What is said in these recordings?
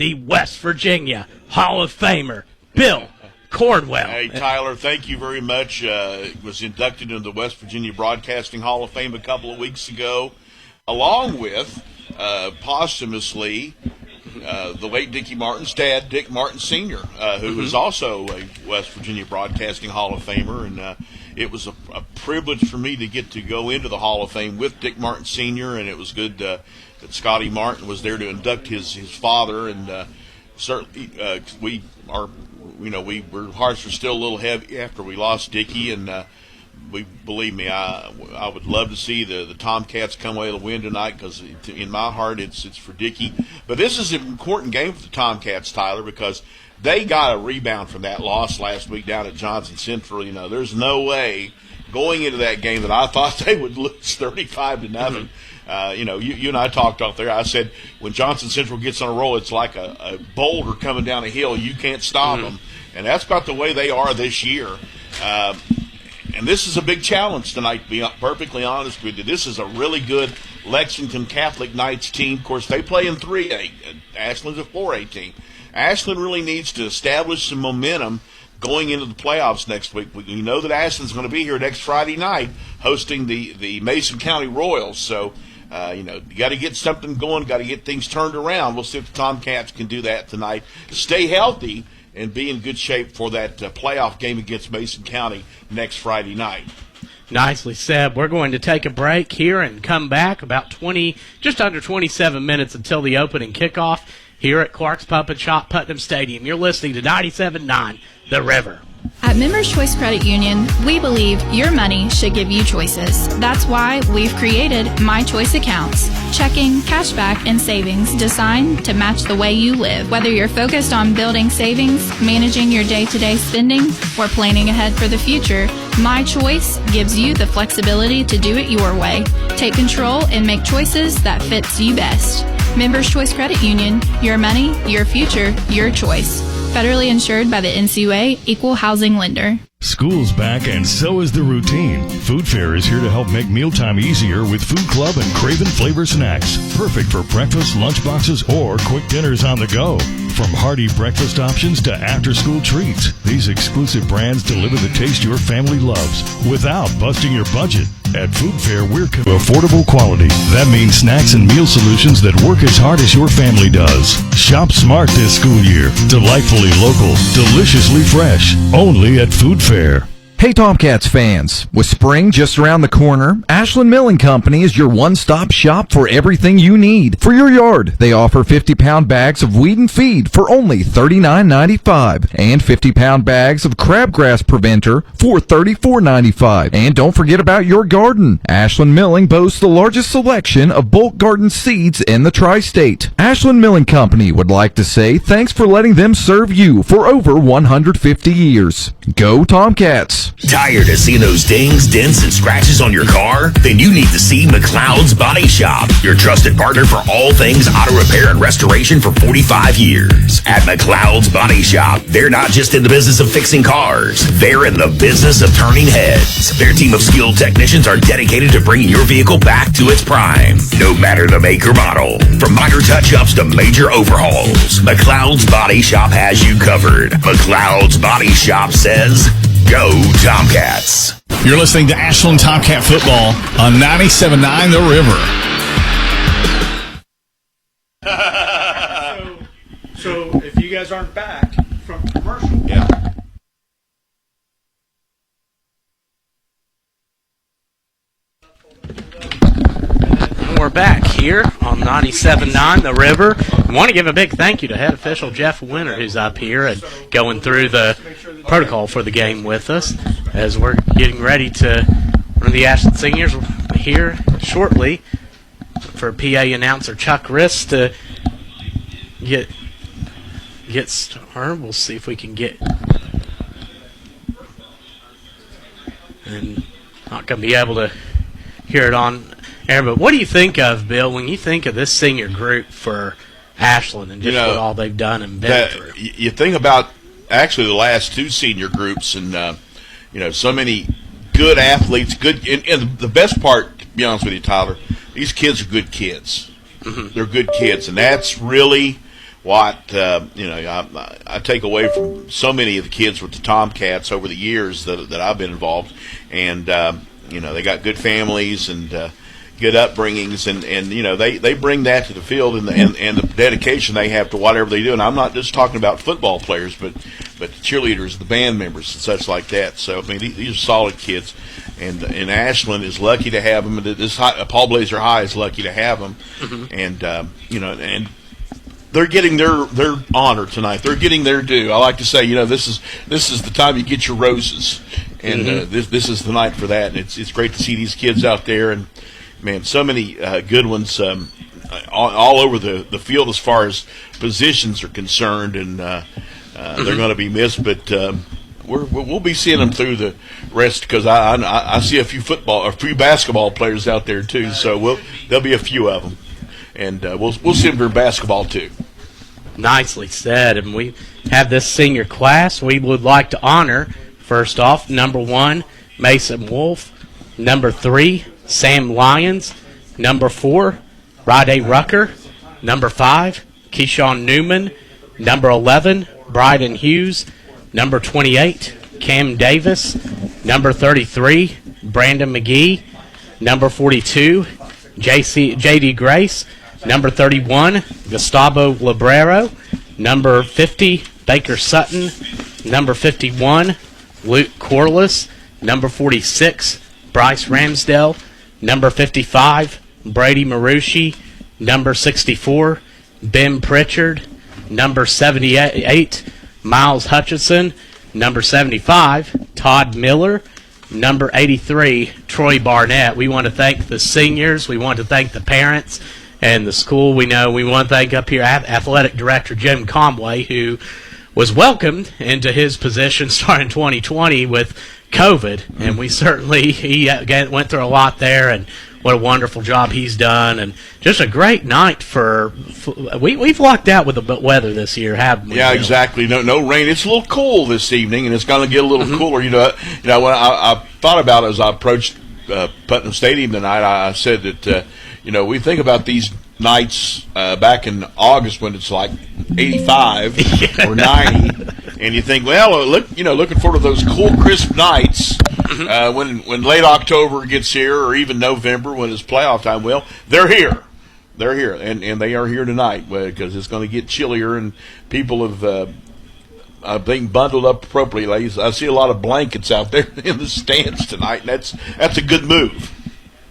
the West Virginia Hall of Famer, Bill Cornwell. Hey, Tyler, thank you very much. Was inducted into the West Virginia Broadcasting Hall of Fame a couple of weeks ago, along with, posthumously, the late Dickie Martin's dad, Dick Martin Sr., who is also a West Virginia Broadcasting Hall of Famer. And it was a privilege for me to get to go into the Hall of Fame with Dick Martin Sr., and it was good that Scotty Martin was there to induct his father. And certainly our hearts were still a little heavy after we lost Dickie, and believe me, I would love to see the Tomcats come away with a win tonight, because in my heart it's for Dickie. But this is an important game for the Tomcats, Tyler, because they got a rebound from that loss last week down at Johnson Central. There's no way going into that game that I thought they would lose 35-0. You and I talked off there. I said when Johnson Central gets on a roll, it's like a boulder coming down a hill. You can't stop them, and that's about the way they are this year. And this is a big challenge tonight, to be perfectly honest with you. This is a really good Lexington Catholic Knights team. Of course, they play in 3A. Ashland's a 4A team. Ashland really needs to establish some momentum going into the playoffs next week. We know that Ashland's going to be here next Friday night hosting the Mason County Royals. So, you got to get something going, got to get things turned around. We'll see if the Tomcats can do that tonight. Stay healthy and be in good shape for that playoff game against Mason County next Friday night. Nicely said. We're going to take a break here and come back about just under 27 minutes until the opening kickoff here at Clark's Puppet Shop, Putnam Stadium. You're listening to 97.9 The River. At Members Choice Credit Union, we believe your money should give you choices. That's why we've created My Choice accounts. Checking, cashback, and savings designed to match the way you live. Whether you're focused on building savings, managing your day-to-day spending, or planning ahead for the future, My Choice gives you the flexibility to do it your way. Take control and make choices that fits you best. Members Choice Credit Union, your money, your future, your choice. Federally insured by the NCUA, Equal Housing Lender. School's back, and so is the routine. Food Fair is here to help make mealtime easier with Food Club and Craven Flavor Snacks. Perfect for breakfast, lunch boxes, or quick dinners on the go. From hearty breakfast options to after-school treats, these exclusive brands deliver the taste your family loves without busting your budget. At Food Fair, we're committed to affordable quality. That means snacks and meal solutions that work as hard as your family does. Shop smart this school year. Delightfully local, deliciously fresh. Only at Food Fair. Hey Tomcats fans, with spring just around the corner, Ashland Milling Company is your one-stop shop for everything you need. For your yard, they offer 50-pound bags of weed and feed for only $39.95 and 50-pound bags of crabgrass preventer for $34.95. And don't forget about your garden. Ashland Milling boasts the largest selection of bulk garden seeds in the tri-state. Ashland Milling Company would like to say thanks for letting them serve you for over 150 years. Go Tomcats! Tired of seeing those dings, dents, and scratches on your car? Then you need to see McLeod's Body Shop, your trusted partner for all things auto repair and restoration for 45 years. At McLeod's Body Shop, they're not just in the business of fixing cars, they're in the business of turning heads. Their team of skilled technicians are dedicated to bringing your vehicle back to its prime, no matter the make or model. From minor touch-ups to major overhauls, McLeod's Body Shop has you covered. McLeod's Body Shop says, go Tomcats. You're listening to Ashland Tomcat football on 97.9 The River. So if you guys aren't back from commercial, yeah. We're back here on 97.9 The River. I want to give a big thank you to head official Jeff Winter, who's up here and going through the protocol for the game with us as we're getting ready to run the Ashland Seniors here shortly for PA announcer Chuck Riss to get started. We'll see if we can get, and not going to be able to hear it on air, but what do you think of, Bill, when you think of this senior group for Ashland and just what all they've done and been through? You think about actually the last two senior groups, and so many good athletes, and the best part, to be honest with you, Tyler, these kids are good kids. Mm-hmm. They're good kids, and that's really what I take away from so many of the kids with the Tomcats over the years that I've been involved, and they got good families and good upbringings, and they bring that to the field, and the dedication they have to whatever they do. And I'm not just talking about football players, but the cheerleaders, the band members, and such like that. So I mean, these are solid kids, and Ashland is lucky to have them. Paul Blazer High is lucky to have them, and and they're getting their honor tonight. They're getting their due. I like to say, this is the time you get your roses, and this is the night for that. And it's great to see these kids out there, and man, so many good ones all over the field as far as positions are concerned, and they're going to be missed. But we'll be seeing them through the rest, because I see a few basketball players out there too. So there'll be a few of them. And we'll see them for basketball, too. Nicely said. And we have this senior class. We would like to honor, first off, number 1, Mason Wolf. Number 3, Sam Lyons. Number 4, Rade Rucker. Number 5, Keyshawn Newman. Number 11, Bryden Hughes. Number 28, Cam Davis. Number 33, Brandon McGee. Number 42, J.D. Grace. Number 31, Gustavo Librero. Number 50, Baker Sutton. Number 51, Luke Corliss. Number 46, Bryce Ramsdale. Number 55, Brady Marucci. Number 64, Ben Pritchard. Number 78, Miles Hutchinson. Number 75, Todd Miller. Number 83, Troy Barnett. We want to thank the seniors. We want to thank the parents and the school. We want to thank up here Athletic Director Jim Conway, who was welcomed into his position starting 2020 with COVID. And he went through a lot there, and what a wonderful job he's done. And just a great night we've lucked out with the weather this year, haven't we? Yeah, exactly. No rain. It's a little cool this evening, and it's going to get a little cooler. When I thought about it as I approached Putnam Stadium tonight, I said that we think about these nights back in August when it's like 85 or 90, and you think, well, looking forward to those cool, crisp nights when late October gets here, or even November when it's playoff time. Well, they're here. They're here, and they are here tonight, because it's going to get chillier, and people have being bundled up appropriately. I see a lot of blankets out there in the stands tonight, and that's a good move.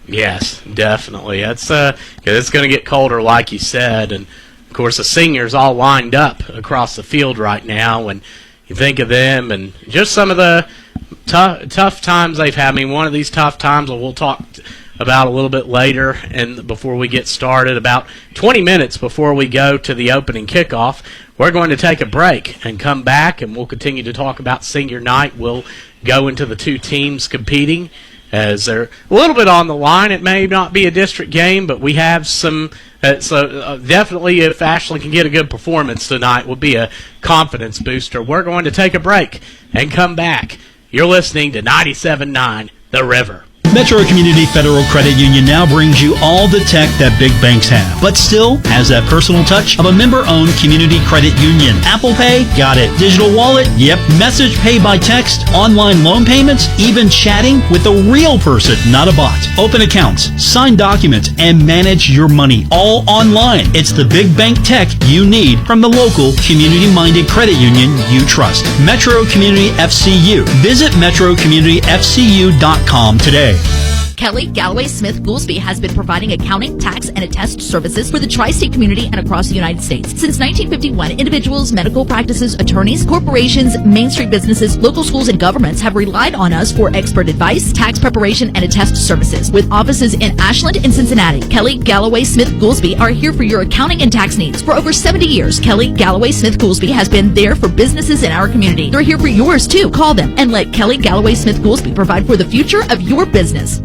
Yes, definitely. That's it's going to get colder, like you said, and of course the seniors all lined up across the field right now. And you think of them and just some of the tough times they've had. I mean, one of these tough times we'll talk about a little bit later, and before we get started, about 20 minutes before we go to the opening kickoff, we're going to take a break and come back, and we'll continue to talk about senior night. We'll go into the two teams competing, as they're a little bit on the line. It may not be a district game, but we have some. So definitely, if Ashland can get a good performance tonight, will be a confidence booster. We're going to take a break and come back. You're listening to 97.9 The River. Metro Community Federal Credit Union now brings you all the tech that big banks have, but still has that personal touch of a member-owned community credit union. Apple Pay? Got it. Digital wallet? Yep. Message pay by text? Online loan payments? Even chatting with a real person, not a bot. Open accounts, sign documents, and manage your money all online. It's the big bank tech you need from the local community-minded credit union you trust. Metro Community FCU. Visit metrocommunityfcu.com today. Kelly Galloway Smith Goolsby has been providing accounting, tax, and attest services for the tri-state community and across the United States. Since 1951, individuals, medical practices, attorneys, corporations, Main Street businesses, local schools, and governments have relied on us for expert advice, tax preparation, and attest services. With offices in Ashland and Cincinnati, Kelly Galloway Smith Goolsby are here for your accounting and tax needs. For over 70 years, Kelly Galloway Smith Goolsby has been there for businesses in our community. They're here for yours, too. Call them and let Kelly Galloway Smith Goolsby provide for the future of your business.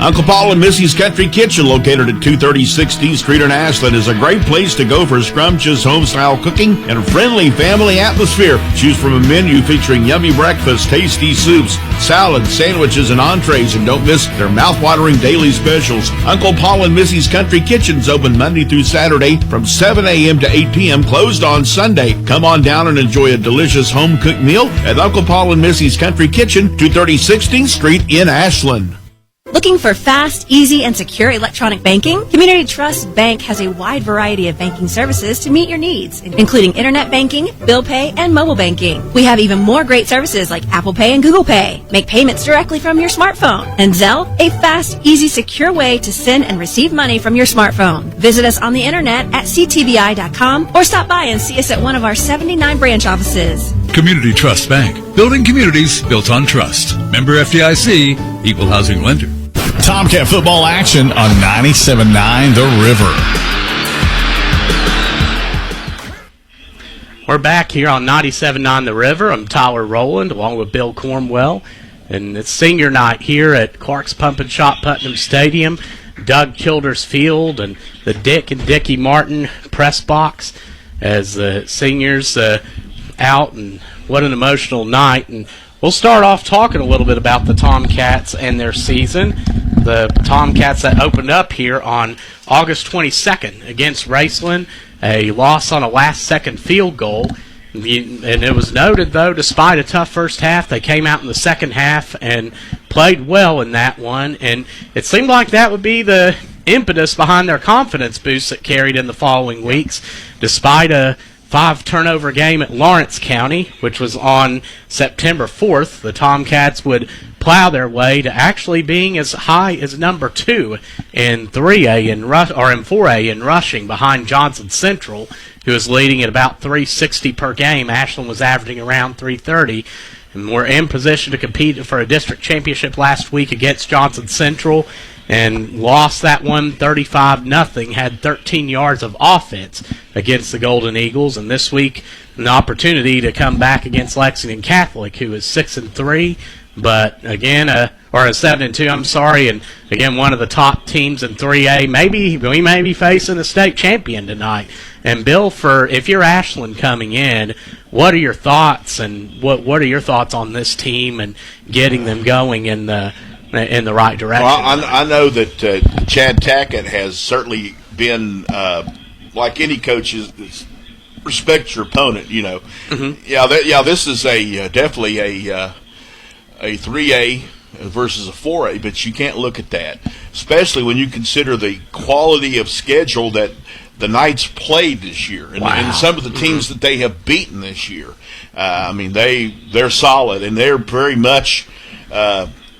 Uncle Paul and Missy's Country Kitchen, located at 230 16th Street in Ashland, is a great place to go for scrumptious home-style cooking and a friendly family atmosphere. Choose from a menu featuring yummy breakfast, tasty soups, salads, sandwiches, and entrees, and don't miss their mouth-watering daily specials. Uncle Paul and Missy's Country Kitchen's open Monday through Saturday from 7 a.m. to 8 p.m., closed on Sunday. Come on down and enjoy a delicious home-cooked meal at Uncle Paul and Missy's Country Kitchen, 230 16th Street in Ashland. Looking for fast, easy, and secure electronic banking? Community Trust Bank has a wide variety of banking services to meet your needs, including internet banking, bill pay, and mobile banking. We have even more great services like Apple Pay and Google Pay. Make payments directly from your smartphone. And Zelle, a fast, easy, secure way to send and receive money from your smartphone. Visit us on the internet at ctbi.com or stop by and see us at one of our 79 branch offices. Community Trust Bank. Building communities built on trust. Member FDIC, Equal Housing Lender. Tomcat football action on 97.9 The River. We're back here on 97.9 The River. I'm Tyler Rowland along with Bill Cornwell. And it's senior night here at Clark's Pump and Shop Putnam Stadium, Doug Childers Field, and the Dick and Dickie Martin press box as the seniors out. And what an emotional night. And we'll start off talking a little bit about the Tomcats and their season. The Tomcats that opened up here on August 22nd against Raceland, a loss on a last-second field goal. And it was noted, though, despite a tough first half, they came out in the second half and played well in that one. And it seemed like that would be the impetus behind their confidence boost that carried in the following weeks, despite a 5-turnover game at Lawrence County, which was on September 4th. The Tomcats would plow their way to actually being as high as number 2 in 3A in or in 4A in rushing, behind Johnson Central, who is leading at about 360 per game. Ashland was averaging around 330, and were in position to compete for a district championship last week against Johnson Central, and lost that one 35-0, had 13 yards of offense against the Golden Eagles. And this week, an opportunity to come back against Lexington Catholic, who is 6-3, but again, or 7-2, I'm sorry, and again, one of the top teams in 3A. We may be facing a state champion tonight. And Bill, if you're Ashland coming in, what are your thoughts, and what are your thoughts on this team and getting them going in the right direction? Well, I know that Chad Tackett has certainly been, like any coach, respect your opponent. You know, Mm-hmm. This is definitely a 3A versus a 4A, but you can't look at that, especially when you consider the quality of schedule that the Knights played this year, and some of the teams that they have beaten this year. I mean, they're solid, and they're very much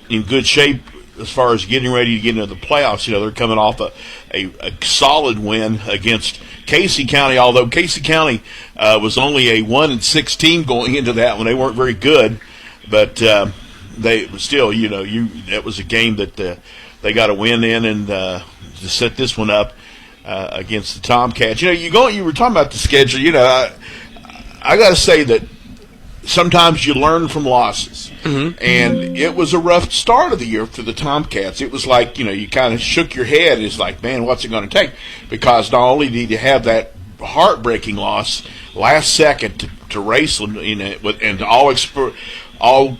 in good shape as far as getting ready to get into the playoffs. You know, they're coming off a solid win against Casey County, although Casey County was only a 1-16 going into that one. They weren't very good, but they still, that was a game that they got a win in, and to set this one up against the Tomcats. You were talking about the schedule. I got to say that sometimes you learn from losses. Mm-hmm. And it was a rough start of the year for the Tomcats. It was like, you kind of shook your head. It's like, man, what's it going to take? Because not only did you have that heartbreaking loss last second to Raceland, and all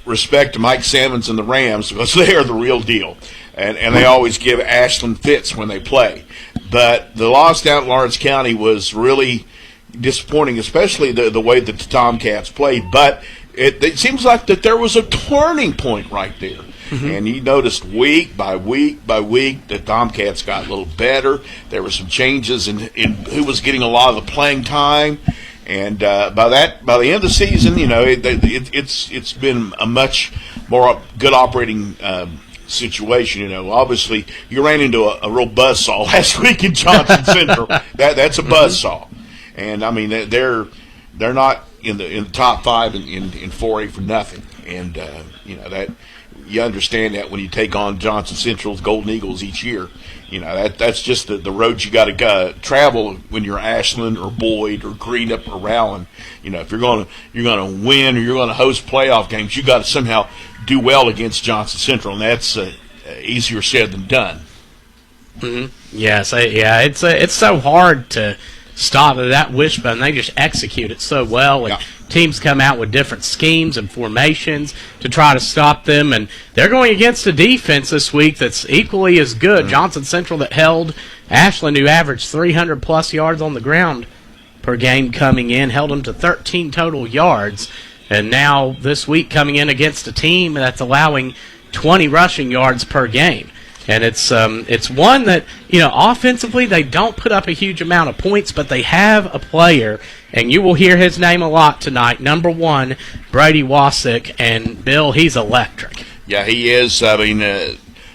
respect to Mike Sammons and the Rams, because they are the real deal. And they always give Ashland fits when they play. But the loss down in Lawrence County was really disappointing, especially the way that the Tomcats played. But it seems like that there was a turning point right there. Mm-hmm. And you noticed week by week by week the Tomcats got a little better. There were some changes in who was getting a lot of the playing time. And by the end of the season, it's been a much more good operating situation. Obviously you ran into a real buzzsaw last week in Johnson Central. That's a buzzsaw. And I mean, they're not in the top 5 in 4A for nothing. And that you understand that when you take on Johnson Central's Golden Eagles each year. That's just the road you got to travel when you're Ashland or Boyd or Greenup or Rowland. If you're going to win or you're going to host playoff games, you got to somehow do well against Johnson Central, and easier said than done. Mm-hmm. Yes, it's so hard to stop that wishbone. They just execute it so well, and teams come out with different schemes and formations to try to stop them, and they're going against a defense this week that's equally as good. Johnson Central that held Ashland, who averaged 300-plus yards on the ground per game coming in, held them to 13 total yards, and now this week coming in against a team that's allowing 20 rushing yards per game. And it's one that, offensively they don't put up a huge amount of points, but they have a player, and you will hear his name a lot tonight, number 1, Brady Wasick, and Bill, he's electric. Yeah, he is. I mean,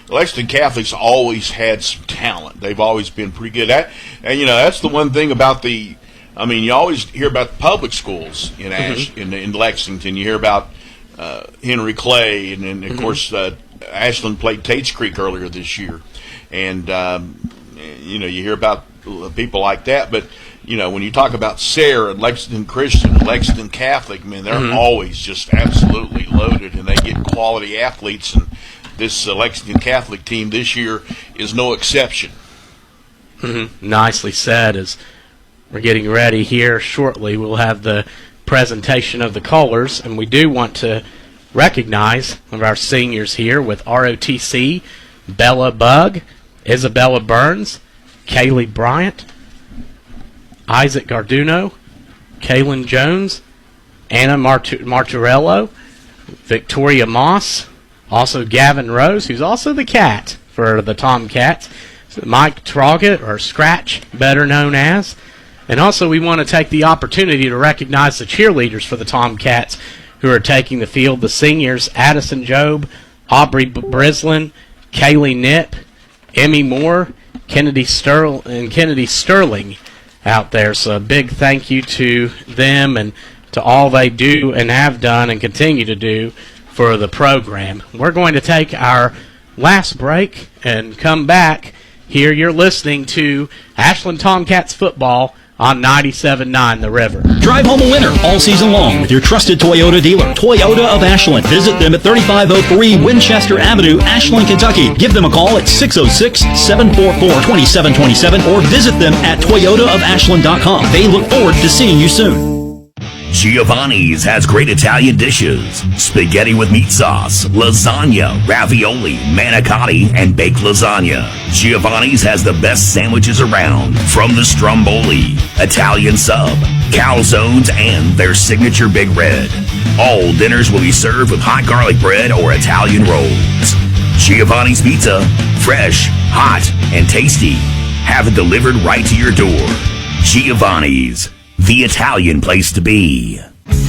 Lexington Catholic's always had some talent. They've always been pretty good at, and that's the one thing about you always hear about the public schools in in Lexington. You hear about Henry Clay, and of course Ashland played Tates Creek earlier this year, and you hear about people like that. But when you talk about Sayre and Lexington Christian and Lexington Catholic, man, they're always just absolutely loaded, and they get quality athletes. And this Lexington Catholic team this year is no exception. Nicely said. As we're getting ready here shortly, we'll have the presentation of the callers, and we do want to recognize one of our seniors here with ROTC, Bella Bugg, Isabella Burns, Kaylee Bryant, Isaac Garduno, Kaylin Jones, Anna Martorello, Victoria Moss, also Gavin Rose, who's also the cat for the Tomcats, Mike Troggett, or Scratch, better known as. And also we want to take the opportunity to recognize the cheerleaders for the Tomcats who are taking the field. The seniors, Addison Job, Aubrey Brislin, Kaylee Nip, Emmy Moore, Kennedy Sterling out there. So a big thank you to them and to all they do and have done and continue to do for the program. We're going to take our last break and come back. Here you're listening to Ashland Tomcats football on 97.9 The River. Drive home a winner all season long with your trusted Toyota dealer, Toyota of Ashland. Visit them at 3503 Winchester Avenue, Ashland, Kentucky. Give them a call at 606-744-2727 or visit them at toyotaofashland.com. They look forward to seeing you soon. Giovanni's has great Italian dishes. Spaghetti with meat sauce, lasagna, ravioli, manicotti, and baked lasagna. Giovanni's has the best sandwiches around, from the stromboli, Italian sub, calzones, and their signature Big Red. All dinners will be served with hot garlic bread or Italian rolls. Giovanni's Pizza, fresh, hot, and tasty. Have it delivered right to your door. Giovanni's, the Italian place to be.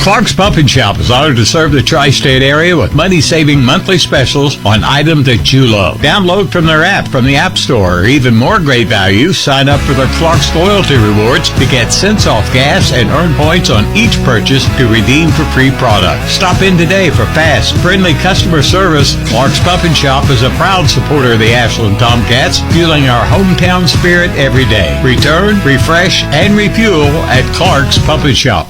Clark's Pump and Shop is honored to serve the tri-state area with money-saving monthly specials on items that you love. Download from their app from the App Store. Or even more great value, sign up for their Clark's Loyalty Rewards to get cents off gas and earn points on each purchase to redeem for free products. Stop in today for fast, friendly customer service. Clark's Pump and Shop is a proud supporter of the Ashland Tomcats, fueling our hometown spirit every day. Return, refresh, and refuel at Clark's Pump and Shop.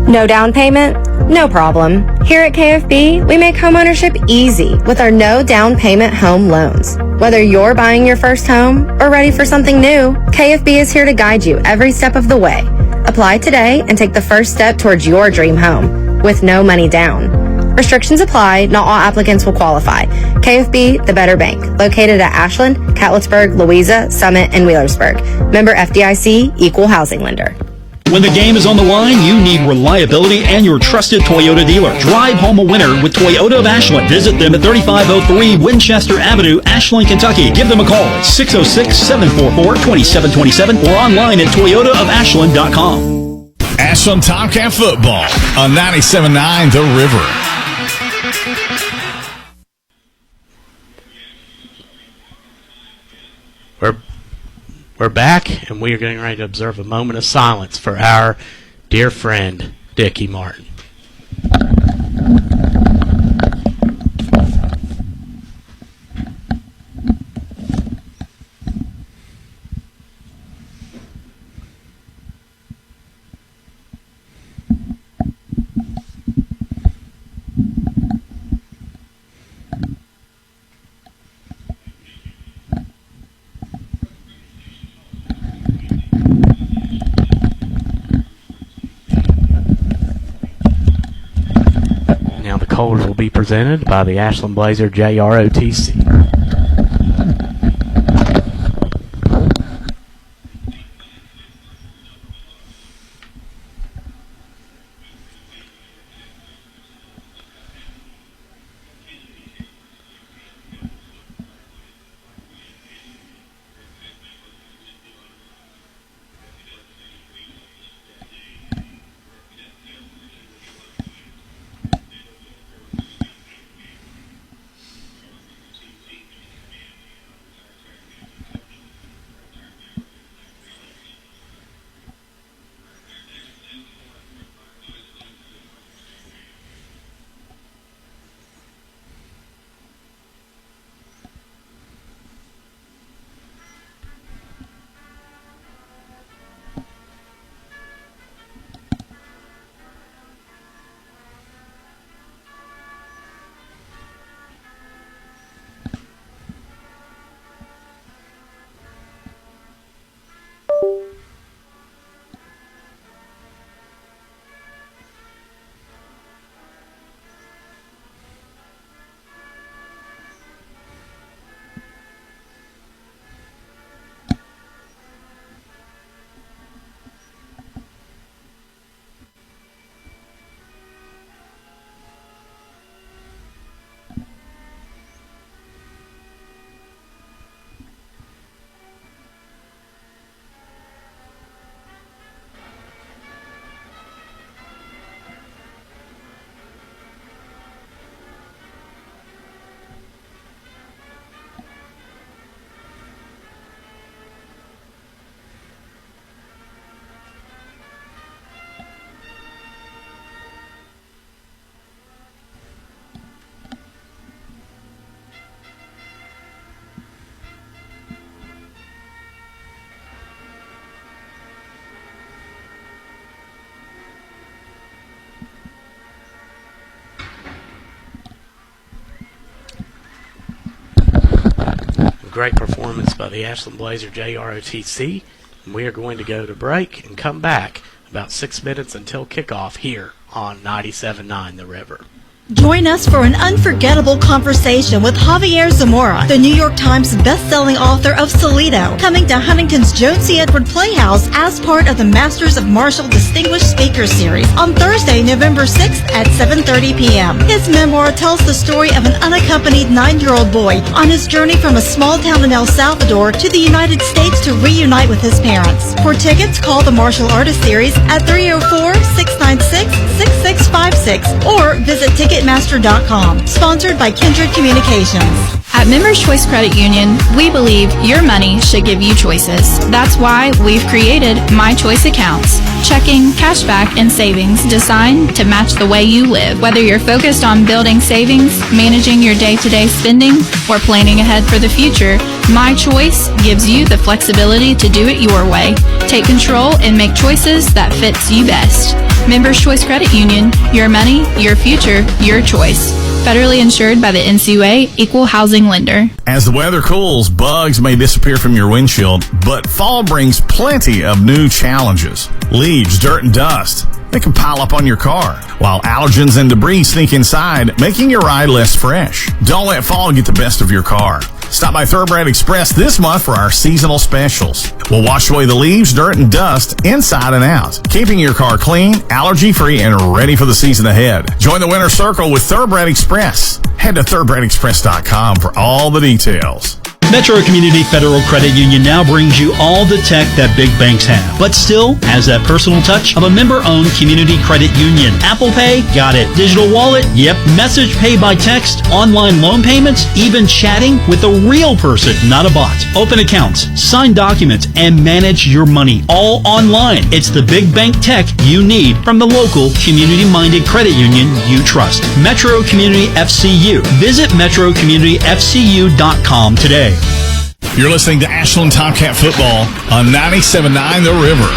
No down payment? No problem. Here at KFB, we make homeownership easy with our no down payment home loans. Whether you're buying your first home or ready for something new, KFB is here to guide you every step of the way. Apply today and take the first step towards your dream home with no money down. Restrictions apply. Not all applicants will qualify. KFB, the better bank. Located at Ashland, Catlettsburg, Louisa, Summit, and Wheelersburg. Member FDIC, Equal Housing Lender. When the game is on the line, you need reliability and your trusted Toyota dealer. Drive home a winner with Toyota of Ashland. Visit them at 3503 Winchester Avenue, Ashland, Kentucky. Give them a call at 606-744-2727 or online at toyotaofashland.com. Ashland Tomcat football on 97.9 The River. We're back, and we are getting ready to observe a moment of silence for our dear friend, Dickie Martin. holders will be presented by the Ashland Blazer JROTC. Great performance by the Ashland Blazer JROTC. And we are going to go to break and come back about 6 minutes until kickoff here on 97.9 The River. Join us for an unforgettable conversation with Javier Zamora, the New York Times best-selling author of Salito, coming to Huntington's Joan C. Edward Playhouse as part of the Masters of Martial Distinguished Speaker Series on Thursday, November 6th at 7:30 p.m. His memoir tells the story of an unaccompanied 9-year-old boy on his journey from a small town in El Salvador to the United States to reunite with his parents. For tickets, call the Martial Artist Series at 304-696-6656 or visit Ticketmaster.com. Sponsored by Kindred Communications. At Members Choice Credit Union, we believe your money should give you choices. That's why we've created My Choice accounts. Checking, cashback, and savings designed to match the way you live. Whether you're focused on building savings, managing your day-to-day spending, or planning ahead for the future, My Choice gives you the flexibility to do it your way. Take control and make choices that fits you best. Members Choice Credit Union, your money, your future, your choice. Federally insured by the NCUA, Equal Housing Lender. As the weather cools, bugs may disappear from your windshield, but fall brings plenty of new challenges. Leaves, dirt, and dust. They can pile up on your car, while allergens and debris sneak inside, making your ride less fresh. Don't let fall get the best of your car. Stop by Thoroughbred Express this month for our seasonal specials. We'll wash away the leaves, dirt, and dust inside and out, keeping your car clean, allergy-free, and ready for the season ahead. Join the winner's circle with Thoroughbred Express. Head to thoroughbredexpress.com for all the details. Metro Community Federal Credit Union now brings you all the tech that big banks have, but still has that personal touch of a member-owned community credit union. Apple Pay? Got it. Digital wallet? Yep. Message pay by text, online loan payments, even chatting with a real person, not a bot. Open accounts, sign documents, and manage your money all online. It's the big bank tech you need from the local community-minded credit union you trust. Metro Community FCU. Visit metrocommunityfcu.com today. You're listening to Ashland Tomcat football on 97.9 The River.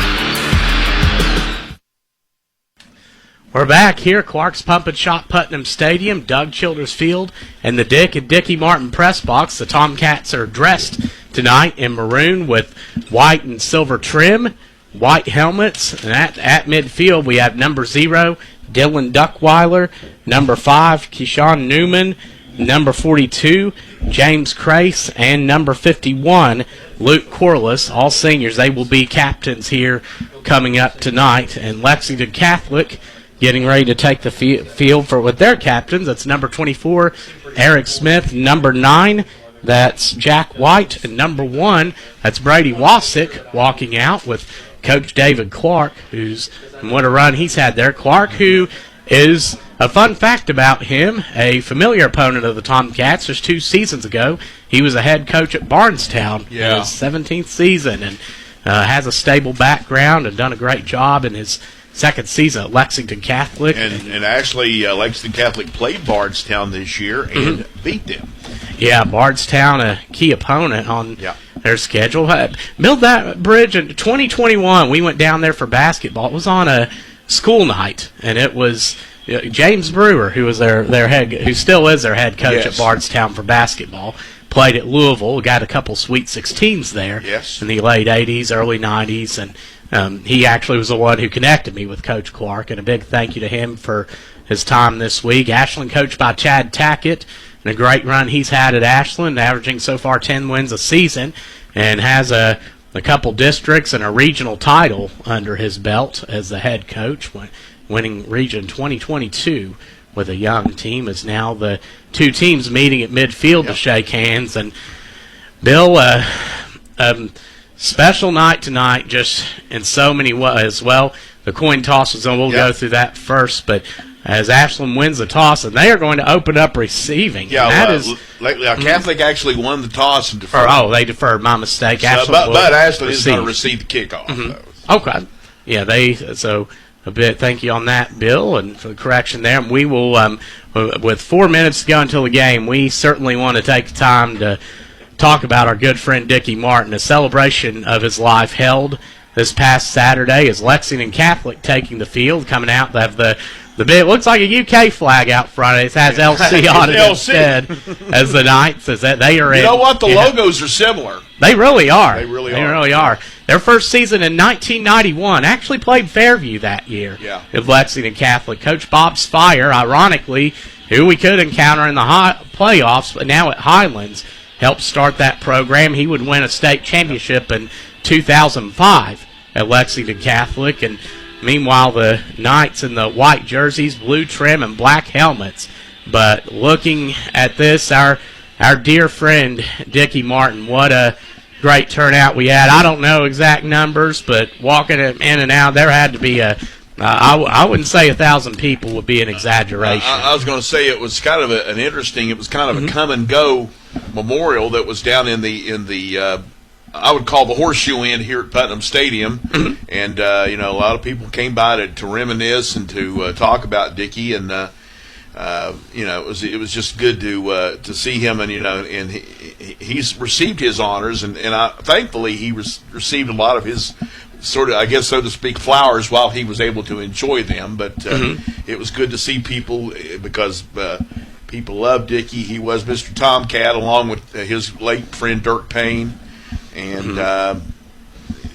We're back here, Clark's Pump and Shop, Putnam Stadium, Doug Childers Field, and the Dick and Dickie Martin press box. The Tomcats are dressed tonight in maroon with white and silver trim, white helmets, and at midfield we have number 0, Dylan Duckweiler. Number 5, Keyshawn Newman. Number 42, James Crace. And number 51, Luke Corliss. All seniors. They will be captains here coming up tonight. And Lexington Catholic getting ready to take the field with their captains. That's number 24, Eric Smith. Number 9, that's Jack White. And number 1, that's Brady Wasick walking out with Coach David Clark, and what a run he's had there. Clark, who is, a fun fact about him, a familiar opponent of the Tomcats. Just 2 seasons ago, he was a head coach at Barnstown in his 17th season, and has a stable background and done a great job in his second season at Lexington Catholic. And actually, Lexington Catholic played Bardstown this year and beat them. Yeah, Bardstown, a key opponent on their schedule. Build that bridge in 2021. We went down there for basketball. It was on a school night, and it was James Brewer, who was their head, who still is their head coach at Bardstown for basketball. Played at Louisville, got a couple Sweet 16s there in the late 80s, early 90s, and he actually was the one who connected me with Coach Clark, and a big thank you to him for his time this week. Ashland coached by Chad Tackett, and a great run he's had at Ashland, averaging so far 10 wins a season, and has a couple districts and a regional title under his belt as the head coach, winning Region 2022 with a young team. Is now the 2 teams meeting at midfield to shake hands. And Bill, special night tonight, just in so many ways. Well, the coin toss is on. We'll go through that first, but as Ashland wins the toss, and they are going to open up receiving. Yeah, Catholic actually won the toss and deferred. They deferred. My mistake. So, but Ashland is going to receive the kickoff. Okay. Yeah, a bit. Thank you on that, Bill, and for the correction there. And we will, with 4 minutes to go until the game, we certainly want to take the time to talk about our good friend Dickie Martin. A celebration of his life held this past Saturday as Lexington Catholic taking the field, coming out. They have the big, looks like a UK flag out front. It has LC on it instead as the Knights. As that they are in. You know what? The logos are similar. They really are. They really are. Their first season in 1991. Actually played Fairview that year. Of Lexington Catholic. Coach Bob Spire, ironically, who we could encounter in the playoffs, but now at Highlands, helped start that program. He would win a state championship in 2005 at Lexington Catholic, and meanwhile the Knights in the white jerseys, blue trim, and black helmets. But looking at this, our dear friend Dickie Martin, what a great turnout we had. I don't know exact numbers, but walking in and out, there had to be I wouldn't say 1,000 people would be an exaggeration. I was going to say it was kind of it was kind of a come and go memorial that was down in the I would call the horseshoe end here at Putnam Stadium, and a lot of people came by to reminisce and to talk about Dickie, and it was just good to see him, and and he's received his honors, and thankfully he received a lot of his sort of, I guess, so to speak, flowers while he was able to enjoy them. But it was good to see people because people love Dickie. He was Mr. Tomcat along with his late friend Dirk Payne. And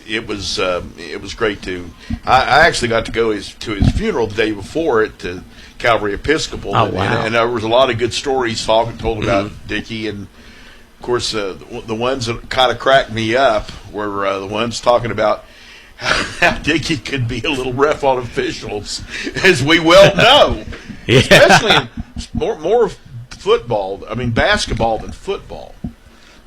it was great too. I actually got to go to his funeral the day before at Calvary Episcopal, and there was a lot of good stories told about Dickie. And of course, the ones that kind of cracked me up were the ones talking about how Dickie could be a little rough on officials, as we well know, especially in more football. I mean, basketball than football.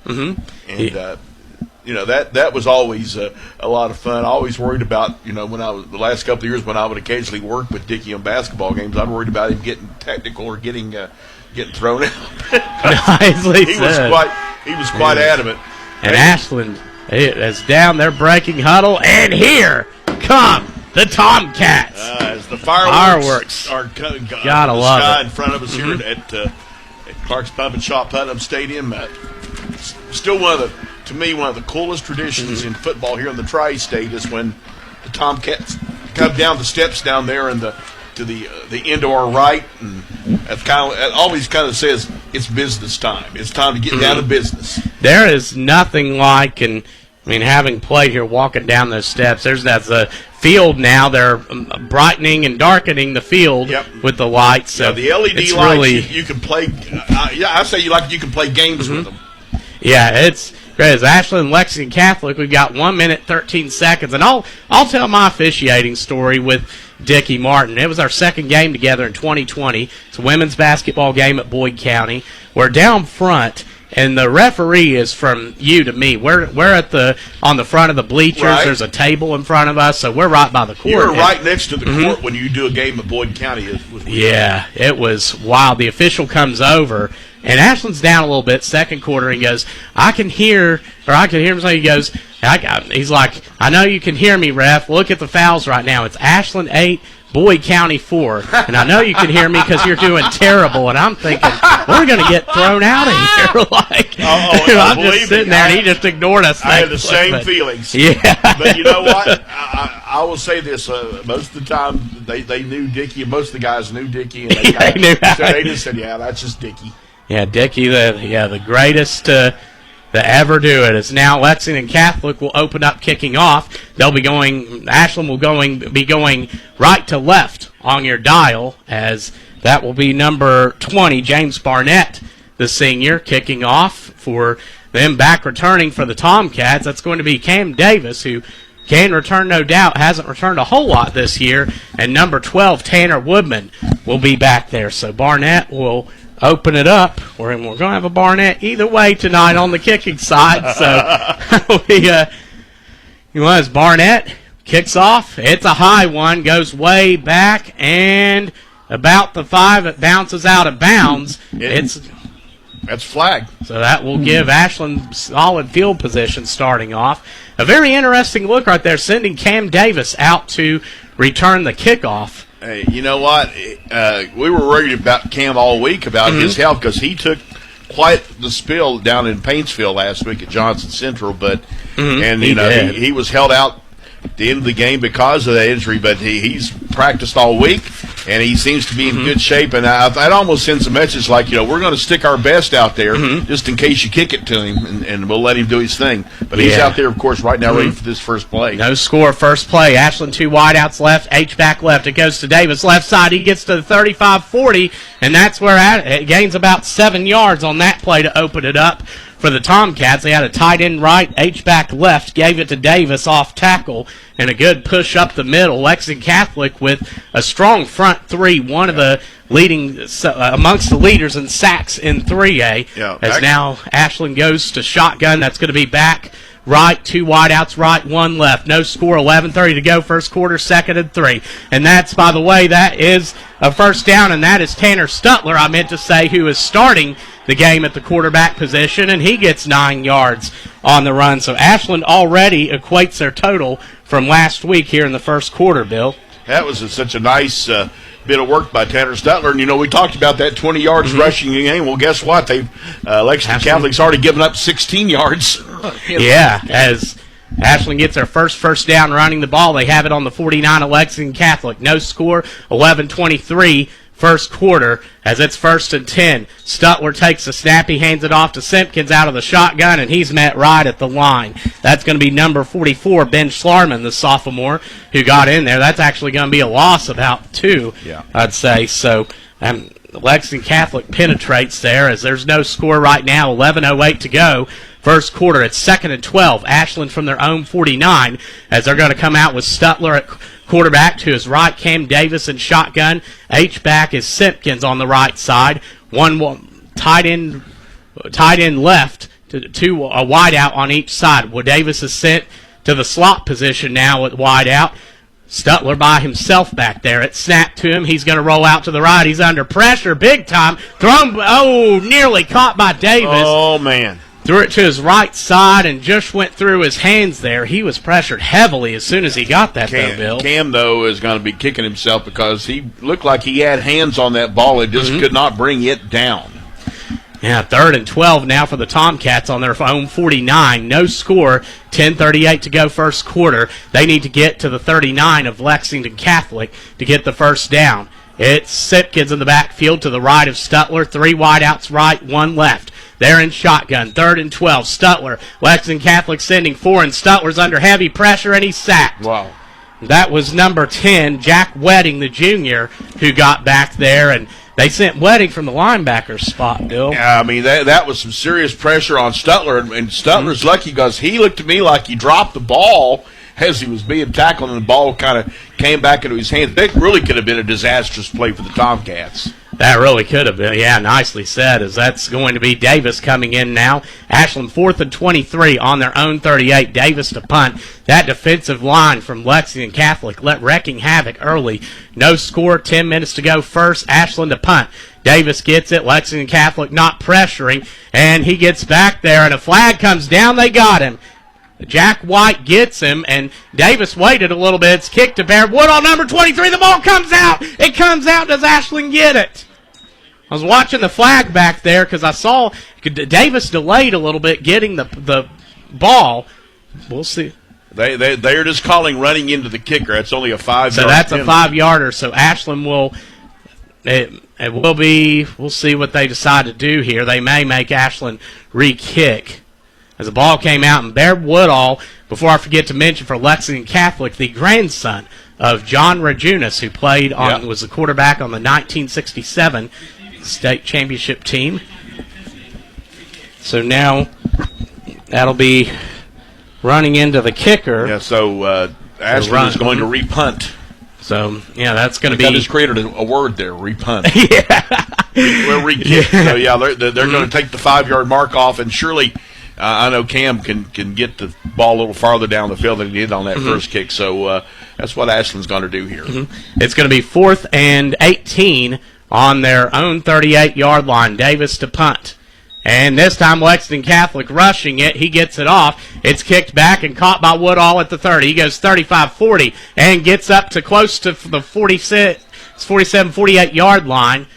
And that was always a lot of fun. I always worried about, when I was the last couple of years when I would occasionally work with Dickie on basketball games, I'd worried about him getting technical or getting thrown out. He was quite adamant. And Ashland is down there breaking huddle, and here come the Tomcats. As the fireworks are coming gotta love it in front of us here at Clark's Pump and Shop Putnam Stadium. Still one of the coolest traditions in football here in the Tri-State is when the Tomcats come down the steps down there and to the end of our right, and it always kind of says it's business time. It's time to get down to business. There is nothing like, and I mean, having played here, walking down those steps, that's the field now. They're brightening and darkening the field with the lights. So the LED lights, really, you can play. I say you can play games with them. Yeah, it's great. As Ashland Lexington Catholic, we've got 1 minute 13 seconds, and I'll tell my officiating story with Dickie Martin. It was our second game together in 2020. It's a women's basketball game at Boyd County. We're down front. And the referee is from you to me. We're on the front of the bleachers. Right. There's a table in front of us, so we're right by the court. You're right next to the court when you do a game at Boyd County. It was wild. The official comes over, and Ashland's down a little bit, second quarter, and he goes, I can hear him say, he goes, he's like, I know you can hear me, ref. Look at the fouls right now. It's Ashland 8, Boyd County 4, and I know you can hear me because you're doing terrible, and I'm thinking, we're going to get thrown out of here. I'm just sitting there, and he just ignored us. I had the same feelings. Yeah. But you know what? I will say this. Most of the time, they knew Dickie, and most of the guys knew Dickie, and they knew so they just said, yeah, that's just Dickie. Yeah, Dickie, the greatest to ever do it. It's now Lexington Catholic will open up kicking off. They'll be going, Ashland will be going right to left on your dial, as that will be number 20, James Barnett, the senior, kicking off for them. Back returning for the Tomcats, that's going to be Cam Davis, who can return, no doubt, hasn't returned a whole lot this year, and number 12, Tanner Woodman, will be back there. So Barnett will open it up. We're going to have a Barnett either way tonight on the kicking side. So as Barnett kicks off, it's a high one, goes way back, and about the 5, it bounces out of bounds. That's flag. So that will give Ashland solid field position starting off. A very interesting look right there, sending Cam Davis out to return the kickoff. Hey, you know what? We were worried about Cam all week about his health because he took quite the spill down in Paintsville last week at Johnson Central. But he was held out at the end of the game because of that injury. But he's practiced all week, and he seems to be in good shape. And that almost sends a message like, we're going to stick our best out there just in case you kick it to him, and we'll let him do his thing. But he's out there, of course, right now ready for this first play. No score, first play. Ashland 2 wideouts left, H back left. It goes to Davis, left side. He gets to the 35-40, and that's where it gains about 7 yards on that play to open it up for the Tomcats. They had a tight end right, H back left, gave it to Davis off tackle, and a good push up the middle. Lexington Catholic with a strong front three, one of the leading amongst the leaders in sacks in 3A. As now Ashland goes to shotgun. That's going to be back right, 2 wideouts right, 1 left. No score, 11:30 to go, first quarter, 2nd and 3. And that's, by the way, that is a first down, and that is Tanner Stutler, I meant to say, who is starting the game at the quarterback position, and he gets 9 yards on the run. So Ashland already equates their total from last week here in the first quarter, Bill. That was such a nice bit of work by Tanner Stutler. And, we talked about that 20 yards rushing game. Well, guess what? Lexington Catholic's already given up 16 yards. As Ashland gets their first down running the ball. They have it on the 49 of Lexington Catholic. No score, 11:23. First quarter, as it's 1st and 10. Stutler takes the snap. He hands it off to Simpkins out of the shotgun, and he's met right at the line. That's going to be number 44, Ben Schlarman, the sophomore, who got in there. That's actually going to be a loss of about 2, I'd say. So Lexington Catholic penetrates there, as there's no score right now, 11:08 to go. First quarter, it's 2nd and 12. Ashland from their own 49, as they're going to come out with Stutler at quarterback. To his right, Cam Davis in shotgun. H-back is Simpkins on the right side. One tight end left, to a wide out on each side. Well, Davis is sent to the slot position now with wide out. Stutler by himself back there. It snapped to him. He's going to roll out to the right. He's under pressure big time. Nearly caught by Davis. Oh, man. Threw it to his right side and just went through his hands there. He was pressured heavily as soon as he got that, though, Bill. Cam, though, is going to be kicking himself because he looked like he had hands on that ball and just could not bring it down. Yeah, 3rd and 12 now for the Tomcats on their own 49. No score, 10:38 to go first quarter. They need to get to the 39 of Lexington Catholic to get the first down. It's Simpkins in the backfield to the right of Stutler. 3 wideouts right, 1 left. They're in shotgun. 3rd and 12. Stutler. Lexington Catholic sending 4, and Stutler's under heavy pressure, and he's sacked. Wow. That was number 10, Jack Wedding, the junior, who got back there, and they sent Wedding from the linebacker spot, Bill. Yeah, I mean, that was some serious pressure on Stutler, and Stutler's lucky because he looked to me like he dropped the ball as he was being tackled, and the ball kind of came back into his hands. That really could have been a disastrous play for the Tomcats. That really could have been. Yeah, nicely said, as that's going to be Davis coming in now. Ashland 4th and 23 on their own 38. Davis to punt. That defensive line from Lexington Catholic wrecking havoc early. No score, 10 minutes to go first. Ashland to punt. Davis gets it. Lexington Catholic not pressuring, and he gets back there, and a flag comes down. They got him. Jack White gets him, and Davis waited a little bit. It's kicked to Bear Woodall, number 23. The ball comes out. It comes out. Does Ashland get it? I was watching the flag back there because I saw Davis delayed a little bit getting the ball. We'll see. They're just calling running into the kicker. It's only a 5-yard. So that's a 5-yarder. So Ashland will. It will be. We'll see what they decide to do here. They may make Ashland re-kick. As the ball came out, and Bear Woodall, before I forget to mention for Lexington Catholic, the grandson of John Rajunas, who played on was the quarterback on the 1967 state championship team. So now that'll be running into the kicker. Yeah, so Ashland is going to repunt. So, yeah, that's going to be... I just created a word there, repunt. We're re-kick. So, yeah, they're going to take the 5-yard mark off, and surely I know Cam can get the ball a little farther down the field than he did on that first kick. So that's what Ashland's going to do here. It's going to be 4th and 18 on their own 38-yard line. Davis to punt. And this time Lexington Catholic rushing it. He gets it off. It's kicked back and caught by Woodall at the 30. He goes 35-40 and gets up to close to the 47-48-yard line.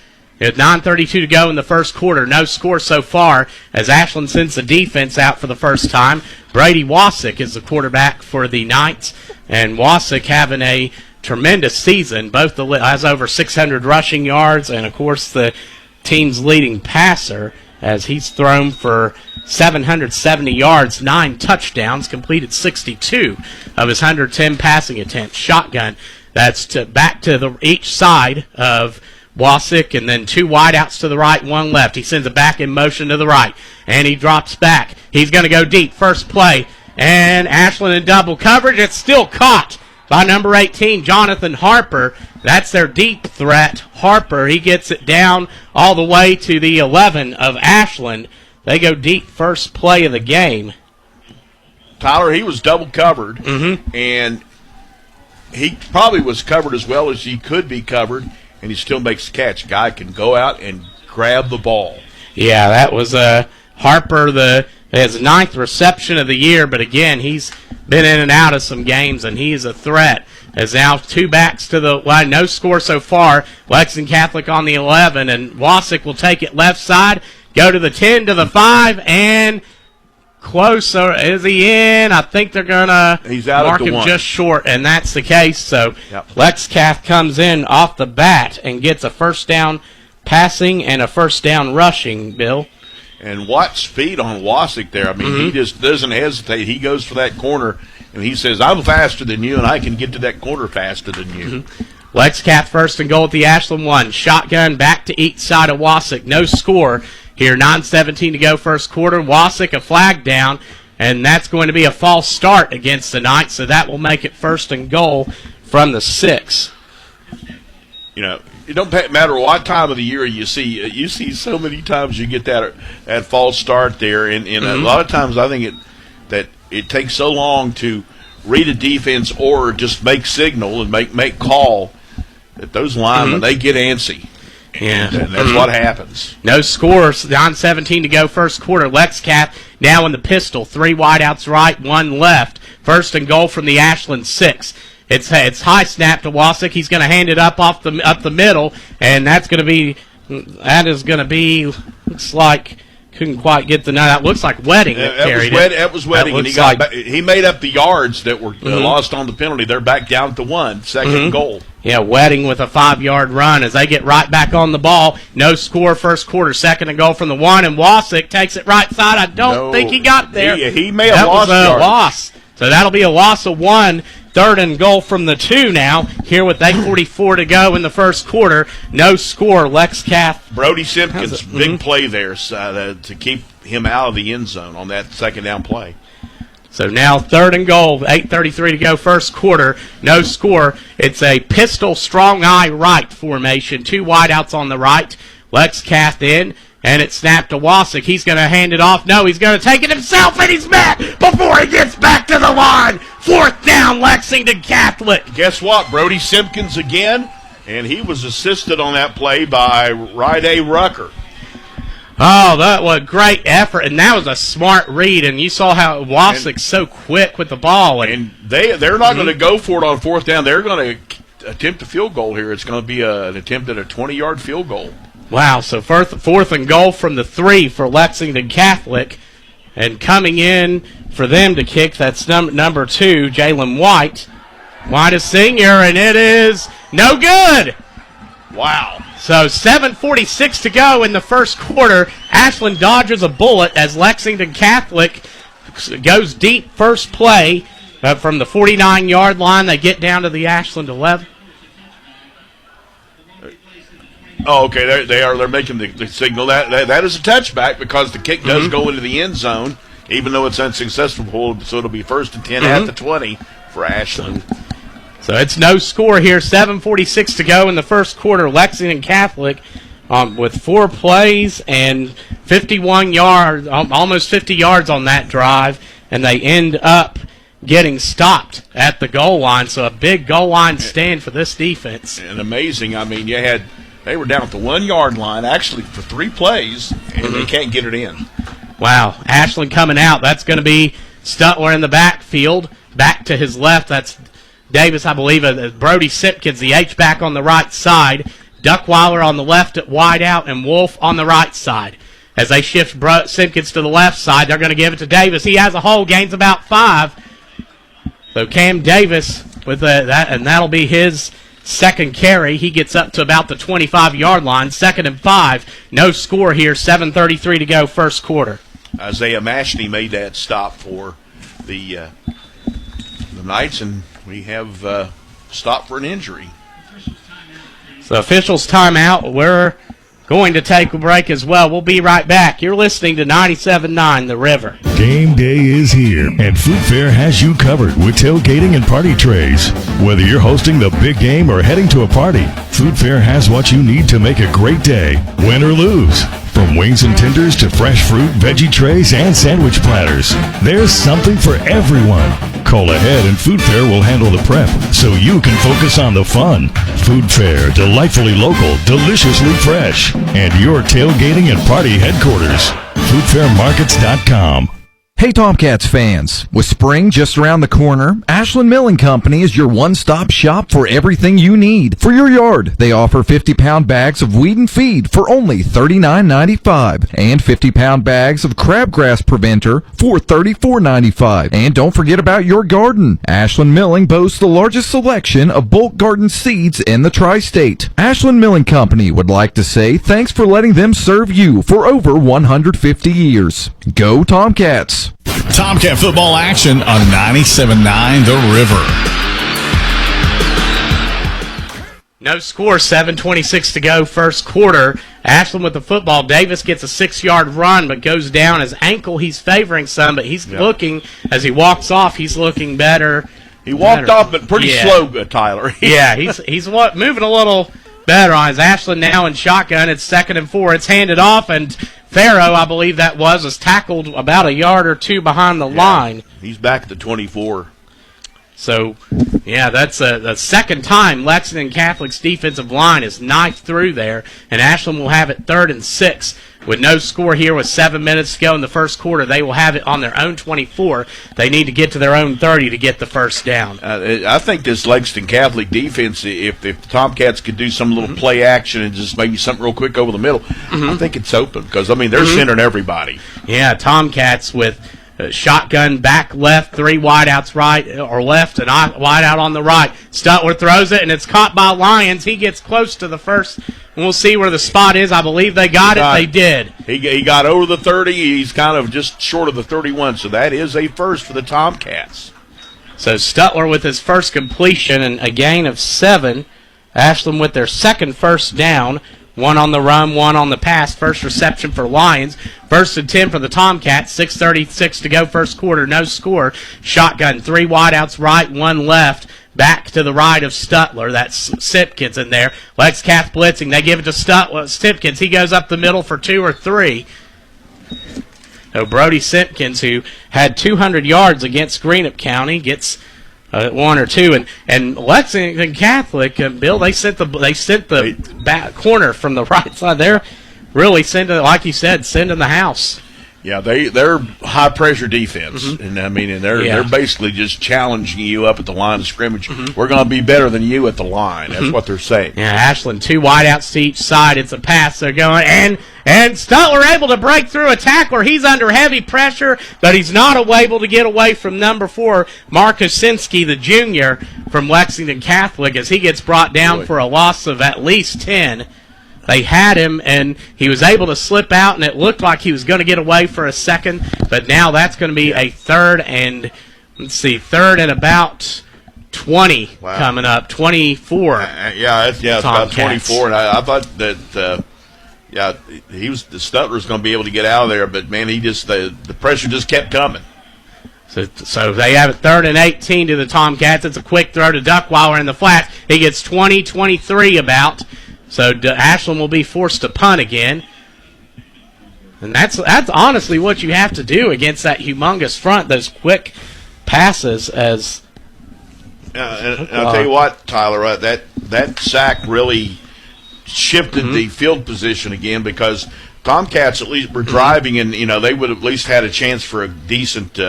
With 9:32 to go in the first quarter. No score so far as Ashland sends the defense out for the first time. Brady Wasick is the quarterback for the Knights. And Wasick having a tremendous season. Both has over 600 rushing yards, and, of course, the team's leading passer, as he's thrown for 770 yards, 9 touchdowns, completed 62 of his 110 passing attempts. Shotgun, that's back to each side of Wasick, and then 2 wideouts to the right, 1 left. He sends it back in motion to the right, and he drops back. He's going to go deep. First play, and Ashland in double coverage. It's still caught by number 18, Jonathan Harper. That's their deep threat. Harper, he gets it down all the way to the 11 of Ashland. They go deep, first play of the game. Tyler, he was double covered, and he probably was covered as well as he could be covered, and he still makes the catch. Guy can go out and grab the ball. Yeah, that was Harper, his 9th reception of the year, but again, he's been in and out of some games, and he is a threat. As now 2 backs to the line, no score so far. Lexington Catholic on the 11, and Wasick will take it left side, go to the 10, to the 5, and closer. Is he in? I think they're going to mark him just short, and that's the case. So Lex Cath comes in off the bat and gets a first down passing and a first down rushing, Bill. And what speed on Wasick there. I mean, he just doesn't hesitate. He goes for that corner, and he says, I'm faster than you, and I can get to that corner faster than you. Lex Cath first and goal at the Ashland 1. Shotgun back to each side of Wasick. No score here. 9:17 to go first quarter. Wasick a flag down, and that's going to be a false start against the Knights, so that will make it first and goal from the 6. You know, it don't matter what time of the year you see so many times you get that false start there, and a lot of times I think that it takes so long to read a defense or just make signal and make call that those linemen, they get antsy. Yeah. And that's what happens. No scores. 9:17 to go first quarter. Lex Cath now in the pistol. 3 wideouts right, 1 left. First and goal from the Ashland 6. It's high snap to Wasick. He's going to hand it up the middle, and that is going to be looks like couldn't quite get the no. That looks like Wedding that carried it. That was Wedding, and he made up the yards that were lost on the penalty. They're back down to 1, second and goal. Yeah, Wedding with a 5-yard run as they get right back on the ball. No score first quarter, second and goal from the 1, and Wasick takes it right side. I don't think he got there. He may have lost a loss. So that'll be a loss of 1. Third and goal from the 2 now. Here with 8:44 to go in the first quarter. No score. Lex Cath. Brody Simpkins, big play there to keep him out of the end zone on that second down play. So now third and goal. 8:33 to go first quarter. No score. It's a pistol strong eye right formation. 2 wideouts on the right. Lex Cath in. And it snapped to Wasick. He's going to hand it off. No, he's going to take it himself, and he's met before he gets back to the line. 4th down, Lexington Catholic. Guess what? Brody Simpkins again, and he was assisted on that play by Ryday Rucker. Oh, that was a great effort, and that was a smart read. And you saw how Wasick's so quick with the ball. And they're not going to go for it on 4th down. They're going to attempt a field goal here. It's going to be an attempt at a 20-yard field goal. Wow, so 4th and goal from the 3 for Lexington Catholic. And coming in for them to kick, that's number 2, Jalen White. White is senior, and it is no good. Wow. So 7:46 to go in the first quarter. Ashland dodges a bullet as Lexington Catholic goes deep first play. From the 49-yard line, they get down to the Ashland 11. Oh, okay. They're making the signal. That is a touchback because the kick does go into the end zone, even though it's unsuccessful. So it'll be 1st and 10 at the 20 for Ashland. So it's no score here. 7:46 to go in the first quarter. Lexington Catholic with 4 plays and 51 yards, almost 50 yards on that drive, and they end up getting stopped at the goal line. So a big goal line stand for this defense. And amazing. I mean, they were down at the 1-yard line actually for 3 plays, and they can't get it in. Wow. Ashland coming out. That's going to be Stutler in the backfield. Back to his left. That's Davis, I believe. Brody Simpkins, the H-back on the right side. Duckweiler on the left at wide out, and Wolf on the right side. As they shift Simpkins to the left side, they're going to give it to Davis. He has a hole, gains about 5. So Cam Davis with that, and that'll be his second carry. He gets up to about the 25-yard line. 2nd and 5. No score here. 7:33 to go first quarter. Isaiah Mashney made that stop for the Knights, and we have stopped for an injury. So officials timeout. We're going to take a break as well. We'll be right back. You're listening to 97.9 The River. Game day is here, and Food Fair has you covered with tailgating and party trays. Whether you're hosting the big game or heading to a party, Food Fair has what you need to make a great day, win or lose. From wings and tenders to fresh fruit, veggie trays, and sandwich platters, there's something for everyone. Call ahead and Food Fair will handle the prep so you can focus on the fun. Food Fair, delightfully local, deliciously fresh, and your tailgating and party headquarters. FoodFairMarkets.com. Hey Tomcats fans, with spring just around the corner, Ashland Milling Company is your one-stop shop for everything you need. For your yard, they offer 50-pound bags of weed and feed for only $39.95 and 50-pound bags of crabgrass preventer for $34.95. And don't forget about your garden. Ashland Milling boasts the largest selection of bulk garden seeds in the tri-state. Ashland Milling Company would like to say thanks for letting them serve you for over 150 years. Go Tomcats! Tomcat football action on 97.9 The River. No score, 7:26 to go first quarter. Ashland with the football. Davis gets a 6-yard run but goes down. His ankle he's favoring some, but he's looking, as he walks off, he's looking better. He walked off, but pretty slow, Tyler. Yeah, he's moving a little better on his. Ashland now in shotgun. It's 2nd and 4. It's handed off, and Farrow, I believe that was tackled about a yard or two behind the line. He's back at the 24. So Yeah, that's the second time Lexington Catholic's defensive line is knifed through there, and Ashland will have it 3rd and 6. With no score here with 7 minutes to go in the first quarter, they will have it on their own 24. They need to get to their own 30 to get the first down. I think this Lexington Catholic defense, if the Tomcats could do some little play action and just maybe something real quick over the middle, I think it's open because, I mean, they're centering everybody. Yeah, Tomcats with shotgun back left, 3 wideouts right or left, and wideout on the right. Stutler throws it, and it's caught by Lyons. He gets close to the first. We'll see where the spot is. I believe they got it. They did. He got over the 30. He's kind of just short of the 31, so that is a first for the Tomcats. So Stutler with his first completion and a gain of 7. Ashland with their second first down. 1 on the run, 1 on the pass. First reception for Lions. 1st and 10 for the Tomcats. 6:36 to go first quarter. No score. Shotgun. 3 wideouts right, 1 left. Back to the right of Stutler. That's Simpkins in there. Lex Cath blitzing. They give it to Simpkins. He goes up the middle for 2 or 3. So Brody Simpkins, who had 200 yards against Greenup County, gets 1 or 2. And Lexington Catholic, Bill, they sent the back corner from the right side. They're really sending, like you said, sending the house. Yeah, they're high pressure defense, and I mean, and they're basically just challenging you up at the line of scrimmage. We're going to be better than you at the line. That's what they're saying. Yeah, Ashland 2 wideouts to each side. It's a pass. They're going and Stutler able to break through a tackler. He's under heavy pressure, but he's not able to get away from number 4, Mark Osinski, the junior from Lexington Catholic, as he gets brought down for a loss of at least 10. They had him, and he was able to slip out, and it looked like he was going to get away for a second, but now that's going to be a 3rd and, third and about 20 coming up, 24. It's about 24, and I thought that, the Stutler's going to be able to get out of there, but, man, the pressure just kept coming. So they have it 3rd and 18 to the Tomcats. It's a quick throw to Duckweiler in the flats. He gets 23 about. So Ashland will be forced to punt again. And that's honestly what you have to do against that humongous front, those quick passes. And I'll tell you what, Tyler, that sack really shifted the field position again, because Tomcats at least were driving, and they would have at least had a chance for a decent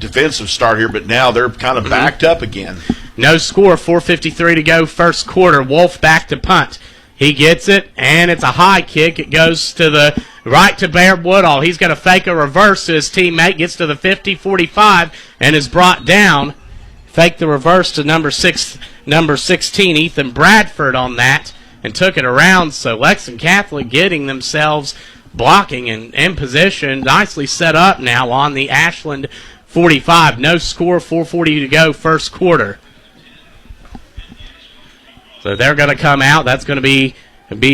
defensive start here, but now they're kind of backed up again. No score, 4:53 to go first quarter. Wolf back to punt. He gets it, and it's a high kick. It goes to the right to Bear Woodall. He's going to fake a reverse to his teammate, gets to the 50-45, and is brought down. Fake the reverse to number 16, Ethan Bradford, on that, and took it around. So Lexington Catholic getting themselves blocking and in position, nicely set up now on the Ashland 45. No score, 4:40 to go first quarter. So they're going to come out. That's going to be number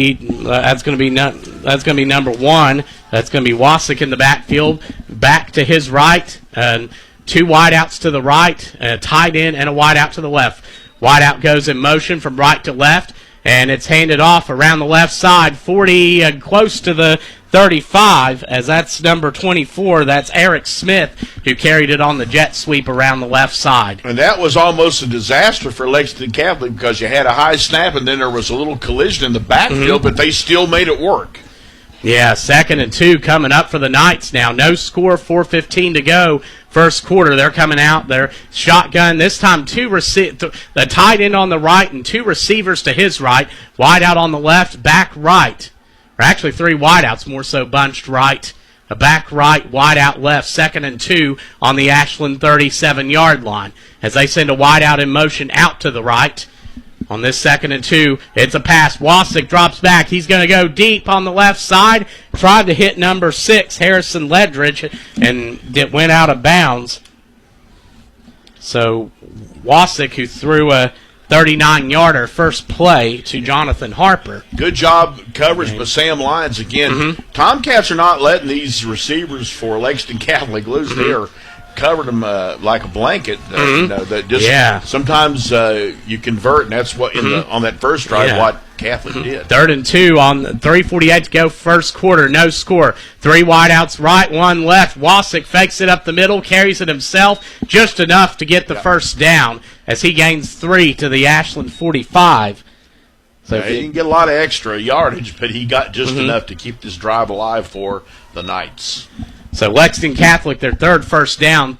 1. That's going to be Wasik in the backfield. Back to his right, and 2 wideouts to the right, a tight end and a wideout to the left. Wideout goes in motion from right to left, and it's handed off around the left side, 40, close to the 35, as that's number 24. That's Eric Smith, who carried it on the jet sweep around the left side. And that was almost a disaster for Lexington Catholic, because you had a high snap and then there was a little collision in the backfield, but they still made it work. Yeah, 2nd and 2 coming up for the Knights now. No score, 4:15 to go first quarter. They're coming out. They're shotgun. This time the tight end on the right and 2 receivers to his right. Wide out on the left, back right. Or actually 3 wideouts, more so bunched right. A back right, wide out left. 2nd and 2 on the Ashland 37-yard line. As they send a wide out in motion out to the right. On this 2nd and 2, it's a pass. Wasik drops back. He's going to go deep on the left side. Tried to hit number 6, Harrison Ledridge, and it went out of bounds. So Wasik, who threw a 39-yarder first play to Jonathan Harper. Good job coverage by Sam Lyons again. Tomcats are not letting these receivers for Lexington Catholic loose. They are covered them like a blanket. That just sometimes you convert, and that's what on that first drive what Catholic did. 3rd and 2 on 3:48 to go, first quarter, no score. 3 wideouts right, 1 left. Wasick fakes it up the middle, carries it himself, just enough to get the first down as he gains 3 to the Ashland 45. So he didn't get a lot of extra yardage, but he got just enough to keep this drive alive for the Knights. So Lexington Catholic, their 3rd first down,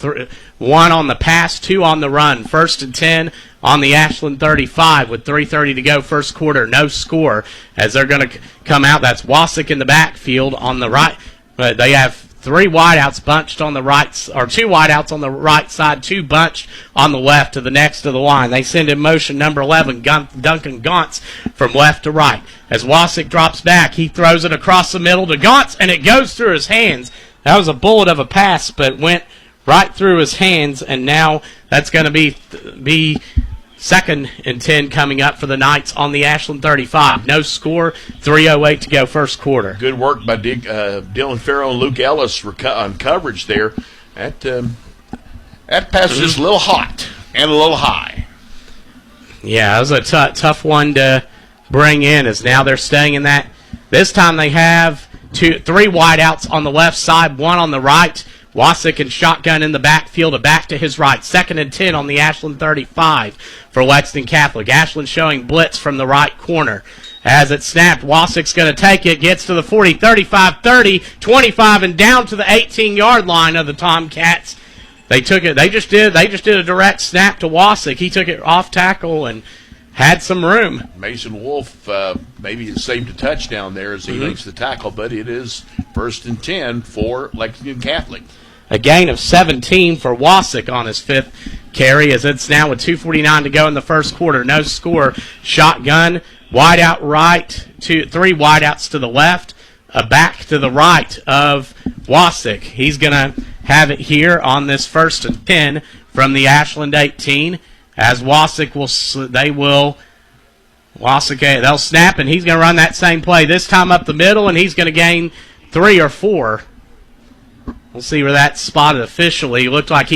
1 on the pass, 2 on the run. 1st and 10 on the Ashland 35 with 3:30 to go, first quarter, no score. As they're going to come out, that's Wasick in the backfield on the right. But they have 3 wideouts bunched on the right, or 2 wideouts on the right side, 2 bunched on the left to the next of the line. They send in motion number 11, Duncan Gauntz, from left to right. As Wasick drops back, he throws it across the middle to Gauntz, and it goes through his hands. That was a bullet of a pass, but went right through his hands, and now that's going to be 2nd and 10 coming up for the Knights on the Ashland 35. No score, 3:08 to go, first quarter. Good work by Dylan Farrow and Luke Ellis on coverage there. That pass was just a little hot and a little high. Yeah, it was a tough one to bring in, as now they're staying in that. This time they have 3 wideouts on the left side, 1 on the right. Wasick and shotgun in the backfield, a back to his right. 2nd and 10 on the Ashland 35 for Lexington Catholic. Ashland showing blitz from the right corner. As it snapped, Wasick's going to take it, gets to the 40, 35, 30, 25, and down to the 18-yard line of the Tomcats. They took it. They just did a direct snap to Wasick. He took it off tackle and had some room. Mason Wolf maybe saved a touchdown there as he makes the tackle, but it is 1st and 10 for Lexington Catholic. A gain of 17 for Wasick on his 5th carry, as it's now with 2:49 to go in the first quarter. No score. Shotgun, wide out right, 3 wideouts to the left, a back to the right of Wasick. He's going to have it here on this 1st and 10 from the Ashland 18. As Wasick they'll snap, and he's going to run that same play, this time up the middle, and he's going to gain 3 or 4. We'll see where that's spotted officially. It looks like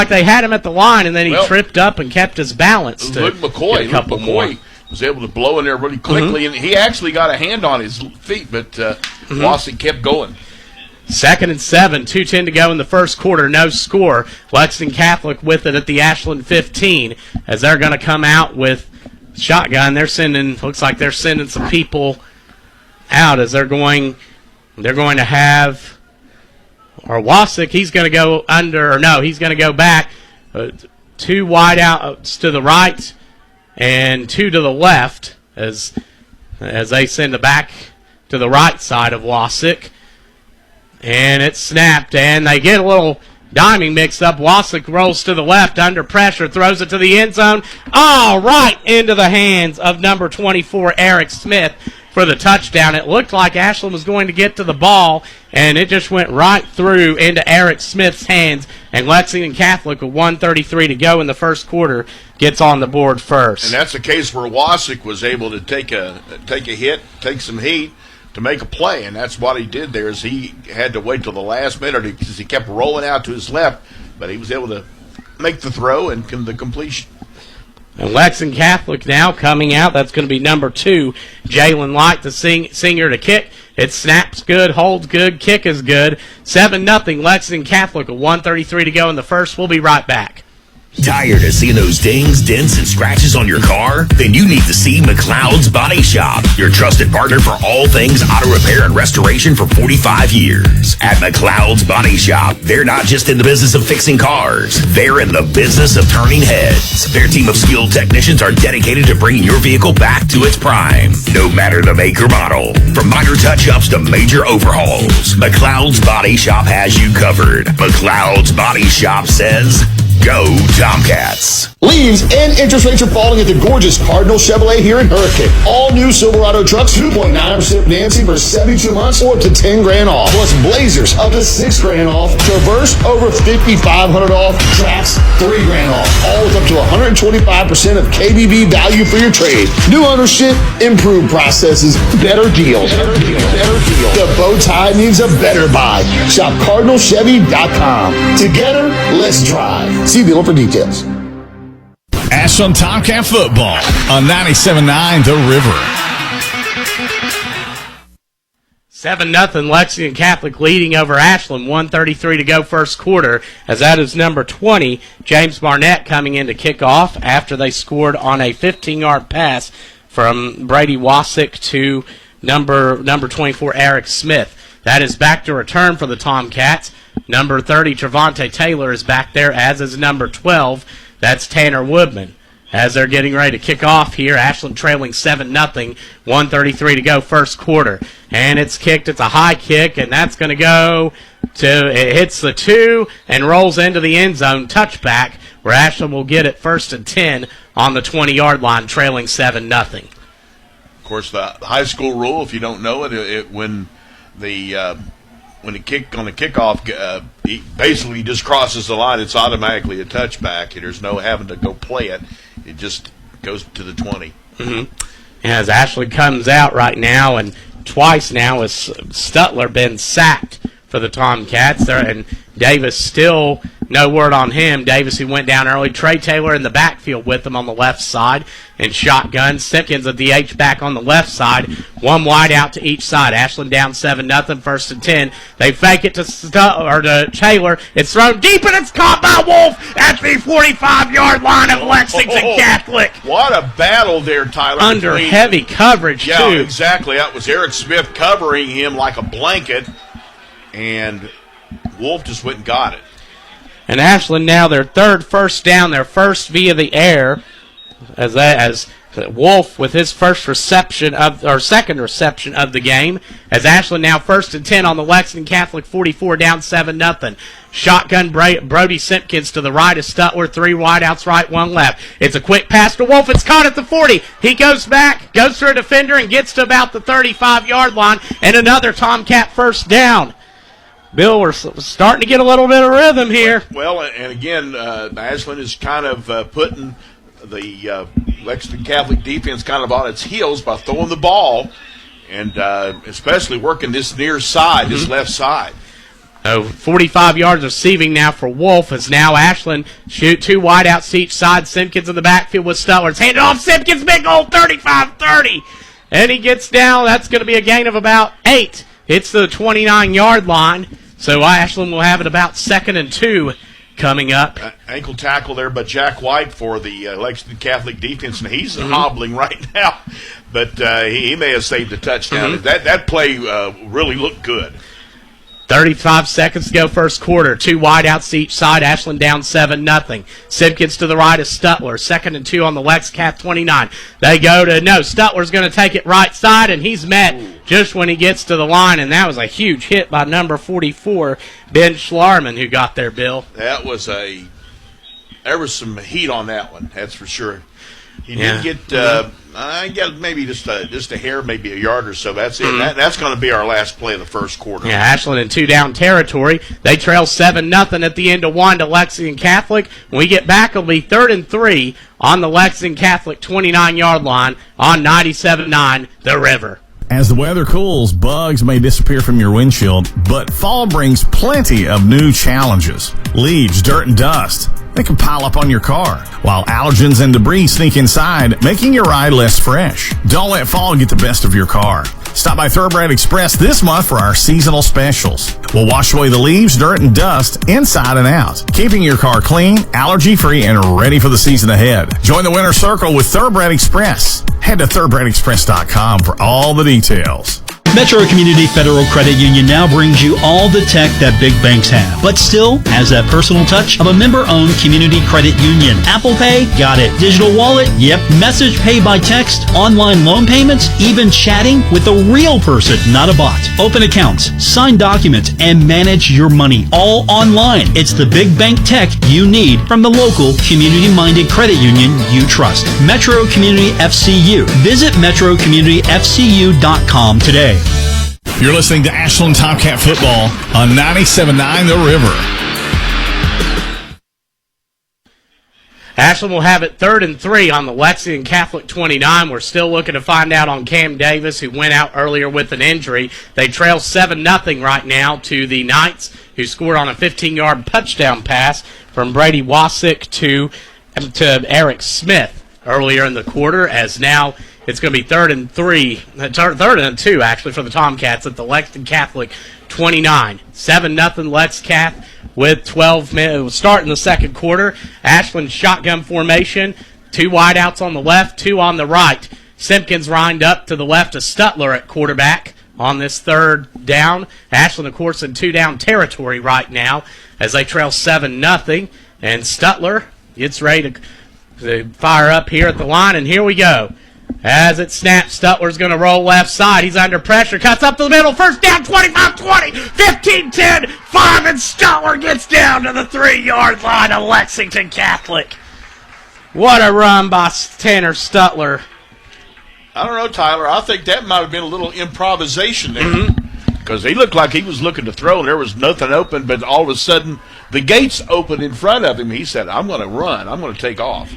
they had him at the line, and then he tripped up and kept his balance. Luke McCoy was able to blow in there really quickly, and he actually got a hand on his feet, but Wasick kept going. 2nd and 7, 2:10 to go in the first quarter, no score. Lexington Catholic with it at the Ashland 15, as they're going to come out with shotgun. Looks like they're sending some people out, as they're going to have, or Wasick, he's going to go he's going to go back. 2 wide outs to the right and 2 to the left, as they send it back to the right side of Wasick. And it's snapped, and they get a little diming mixed up. Wasick rolls to the left under pressure, throws it to the end zone. Right into the hands of number 24, Eric Smith, for the touchdown. It looked like Ashland was going to get to the ball, and it just went right through into Eric Smith's hands. And Lexington Catholic, with 1:33 to go in the first quarter, gets on the board first. And that's a case where Wasick was able to take a hit, take some heat, to make a play, and that's what he did there. Is he had to wait till the last minute because he kept rolling out to his left, but he was able to make the throw and the completion. And Lexington Catholic now coming out. That's going to be number 2, Jalen Light, the senior, to kick. It snaps good, holds good, kick is good. 7-0 Lexington Catholic with 1:33 to go in the first. We'll be right back. Tired of seeing those dings, dents, and scratches on your car? Then you need to see McLeod's Body Shop, your trusted partner for all things auto repair and restoration for 45 years. At McLeod's Body Shop, they're not just in the business of fixing cars, they're in the business of turning heads. Their team of skilled technicians are dedicated to bringing your vehicle back to its prime, no matter the make or model. From minor touch-ups to major overhauls, McLeod's Body Shop has you covered. McLeod's Body Shop says, go Tomcats. Leaves and interest rates are falling at the gorgeous Cardinal Chevrolet here in Hurricane. All new Silverado trucks, 2.9% financing for 72 months or up to $10,000 off. Plus Blazers up to $6,000 off. Traverse over $5,500 off. Trax $3,000 off. All with up to 125% of KBB value for your trade. New ownership, improved processes, better deals. Better deals. The bow tie needs a better buy. Shop CardinalChevy.com. Together, let's drive. See dealer for details. Ashland Tomcat football on 97.9 The River. 7-0 Lexington Catholic leading over Ashland. 1:33 to go first quarter, as that is number 20, James Barnett, coming in to kick off after they scored on a 15-yard pass from Brady Wasick to number 24, Eric Smith. That is back to return for the Tomcats. Number 30, Trevonte Taylor, is back there, as is number 12. That's Tanner Woodman. As they're getting ready to kick off here, Ashland trailing 7-0, 1:33 to go first quarter. And it's kicked. It's a high kick, and that's going to go to, it hits the 2 and rolls into the end zone. Touchback, where Ashland will get it 1st and 10 on the 20-yard line, trailing 7-0. Of course, the high school rule, if you don't know it, when the kick on the kickoff, he basically just crosses the line, it's automatically a touchback. There's no having to go play it. It just goes to the 20. Mm-hmm. As Ashland comes out right now, and twice now has Stutler been sacked for the Tomcats there, and Davis still no word on him. Davis, who went down early. Trey Taylor in the backfield with him on the left side, and shotgun. Simpkins at the H back on the left side. One wide out to each side. Ashland down 7-0, 1st and 10. They fake it to Taylor. It's thrown deep, and it's caught by Wolf at the 45-yard line of Lexington Catholic. What a battle there, Tyler. Under heavy coverage, yeah, too. Yeah, exactly. That was Eric Smith covering him like a blanket, and Wolf just went and got it. And Ashland now their third first down, their first via the air, as Wolf with his second reception of the game. As Ashland now 1st and 10 on the Lexington Catholic 44, down 7-0. Shotgun Brody Simpkins to the right of Stutler, 3 wideouts right, 1 left. It's a quick pass to Wolf. It's caught at the 40. He goes back, goes through a defender, and gets to about the 35-yard line, and another Tomcat first down. Bill, we're starting to get a little bit of rhythm here. Well, and again, Ashland is kind of putting the Lexington Catholic defense kind of on its heels by throwing the ball, and especially working this near side, this left side. 45 yards receiving now for Wolf, as now Ashland shoot 2 wideouts to each side. Simpkins in the backfield with Stutler. It's handed off. Simpkins, big old 35-30. And he gets down. That's going to be a gain of about 8. It's the 29-yard line. So Ashland will have it about 2nd and 2 coming up. Ankle tackle there by Jack White for the Lexington Catholic defense, and he's hobbling right now. But he may have saved a touchdown. That play really looked good. 35 seconds to go first quarter. 2 wideouts to each side. Ashland down 7-0. Simpkins to the right of Stutler. 2nd and 2 on the Lex Cap 29. They go to, Stutler's going to take it right side, and he's met just when he gets to the line, and that was a huge hit by number 44, Ben Schlarman, who got there, Bill. There was some heat on that one, that's for sure. He did get, I got maybe just a hair, maybe a yard or so. That's it. That's going to be our last play of the first quarter. Yeah, Ashland in 2-down territory. They trail 7-0 at the end of 1 to Lexington Catholic. When we get back, it'll be 3rd and 3 on the Lexington Catholic 29-yard line on 97.9 The River. As the weather cools, bugs may disappear from your windshield, but fall brings plenty of new challenges. Leaves, dirt, and dust. They can pile up on your car, while allergens and debris sneak inside, making your ride less fresh. Don't let fall get the best of your car. Stop by Thoroughbred Express this month for our seasonal specials. We'll wash away the leaves, dirt, and dust inside and out, keeping your car clean, allergy-free, and ready for the season ahead. Join the winner circle with Thoroughbred Express. Head to thoroughbredexpress.com for all the details. Metro Community Federal Credit Union now brings you all the tech that big banks have, but still has that personal touch of a member-owned community credit union. Apple Pay? Got it. Digital wallet? Yep. Message pay by text, online loan payments, even chatting with a real person, not a bot. Open accounts, sign documents, and manage your money all online. It's the big bank tech you need from the local community-minded credit union you trust. Metro Community FCU. Visit metrocommunityfcu.com today. You're listening to Ashland Tomcat football on 97.9 The River. Ashland will have it 3rd and 3 on the Lexington Catholic 29. We're still looking to find out on Cam Davis, who went out earlier with an injury. They trail 7-0 right now to the Knights, who scored on a 15-yard touchdown pass from Brady Wasick to to Eric Smith earlier in the quarter, as now it's going to be 3rd and 2 actually for the Tomcats at the Lexington Catholic 29. 7-0 Lex Cath with 12 minutes. Starting the second quarter. Ashland shotgun formation. 2 wideouts on the left, 2 on the right. Simpkins lined up to the left of Stutler at quarterback on this 3rd down. Ashland, of course, in 2-down territory right now as they trail 7-0. And Stutler gets ready to fire up here at the line, and here we go. As it snaps, Stutler's going to roll left side. He's under pressure, cuts up to the middle. First down, 25-20, 15-10, 5, and Stutler gets down to the 3-yard line of Lexington Catholic. What a run by Tanner Stutler. I don't know, Tyler. I think that might have been a little improvisation there. Because he looked like he was looking to throw, and there was nothing open, but all of a sudden the gates opened in front of him. He said, I'm going to run. I'm going to take off.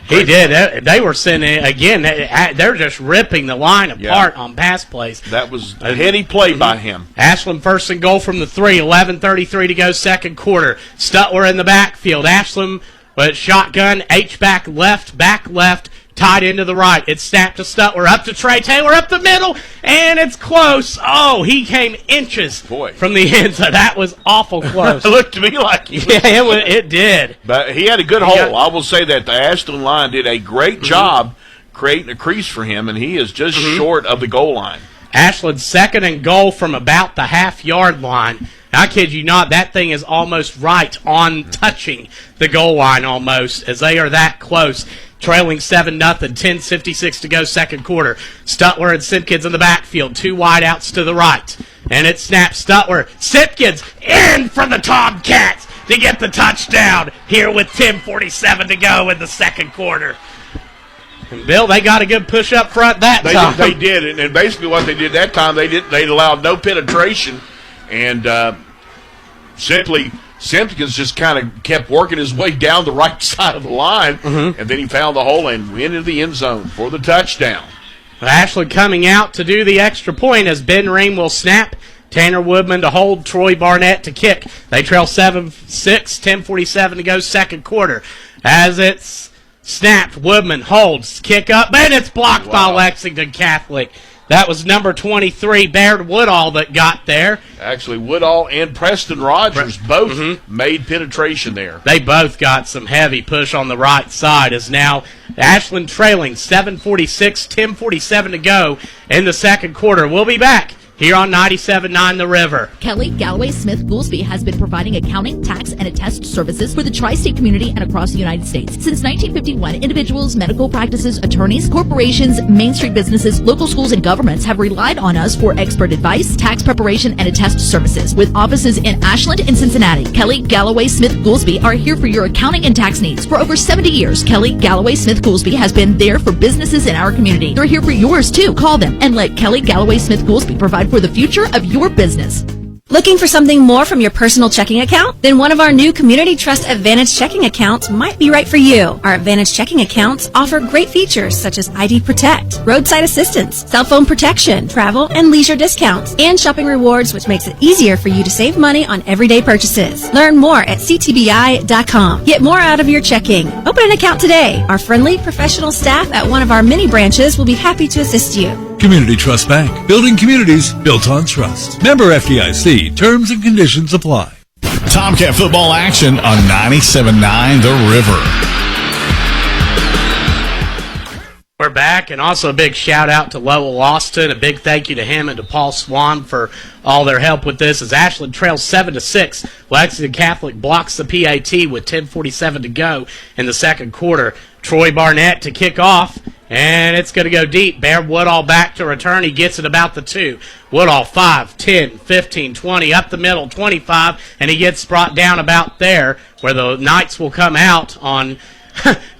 He did. They were sending, again, they're just ripping the line apart on pass plays. That was a heady play by him. Ashland 1st and goal from the 3, 11:33 to go second quarter. Stutler in the backfield. Ashland with shotgun, H-back left, tied into the right. It's snapped to Stutler, up to Trey Taylor, up the middle, and it's close. Oh, he came inches from the end zone. That was awful close. It looked to me like it did. But he had a good hole. I will say that the Ashland line did a great job creating a crease for him, and he is just short of the goal line. Ashland 2nd and goal from about the half-yard line. I kid you not, that thing is almost right on touching the goal line almost, as they are that close. Trailing 7-0, 10:56 to go second quarter. Stutler and Simpkins in the backfield. 2 wideouts to the right. And it snaps Stutler. Simpkins in for the Tomcats to get the touchdown here with 10:47 to go in the second quarter. And Bill, they got a good push up front that time. They did, and basically what they did that time, they allowed no penetration, and Simpkins just kind of kept working his way down the right side of the line, and then he found the hole and went into the end zone for the touchdown. Ashland coming out to do the extra point as Ben Ream will snap. Tanner Woodman to hold, Troy Barnett to kick. They trail 7-6, 10:47 to go second quarter. As it's snapped, Woodman holds, kick up, and it's blocked by Lexington Catholic. That was number 23, Baird Woodall, that got there. Actually, Woodall and Preston Rogers both made penetration there. They both got some heavy push on the right side, as now Ashland trailing 7:46, 10:47 to go in the second quarter. We'll be back here on 97.9 The River. Kelly Galloway Smith Goolsby has been providing accounting, tax, and attest services for the tri-state community and across the United States. Since 1951, individuals, medical practices, attorneys, corporations, Main Street businesses, local schools, and governments have relied on us for expert advice, tax preparation, and attest services. With offices in Ashland and Cincinnati, Kelly Galloway Smith Goolsby are here for your accounting and tax needs. For over 70 years, Kelly Galloway Smith Goolsby has been there for businesses in our community. They're here for yours, too. Call them and let Kelly Galloway Smith Goolsby provide for the future of your business. Looking for something more from your personal checking account? Then one of our new Community Trust Advantage checking accounts might be right for you. Our Advantage checking accounts offer great features such as ID Protect, roadside assistance, cell phone protection, travel and leisure discounts, and shopping rewards, which makes it easier for you to save money on everyday purchases. Learn more at ctbi.com. Get more out of your checking. Open an account today. Our friendly, professional staff at one of our many branches will be happy to assist you. Community Trust Bank. Building communities built on trust. Member FDIC. Terms and conditions apply. Tomcat football action on 97.9 The River. We're back, and also a big shout-out to Lowell Austin. A big thank you to him and to Paul Swan for all their help with this. As Ashland trails 7-6, Lexington Catholic blocks the PAT with 10:47 to go in the second quarter. Troy Barnett to kick off, and it's going to go deep. Bear Woodall back to return. He gets it about the 2. Woodall 5, 10, 15, 20, up the middle, 25, and he gets brought down about there where the Knights will come out on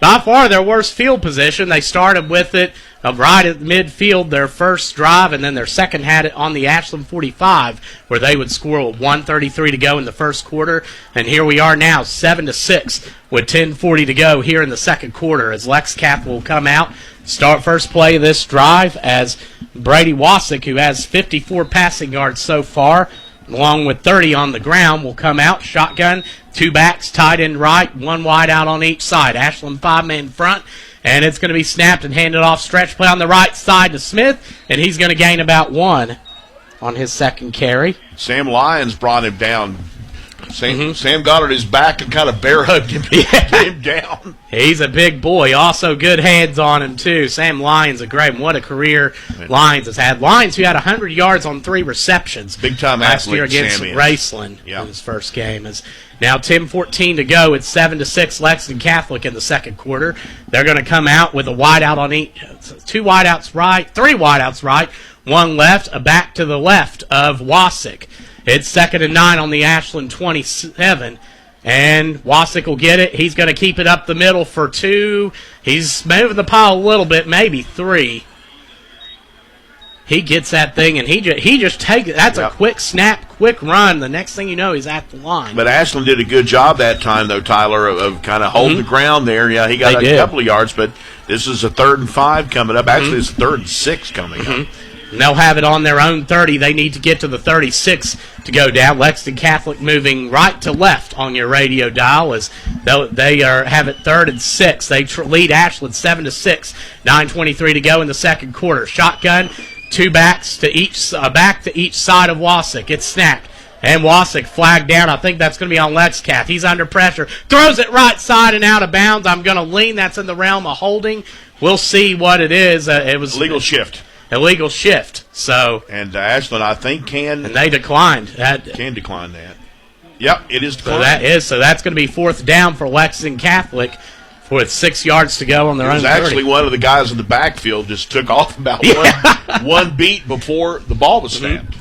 by far their worst field position. They started with it right at midfield their first drive, and then their second had it on the Ashland 45 where they would score with 1:33 to go in the first quarter. And here we are now, 7-6 with 10:40 to go here in the second quarter as Lex Cap will come out, start first play of this drive as Brady Wasick, who has 54 passing yards so far, along with 30 on the ground, will come out. Shotgun, 2 backs, tight end right, 1 wide out on each side. Ashland 5-man front, and it's going to be snapped and handed off. Stretch play on the right side to Smith, and he's going to gain about 1 on his second carry. Sam Lyons brought him down. Sam got on his back and kind of bear hugged him, get him down. He's a big boy. Also good hands on him, too. Sam Lyons, a great one. What a career Lyons has had. Lyons, who had 100 yards on 3 receptions. Big-time last athlete, year against Sam is. Raceland in his first game. Is now 10:14 to go. It's 7-6 Lexington Catholic in the second quarter. They're going to come out with a wide out on each. 2 wideouts right, 3 wideouts right, 1 left, a back to the left of Wasick. It's 2nd and 9 on the Ashland 27, and Wasick will get it. He's going to keep it up the middle for 2. He's moving the pile a little bit, maybe 3. He gets that thing, and he just takes it. That's a quick snap, quick run. The next thing you know, he's at the line. But Ashland did a good job that time, though, Tyler, of kind of holding the ground there. Yeah, he got a couple of yards, but this is a 3rd and 5 coming up. Actually, it's 3rd and 6 coming up. And they'll have it on their own 30. They need to get to the 36 to go down. Lexington Catholic moving right to left on your radio dial as they have it 3rd and 6. They lead Ashland 7-6. 9:23 to go in the second quarter. Shotgun, 2 backs to each back to each side of Wasick. It's snapped. And Wasick flagged down. I think that's going to be on Lexcath. He's under pressure. Throws it right side and out of bounds. I'm going to lean. That's in the realm of holding. We'll see what it is. It was illegal shift. Illegal shift. So and Ashland, I think, can. And they declined. Can decline that. Yep, it is declined. So that's going to be 4th down for Lexington Catholic with 6 yards to go on their own 30. Actually, one of the guys in the backfield just took off about one beat before the ball was snapped.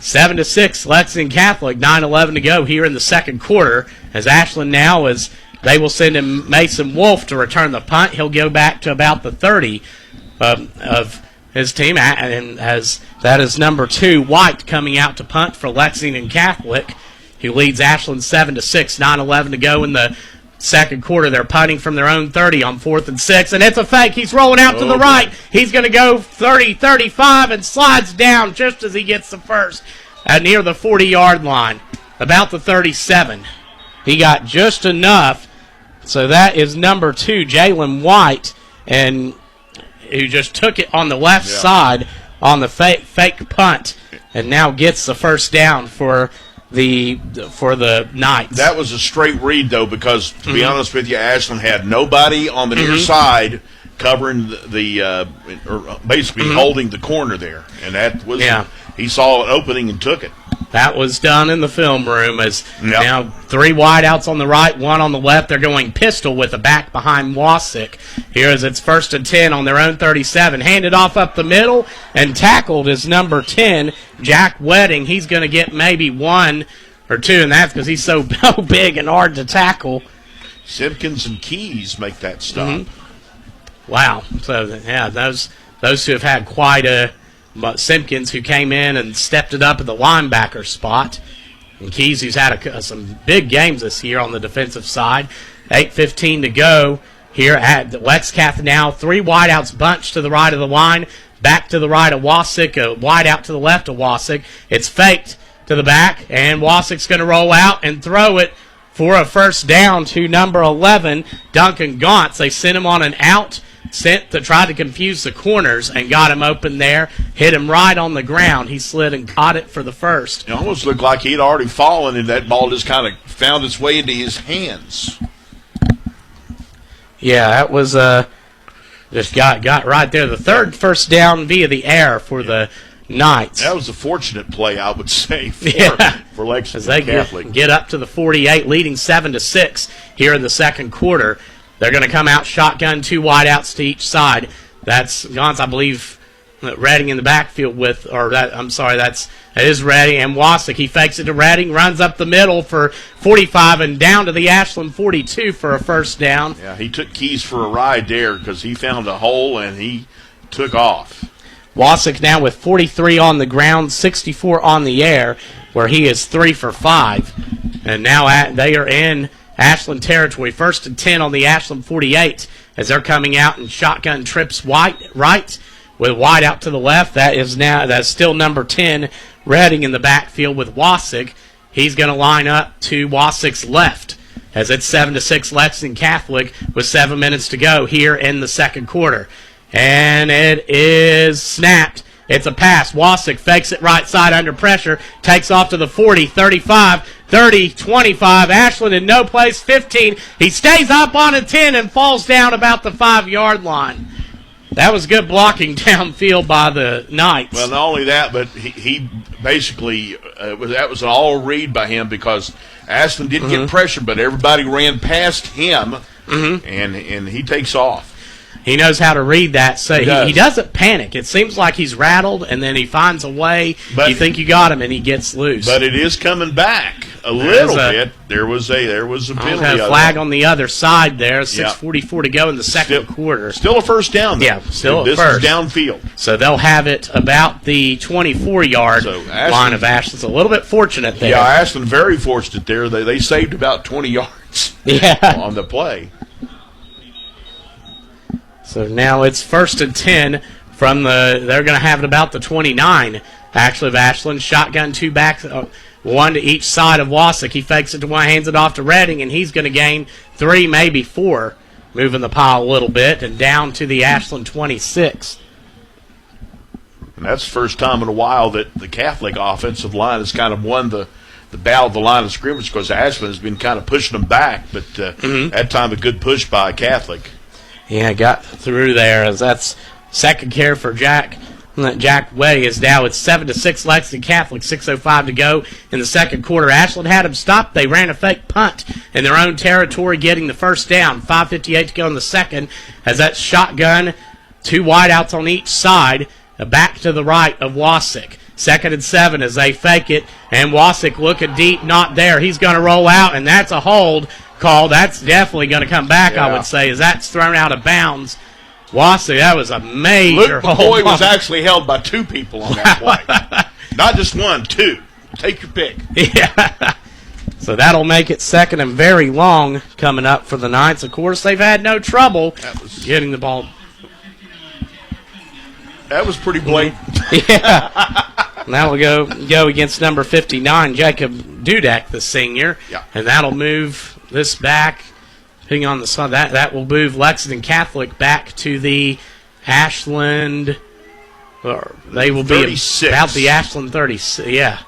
7-6, Lexington Catholic. 9:11 to go here in the second quarter. As Ashland now they will send him Mason Wolf to return the punt. He'll go back to about the 30 of his team, and that is number 2, White, coming out to punt for Lexington Catholic, who leads Ashland 7-6. 9:11 to go in the second quarter. They're punting from their own 30 on 4th and 6, and it's a fake. He's rolling out to the right. He's going to go 30, 35, and slides down just as he gets the first near the 40-yard line, about the 37. He got just enough, so that is number 2, Jalen White, and who just took it on the left side on the fake punt, and now gets the first down for the Knights. That was a straight read, though, because to be honest with you, Ashland had nobody on the near side covering or basically holding the corner there, and that was he saw an opening and took it. That was done in the film room as now 3 wideouts on the right, 1 on the left. They're going pistol with a back behind Wasick. Here is its 1st and 10 on their own 37. Handed off up the middle and tackled is number 10, Jack Wedding. He's going to get maybe 1 or 2, and that's because he's so big and hard to tackle. Simpkins and Keys make that stop. Wow. So, those two have had quite a... But Simpkins, who came in and stepped it up at the linebacker spot, and Keys, who's had some big games this year on the defensive side. 8:15 to go here at Lexcath now. 3 wideouts bunched to the right of the line, back to the right of Wasick, a wide out to the left of Wasick. It's faked to the back, and Wasick's going to roll out and throw it for a first down to number 11, Duncan Gauntz. They sent him on an out, sent to try to confuse the corners, and got him open there, hit him right on the ground. He slid and caught it for the first. It almost looked like he'd already fallen, and that ball just kind of found its way into his hands. Yeah, that was just got right there. The third first down via the air for the Knights. That was a fortunate play, I would say, for Lexington as they Catholic. Get up to the 48, leading 7-6 here in the second quarter. They're going to come out shotgun, 2 wideouts to each side. That's Gauntz, I believe, Redding in the backfield with, that is Redding. And Wasick, he fakes it to Redding, runs up the middle for 45 and down to the Ashland 42 for a first down. Yeah, he took Keys for a ride there because he found a hole and he took off. Wasick now with 43 on the ground, 64 on the air, where he is 3 for 5. And now they are in Ashland territory. 1st and 10 on the Ashland 48 as they're coming out and shotgun trips right with wide out to the left. That's still number 10, Redding in the backfield with Wassick. He's going to line up to Wassick's left as it's 7-6 Lexington Catholic with 7 minutes to go here in the second quarter. And it is snapped. It's a pass. Wassick fakes it right side under pressure. Takes off to the 40, 35, 30, 25. Ashland in no place, 15. He stays up on a 10 and falls down about the 5-yard line. That was good blocking downfield by the Knights. Well, not only that, but he basically, that was an all read by him because Ashland didn't get pressure, but everybody ran past him, and he takes off. He knows how to read that, so he doesn't panic. It seems like he's rattled, and then he finds a way. But you think you got him, and he gets loose. But it is coming back a little bit. There was a penalty. A flag on the other side there. 6:44 to go in the second quarter. Still a first down, though. Yeah, still this first. Is downfield. So they'll have it about the 24-yard line of Ashland. It's a little bit fortunate there. Yeah, Ashland very fortunate there. They saved about 20 yards on the play. So now it's 1st and 10 from they're going to have it about the 29, actually, of Ashland. Shotgun, 2 backs, 1 to each side of Wassick. He fakes it to one, hands it off to Redding, and he's going to gain 3, maybe 4, moving the pile a little bit, and down to the Ashland 26. And that's the first time in a while that the Catholic offensive line has kind of won the battle of the line of scrimmage because Ashland has been kind of pushing them back, but that time a good push by Catholic. Yeah, got through there as that's second care for Jack Way is now it's 7-6 Lexington Catholic, 6:05 to go in the second quarter. Ashland had him stopped. They ran a fake punt in their own territory, getting the first down. 5:58 to go in the second as that shotgun, 2 wideouts on each side, back to the right of Wassick. 2nd and 7 as they fake it, and Wassick looking deep, not there. He's going to roll out, and that's a hold call. That's definitely going to come back, I would say, as that's thrown out of bounds. Wassick, that was a major Luke McCoy was actually held by 2 people on that play. Not just 1, 2. Take your pick. Yeah. So that'll make it 2nd and very long coming up for the Knights. Of course, they've had no trouble getting the ball. That was pretty blatant. Yeah. Now we'll go against number 59, Jacob Dudek, the senior. Yeah. And that'll move this back. Depending on the sun, that will move Lexington Catholic back to the Ashland. Or they will 36. Be about the Ashland 36. Yeah.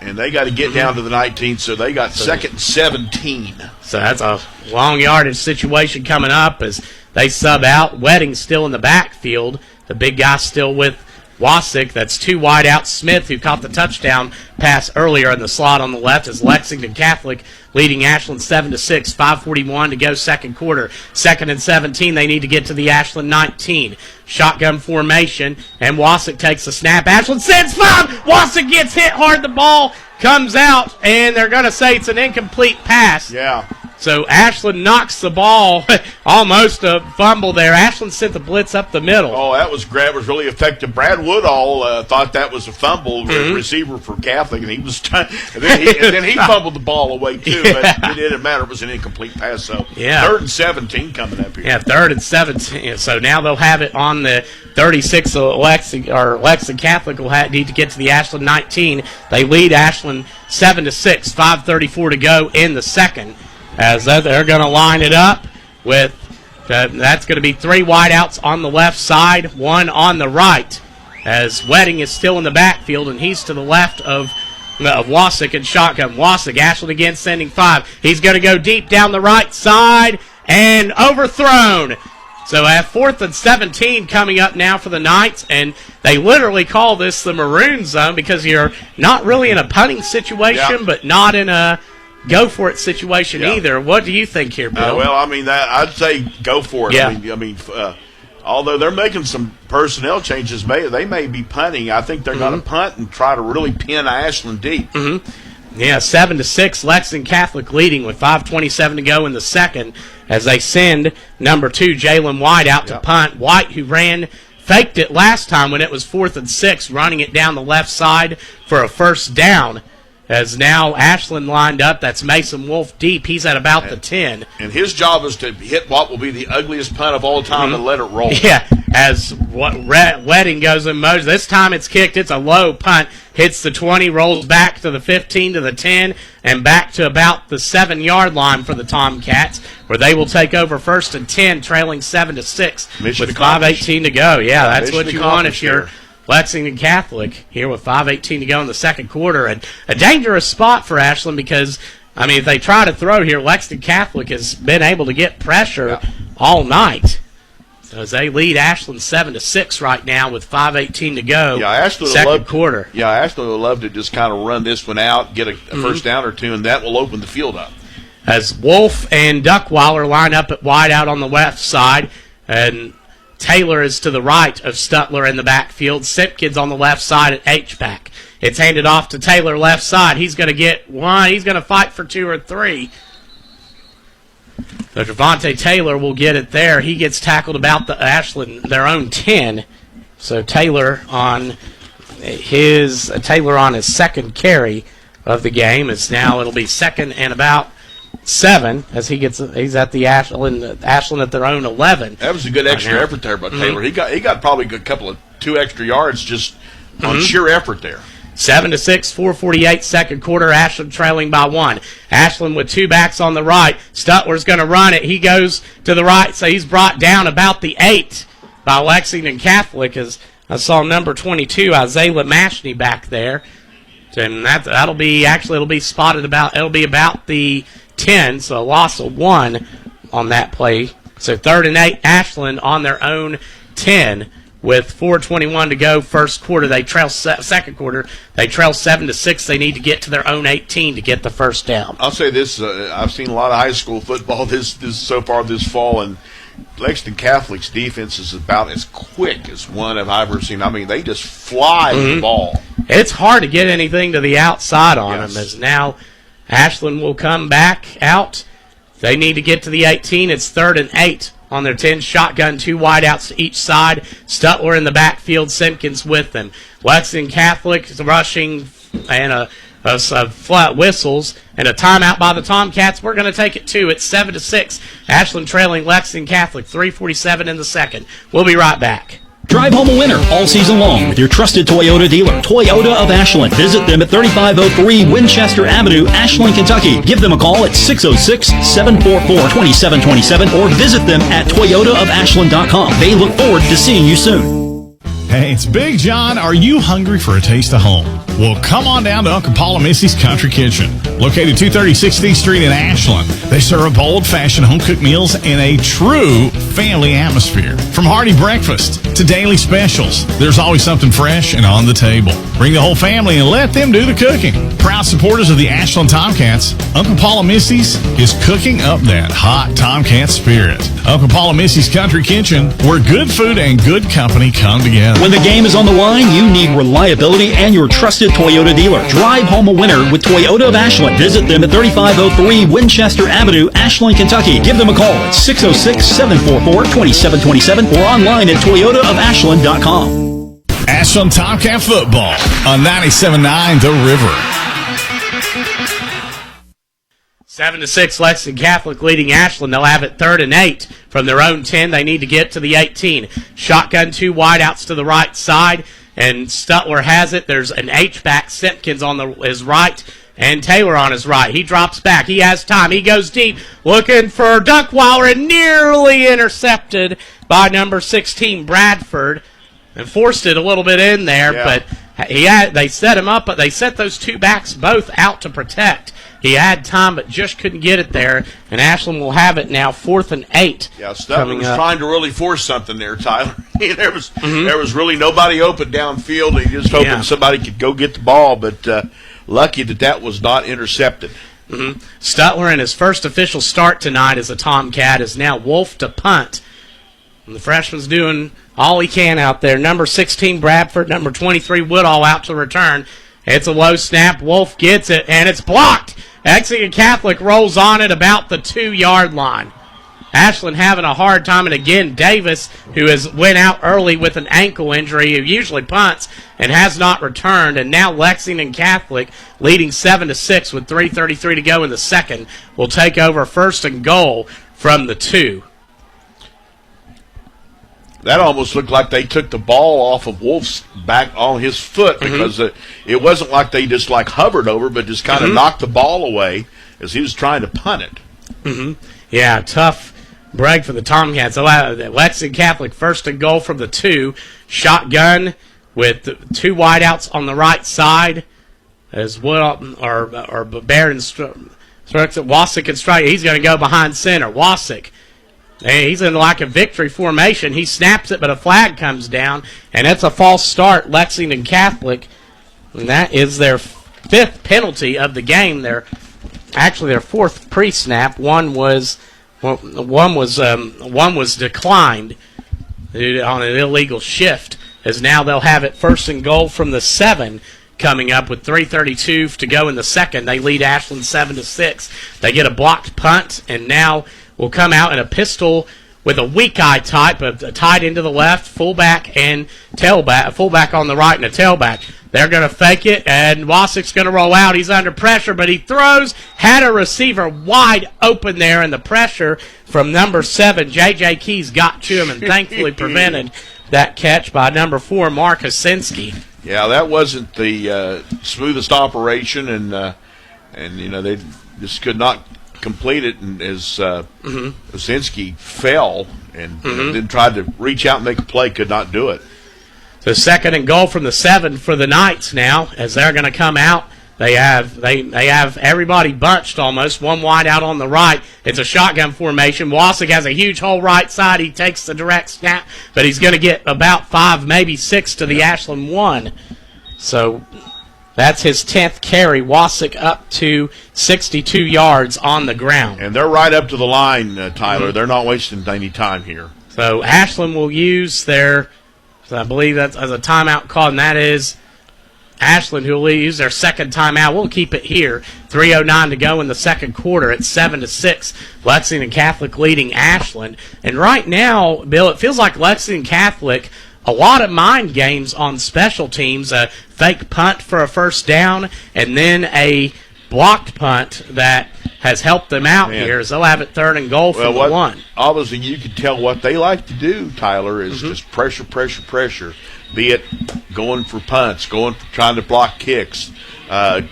And they got to get down to the 19, so they got 2nd and 17. So that's a long yardage situation coming up as they sub out. Wedding's still in the backfield. The big guy still with Wassick. That's 2 wide out. Smith, who caught the touchdown pass earlier in the slot on the left, is Lexington Catholic leading Ashland 7-6. 5:41 to go second quarter. 2nd and 17. They need to get to the Ashland 19. Shotgun formation, and Wassick takes the snap. Ashland sends 5. Wassick gets hit hard. The ball comes out, and they're going to say it's an incomplete pass. Yeah. So Ashland knocks the ball, almost a fumble there. Ashland sent the blitz up the middle. Oh, that was really effective. Brad Woodall thought that was a fumble receiver for Catholic, and he was and then he fumbled the ball away too. Yeah. But it didn't matter; it was an incomplete pass. So 3rd and 17 coming up here. Yeah, 3rd and 17. So now they'll have it on the 36. Lexington Catholic will need to get to the Ashland 19. They lead Ashland 7-6. 5:34 to go in the second. As they're going to line it up with, that's going to be 3 wideouts on the left side, 1 on the right, as Wedding is still in the backfield, and he's to the left of Wassick and shotgun. Wassick, Ashland again sending 5. He's going to go deep down the right side and overthrown. So at 4th and 17 coming up now for the Knights, and they literally call this the maroon zone because you're not really in a punting situation, but not in a go-for-it situation either. What do you think here, Bill? Well, I mean, I'd say go for it. Yeah. I mean, although they're making some personnel changes, they may be punting. I think they're going to punt and try to really pin Ashland deep. Yeah, 7-6, Lexington Catholic leading with 5:27 to go in the second as they send number 2, Jalen White, out to punt. White, who faked it last time when it was 4th and 6, running it down the left side for a first down. As now Ashland lined up, that's Mason Wolf deep. He's at about the 10. And his job is to hit what will be the ugliest punt of all time and let it roll. Yeah, as Wedding goes in motion. This time it's kicked. It's a low punt. hits the 20, rolls back to the 15, to the 10, and back to about the 7-yard line for the Tomcats, where they will take over 1st and 10, trailing 7-6 with 5:18 to go. Yeah, that's what you want if you're Lexington Catholic here with 5:18 to go in the second quarter. And a dangerous spot for Ashland because, I mean, if they try to throw here, Lexington Catholic has been able to get pressure all night. So as they lead Ashland 7-6 right now with 5:18 to go, second quarter. Yeah, Ashland would love to just kind of run this one out, get a first down or two, and that will open the field up. As Wolf and Duckweiler line up at wide out on the left side, and Taylor is to the right of Stutler in the backfield. Simpkins on the left side at H-back. It's handed off to Taylor left side. He's going to get one. He's going to fight for 2 or 3. So Javante Taylor will get it there. He gets tackled about the Ashland, their own 10. So Taylor on his second carry of the game. It's now it'll be 2nd and about 7 as he's at the Ashland at their own 11. That was a good extra effort there by Taylor. He got probably a good couple of 2 extra yards just on sheer effort there. 7-6, 4:48 second quarter. Ashland trailing by 1. Ashland with 2 backs on the right. Stutler's going to run it. He goes to the right, so he's brought down about the 8 by Lexington Catholic. As I saw number 22, Isaiah Mashney back there, and it'll be spotted about the 10, so a loss of 1 on that play. So 3rd and 8, Ashland on their own 10 with 4:21 to go. First quarter, they trail. Second quarter, they trail 7-6. They need to get to their own 18 to get the first down. I'll say this: I've seen a lot of high school football this so far this fall, and Lexington Catholic's defense is about as quick as one I've ever seen. I mean, they just fly with the ball. It's hard to get anything to the outside on them. As now Ashland will come back out. They need to get to the 18. It's 3rd and 8 on their 10. Shotgun, 2 wideouts to each side. Stutler in the backfield. Simpkins with them. Lexington Catholic is rushing and a flat whistles and a timeout by the Tomcats. We're going to take it 2. It's 7-6. Ashland trailing Lexington Catholic. 3:47 in the second. We'll be right back. Drive home a winner all season long with your trusted Toyota dealer, Toyota of Ashland. Visit them at 3503 Winchester Avenue, Ashland, Kentucky. Give them a call at 606-744-2727 or visit them at toyotaofashland.com. They look forward to seeing you soon. Hey, it's Big John. Are you hungry for a taste of home? Well, come on down to Uncle Paul and Missy's Country Kitchen. Located 230 16th Street in Ashland, they serve old-fashioned home-cooked meals in a true family atmosphere. From hearty breakfast to daily specials, there's always something fresh and on the table. Bring the whole family and let them do the cooking. Proud supporters of the Ashland Tomcats, Uncle Paul and Missy's is cooking up that hot Tomcat spirit. Uncle Paul and Missy's Country Kitchen, where good food and good company come together. When the game is on the line, you need reliability and your trusted Toyota dealer. Drive home a winner with Toyota of Ashland. Visit them at 3503 Winchester Avenue, Ashland, Kentucky. Give them a call at 606-744-2727 or online at toyotaofashland.com. Ashland Tomcat football on 97.9 The River. 7-6, Lexington Catholic leading Ashland. They'll have it 3rd and 8 from their own 10. They need to get to the 18. Shotgun, 2 wideouts to the right side, and Stutler has it. There's an H-back, Simpkins on his right, and Taylor on his right. He drops back. He has time. He goes deep, looking for Duckweiler, and nearly intercepted by number 16, Bradford, and forced it a little bit in there, but they set him up, but they set those 2 backs both out to protect. He had time, but just couldn't get it there, and Ashland will have it now 4th and 8. Yeah, Stutler was trying to really force something there, Tyler. there was really nobody open downfield, and he just hoping somebody could go get the ball, but lucky that was not intercepted. Stutler in his first official start tonight as a Tomcat is now Wolf to punt. And the freshman's doing all he can out there. Number 16, Bradford. Number 23, Woodall out to return. It's a low snap. Wolf gets it, and it's blocked. Lexington Catholic rolls on it about the 2-yard line. Ashland having a hard time, and again, Davis, who went out early with an ankle injury, who usually punts and has not returned, and now Lexington Catholic leading 7-6 with 3:33 to go in the second will take over 1st and goal from the 2. That almost looked like they took the ball off of Wolf's back on his foot because it wasn't like they just like hovered over, but just kind of knocked the ball away as he was trying to punt it. Yeah, tough break for the Tomcats. Lexington Catholic first and goal from the 2. Shotgun with 2 wideouts on the right side as well. Or Barron instructs that Wasick can strike. He's going to go behind center. Wasick. He's in like a victory formation. He snaps it, but a flag comes down, and it's a false start, Lexington Catholic. And that is their 5th penalty of the game. Their 4th pre-snap. One was declined on an illegal shift, as now they'll have it first and goal from the 7. Coming up with 3:32 to go in the second. They lead Ashland 7-6. They get a blocked punt, and now will come out in a pistol with a weak eye type of tight end to the left, fullback and tailback, fullback on the right and a tailback. They're going to fake it, and Wasick's going to roll out. He's under pressure, but he throws, had a receiver wide open there, and the pressure from number 7, J.J. Keys, got to him and thankfully prevented that catch by number 4, Mark Hasinski. Yeah, that wasn't the smoothest operation, and they just could not complete it, and as Hasinski fell and then tried to reach out and make a play, could not do it. So second and goal from the 7 for the Knights now, as they're going to come out. They have everybody bunched almost, 1 wide out on the right. It's a shotgun formation. Wasick has a huge hole right side. He takes the direct snap, but he's going to get about 5, maybe 6 to the Ashland 1. So that's his 10th carry. Wasick up to 62 yards on the ground. And they're right up to the line, Tyler. They're not wasting any time here. So Ashland will use their, I believe that's as a timeout call, and that is Ashland who will use their second timeout. We'll keep it here. 3:09 to go in the second quarter. It's 7-6. Lexington Catholic leading Ashland. And right now, Bill, it feels like Lexington Catholic, a lot of mind games on special teams. A fake punt for a first down, and then a blocked punt that has helped them out here. As they'll have it 3rd and goal from the 1. Obviously, you can tell what they like to do, Tyler, is just pressure. Be it going for punts, trying to block kicks,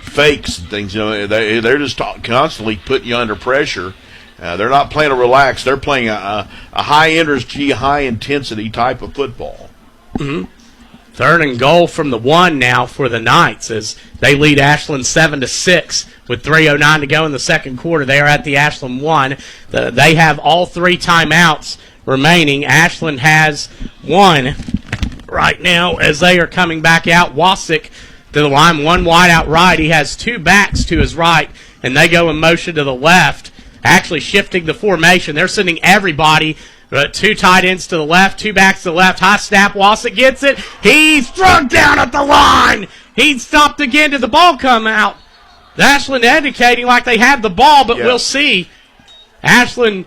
fakes and things. They're just constantly putting you under pressure. They're not playing a relax. They're playing a high energy, high intensity type of football. 3rd and goal from the 1 now for the Knights as they lead Ashland 7-6 with 3:09 to go in the second quarter. They are at the Ashland 1. They have all 3 timeouts remaining. Ashland has 1 right now as they are coming back out. Wasick to the line, 1 wide out right. He has 2 backs to his right, and they go in motion to the left, actually shifting the formation. They're sending everybody, 2 tight ends to the left, 2 backs to the left. High snap, Wasick gets it. He's struck down at the line. He's stopped again. Did the ball come out? Ashland indicating like they have the ball, but we'll see. Ashland,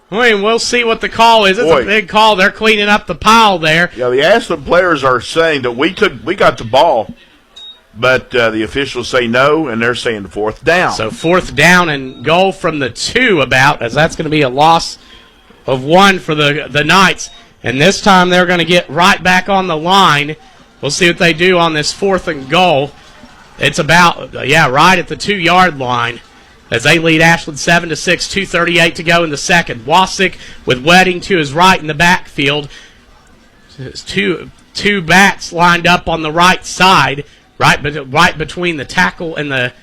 we'll see what the call is. It's a big call. They're cleaning up the pile there. Yeah, the Ashland players are saying that we got the ball, but the officials say no, and they're saying 4th down. So 4th down and goal from the 2 as that's going to be a loss of 1 for the Knights. And this time they're going to get right back on the line. We'll see what they do on this 4th and goal. It's about, right at the 2-yard line as they lead Ashland 7-6, 2:38 to go in the second. Wasick with Wedding to his right in the backfield. Two backs lined up on the right side, right between the tackle and the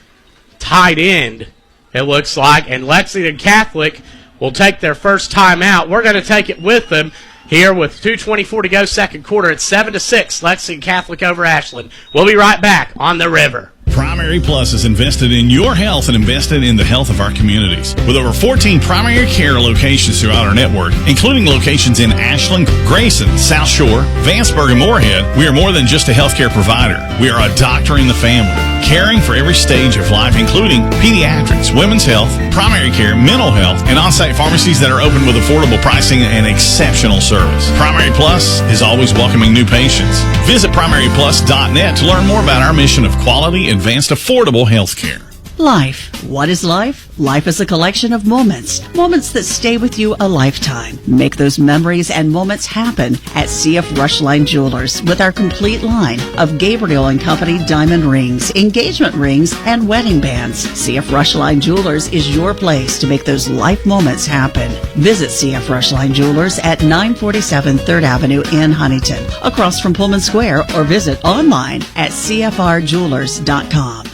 tight end, it looks like. And Lexington Catholic will take their first timeout. We're going to take it with them here with 2:24 to go second quarter. It's 7-6, Lexington Catholic over Ashland. We'll be right back on the River. Primary Plus is invested in your health and invested in the health of our communities. With over 14 primary care locations throughout our network, including locations in Ashland, Grayson, South Shore, Vanceburg, and Moorhead, we are more than just a healthcare provider. We are a doctor in the family, caring for every stage of life, including pediatrics, women's health, primary care, mental health, and on-site pharmacies that are open with affordable pricing and exceptional service. Primary Plus is always welcoming new patients. Visit primaryplus.net to learn more about our mission of quality, advanced, affordable health care. Life. What is life? Life is a collection of moments. Moments that stay with you a lifetime. Make those memories and moments happen at CF Rushline Jewelers with our complete line of Gabriel & Company diamond rings, engagement rings, and wedding bands. CF Rushline Jewelers is your place to make those life moments happen. Visit CF Rushline Jewelers at 947 3rd Avenue in Huntington, across from Pullman Square, or visit online at cfrjewelers.com.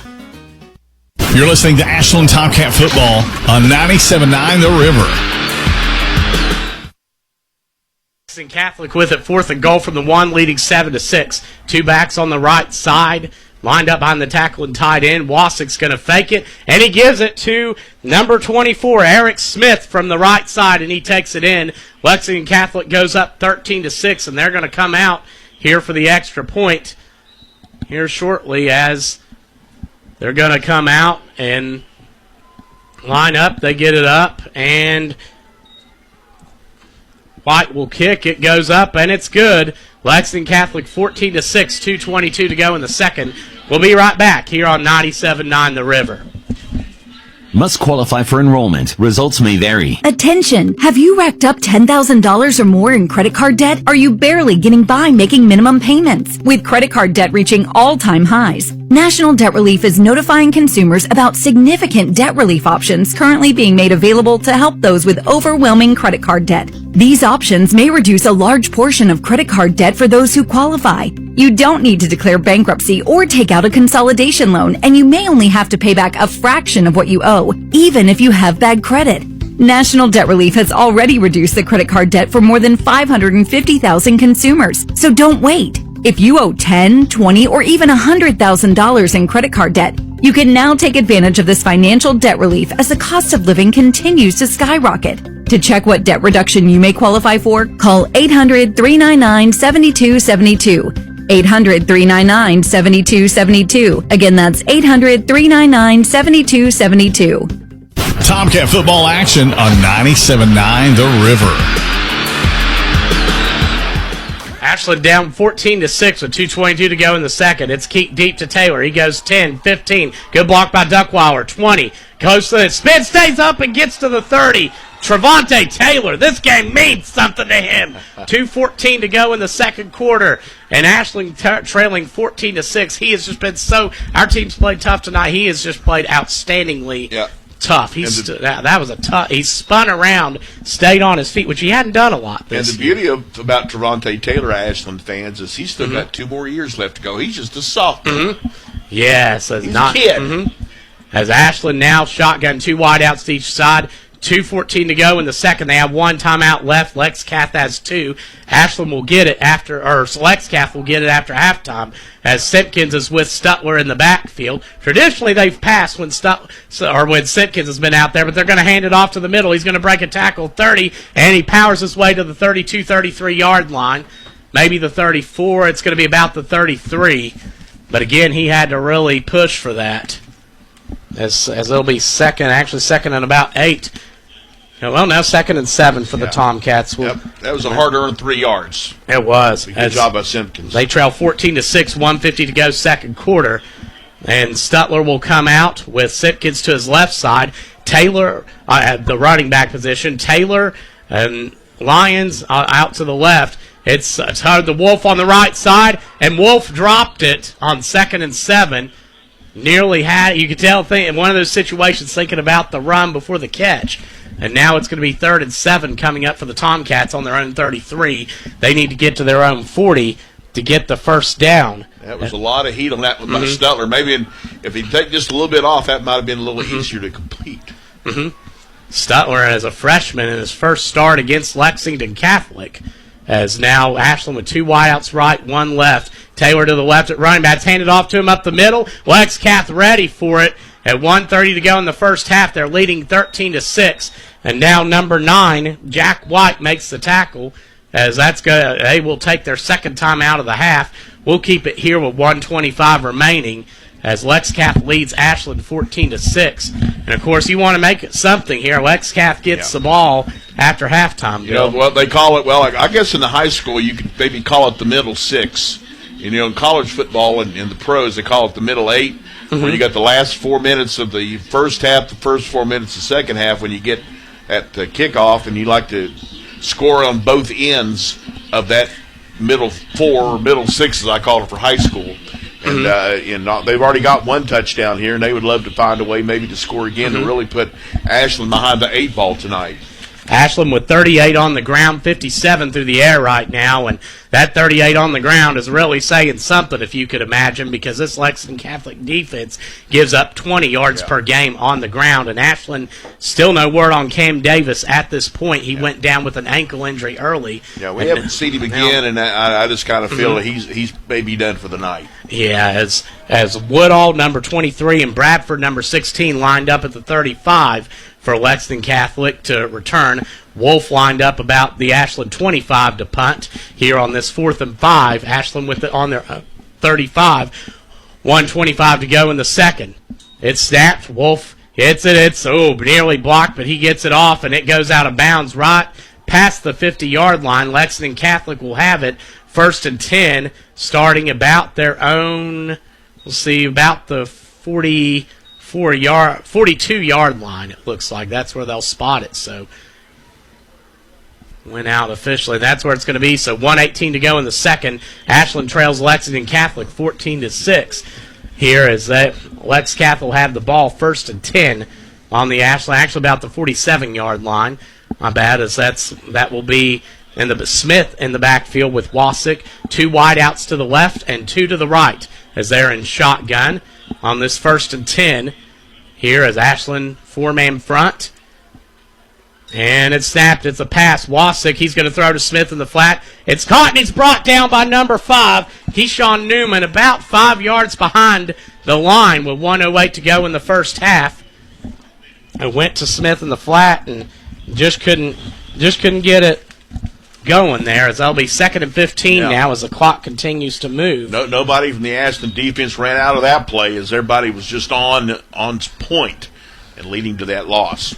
You're listening to Ashland Tomcat football on 97.9 The River. Lexington Catholic with it, 4th and goal from the 1, leading 7-6. Two backs on the right side, lined up behind the tackle and tight end. Wasick's going to fake it, and he gives it to number 24, Eric Smith, from the right side, and he takes it in. Lexington Catholic goes up 13-6, and they're going to come out here for the extra point here shortly, as they're going to come out and line up. They get it up, and White will kick. It goes up, and it's good. Lexington Catholic 14-6, 2:22 to go in the second. We'll be right back here on 97.9 The River. Must qualify for enrollment. Results may vary. Attention! Have you racked up $10,000 or more in credit card debt? Are you barely getting by making minimum payments? With credit card debt reaching all-time highs, National Debt Relief is notifying consumers about significant debt relief options currently being made available to help those with overwhelming credit card debt. These options may reduce a large portion of credit card debt for those who qualify. You don't need to declare bankruptcy or take out a consolidation loan, and you may only have to pay back a fraction of what you owe, even if you have bad credit. National Debt Relief has already reduced the credit card debt for more than 550,000 consumers, so don't wait. If you owe $10,000, $20,000, or even $100,000 in credit card debt, you can now take advantage of this financial debt relief as the cost of living continues to skyrocket. To check what debt reduction you may qualify for, call 800-399-7272. 800-399-7272. Again, that's 800-399-7272. Tomcat football action on 97.9 The River. Ashland down 14-6 with 2:22 to go in the second. It's deep to Taylor. He goes 10, 15. Good block by Duckweiler. 20. Goes to the spin, stays up and gets to the 30. Trevonte Taylor. This game means something to him. 2:14 to go in the second quarter. And Ashland trailing 14-6. He has just been our team's played tough tonight. He has just played outstandingly tough. That was a tough. He spun around, stayed on his feet, which he hadn't done a lot this And the year. beauty about Trevonte Taylor, Ashland fans, is he's still got 2 more years left to go. He's just a sophomore. Yes, he's a kid. As Ashland now shotgun 2 wideouts to each side. 2:14 to go in the second. They have 1 timeout left. Lexcath has 2. Ashland will get it Lexcath will get it after halftime, as Simpkins is with Stutler in the backfield. Traditionally, they've passed when Simpkins has been out there, but they're going to hand it off to the middle. He's going to break a tackle 30, and he powers his way to the 32, 33-yard line. Maybe the 34. It's going to be about the 33. But again, he had to really push for that. As it'll be second and about 8. Well, now 2nd and 7 for the Tomcats. That was a hard-earned 3 yards. It was. Good job by Simpkins. They trail 14-6, 1:50 to go second quarter. And Stutler will come out with Simpkins to his left side. Taylor at the running back position. Taylor and Lyons out to the left. It's the Wolf on the right side, and Wolf dropped it on 2nd and 7. Nearly had it. You could tell in one of those situations thinking about the run before the catch. And now it's going to be 3rd and 7 coming up for the Tomcats on their own 33. They need to get to their own 40 to get the first down. That was a lot of heat on that one by Stutler. Maybe if he'd take just a little bit off, that might have been a little easier to complete. Stutler, as a freshman in his first start against Lexington Catholic, as now Ashland with 2 wideouts right, 1 left. Taylor to the left at running back. It's handed off to him up the middle. Lexcath ready for it. At 1:30 to go in the first half, they're leading 13-6. And now number 9, Jack White, makes the tackle, as they will take their second time out of the half. We'll keep it here with 1:25 remaining, as Lexcath leads Ashland 14-6. And of course, you want to make it something here. Lexcath gets the ball after halftime. You know what they call it? Well, I guess in the high school you could maybe call it the middle 6. In college football and in the pros, they call it the middle 8. where you got the last 4 minutes of the first half, the first 4 minutes of the second half, when you get at the kickoff, and you like to score on both ends of that middle four, or middle six, as I call it, for high school. And they've already got one touchdown here, and they would love to find a way maybe to score again to really put Ashland behind the 8 ball tonight. Ashland with 38 on the ground, 57 through the air right now, and that 38 on the ground is really saying something, if you could imagine, because this Lexington Catholic defense gives up 20 yards per game on the ground, and Ashland, still no word on Cam Davis at this point. He went down with an ankle injury early. Yeah, we haven't seen him again, and I just kind of feel that he's maybe done for the night. Yeah, as Woodall, number 23, and Bradford, number 16, lined up at the 35 for Lexington Catholic to return. Wolf lined up about the Ashland 25 to punt here on this 4th and 5. Ashland with it on their 35. 1:25 to go in the second. It's snapped. Wolf hits it. It's nearly blocked, but he gets it off, and it goes out of bounds right past the 50-yard line. Lexington Catholic will have it 1st and 10, starting about their own, we'll see, about the 42-yard line, it looks like. That's where they'll spot it. So went out officially. That's where it's going to be. So 1:18 to go in the second. Ashland trails Lexington Catholic 14-6. Here as Lex Catholic will have the ball 1st and 10 on the Ashland, actually about the 47-yard line. My bad, as that will be in the Smith in the backfield with Wasick. 2 wideouts to the left and 2 to the right as they're in shotgun on this 1st and 10. Here as Ashland 4-man front. And it's snapped. It's a pass. Wasick, he's going to throw to Smith in the flat. It's caught, and it's brought down by number 5, Keyshawn Newman, about 5 yards behind the line with 1:08 to go in the first half. It went to Smith in the flat and just couldn't get it going there, as that'll be 2nd and 15 now as the clock continues to move. Nobody from the Ashland defense ran out of that play, as everybody was just on point and leading to that loss.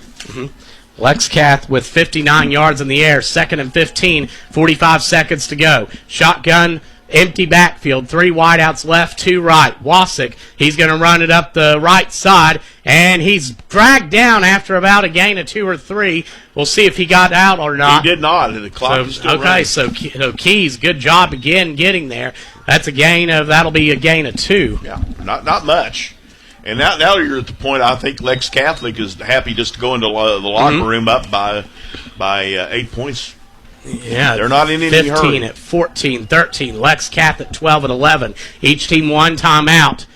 Lex Cath with 59 yards in the air, 2nd and 15, 45 seconds to go. Shotgun, empty backfield, 3 wideouts left, 2 right. Wasick, he's going to run it up the right side, and he's dragged down after about a gain of 2 or 3. We'll see if he got out or not. He did not. The clock is still running. So Keys, good job again getting there. That'll be a gain of 2. Yeah, not much. And now you're at the point, I think Lex Catholic is happy just to go into the locker room up by 8 points. Yeah, they're not in any hurry. 15 at 14, 13. Lex Catholic 12 at 11. Each team 1 timeout,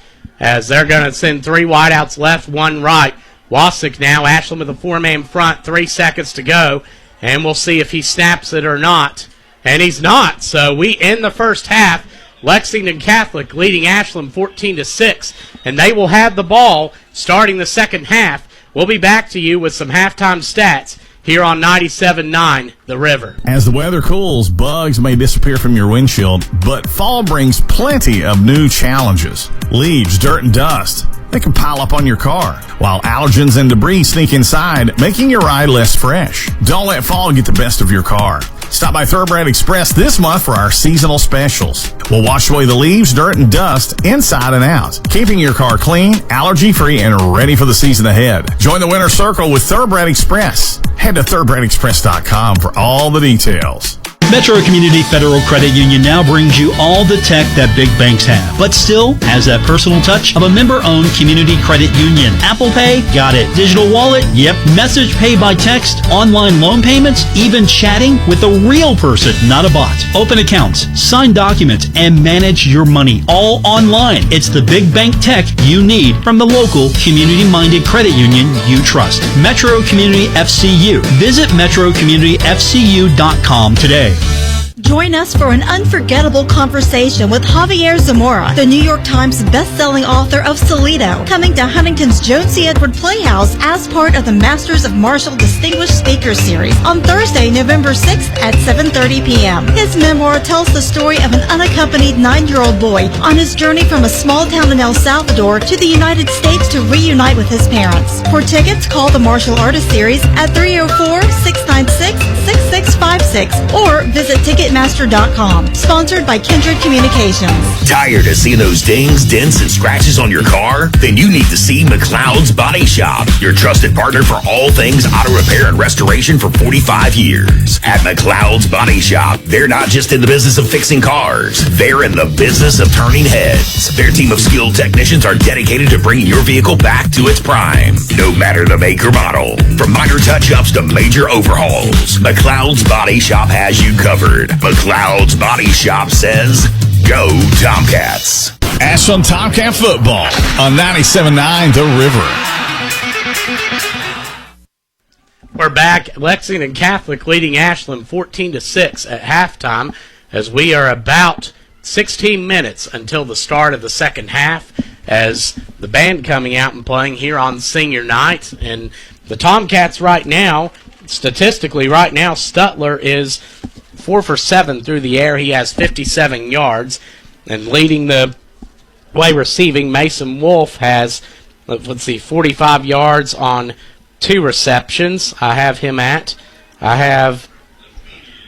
as they're going to send 3 wideouts left, 1 right. Wasick now, Ashland with a 4-man front, 3 seconds to go, and we'll see if he snaps it or not. And he's not. So we end the first half. Lexington Catholic leading Ashland 14-6, and they will have the ball starting the second half. We'll be back to you with some halftime stats here on 97.9 The River. As the weather cools, bugs may disappear from your windshield, but fall brings plenty of new challenges. Leaves, dirt, and dust, they can pile up on your car, while allergens and debris sneak inside, making your ride less fresh. Don't let fall get the best of your car. Stop by Thoroughbred Express this month for our seasonal specials. We'll wash away the leaves, dirt, and dust inside and out, keeping your car clean, allergy-free, and ready for the season ahead. Join the winner circle with Thoroughbred Express. Head to thoroughbredexpress.com for all the details. Metro Community Federal Credit Union now brings you all the tech that big banks have, but still has that personal touch of a member-owned community credit union. Apple Pay? Got it. Digital wallet? Yep. Message pay by text, online loan payments, even chatting with a real person, not a bot. Open accounts, sign documents, and manage your money all online. It's the big bank tech you need from the local community-minded credit union you trust. Metro Community FCU. Visit metrocommunityfcu.com today. Join us for an unforgettable conversation with Javier Zamora, the New York Times best-selling author of Salido, coming to Huntington's Joan C. Edward Playhouse as part of the Masters of Martial Distinguished Speakers Series on Thursday, November 6th at 7:30 p.m. His memoir tells the story of an unaccompanied 9-year-old boy on his journey from a small town in El Salvador to the United States to reunite with his parents. For tickets, call the Martial Artist Series at 304-696-6656 or visit Ticketmaster Ticketmaster.com. Sponsored by Kindred Communications. Tired of seeing those dings, dents, and scratches on your car? Then you need to see McLeod's Body Shop, your trusted partner for all things auto repair and restoration for 45 years. At McLeod's Body Shop, they're not just in the business of fixing cars, they're in the business of turning heads. Their team of skilled technicians are dedicated to bringing your vehicle back to its prime, no matter the make or model. From minor touch-ups to major overhauls, McLeod's Body Shop has you covered. McLeod's Body Shop says, go Tomcats. Ashland Tomcat football on 97.9 The River. We're back. Lexington Catholic leading Ashland 14-6 at halftime, as we are about 16 minutes until the start of the second half, as the band coming out and playing here on senior night. And the Tomcats right now, statistically right now, Stutler is 4 for 7 through the air. He has 57 yards. And leading the way receiving, Mason Wolf has, 45 yards on 2 receptions. I have him at. I have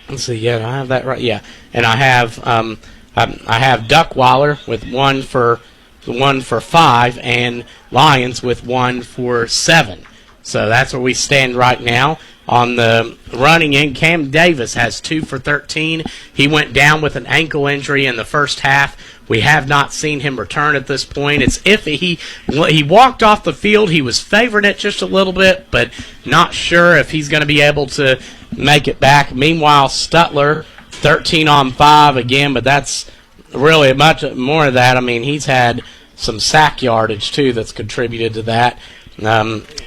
that right. Yeah, and I have Duckweiler with 1 for 5, and Lyons with 1 for 7. So that's where we stand right now. On the running end, Cam Davis has 2 for 13. He went down with an ankle injury in the first half. We have not seen him return at this point. It's iffy. He walked off the field. He was favoring it just a little bit, but not sure if he's going to be able to make it back. Meanwhile, Stutler, 13 on 5 again, but that's really much more of that. I mean, he's had some sack yardage, too, that's contributed to that.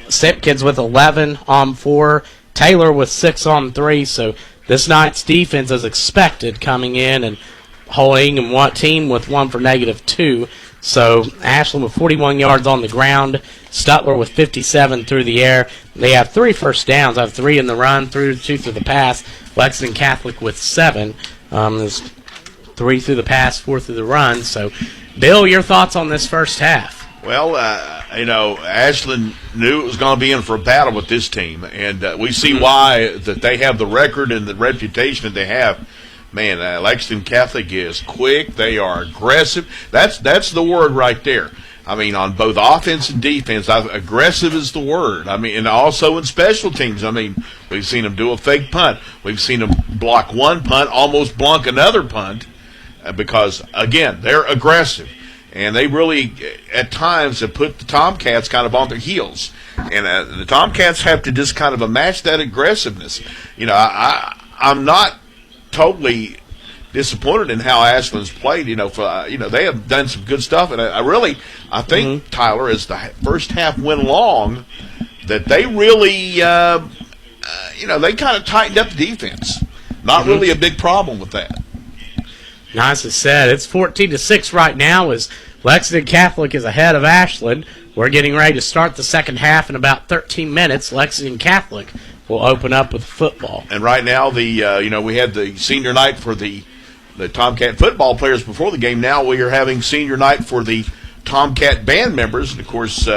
Simpkins with 11 on 4. Taylor with 6 on 3. So this night's defense is expected coming in and holding and one team with 1 for -2. So Ashland with 41 yards on the ground. Stutler with 57 through the air. They have 3 first downs. I have 3 in the run, 2 through the pass. Lexington Catholic with 7. There's 3 through the pass, 4 through the run. So, Bill, your thoughts on this first half? Well, Ashland knew it was going to be in for a battle with this team, and we see why that they have the record and the reputation that they have. Man, Lexington Catholic is quick. They are aggressive. That's the word right there. I mean, on both offense and defense, aggressive is the word. I mean, and also in special teams. I mean, we've seen them do a fake punt. We've seen them block one punt, almost block another punt, because, again, they're aggressive. And they really, at times, have put the Tomcats kind of on their heels. And the Tomcats have to just kind of match that aggressiveness. You know, I'm not totally disappointed in how Ashland's played. You know, they have done some good stuff. And I think, Tyler, as the first half went along, that they really, they kind of tightened up the defense. Not really a big problem with that. Nice as said. It's 14-6 right now as Lexington Catholic is ahead of Ashland. We're getting ready to start the second half in about 13 minutes. Lexington Catholic will open up with football. And right now, we had the senior night for the Tomcat football players before the game. Now we are having senior night for the Tomcat band members. And, of course,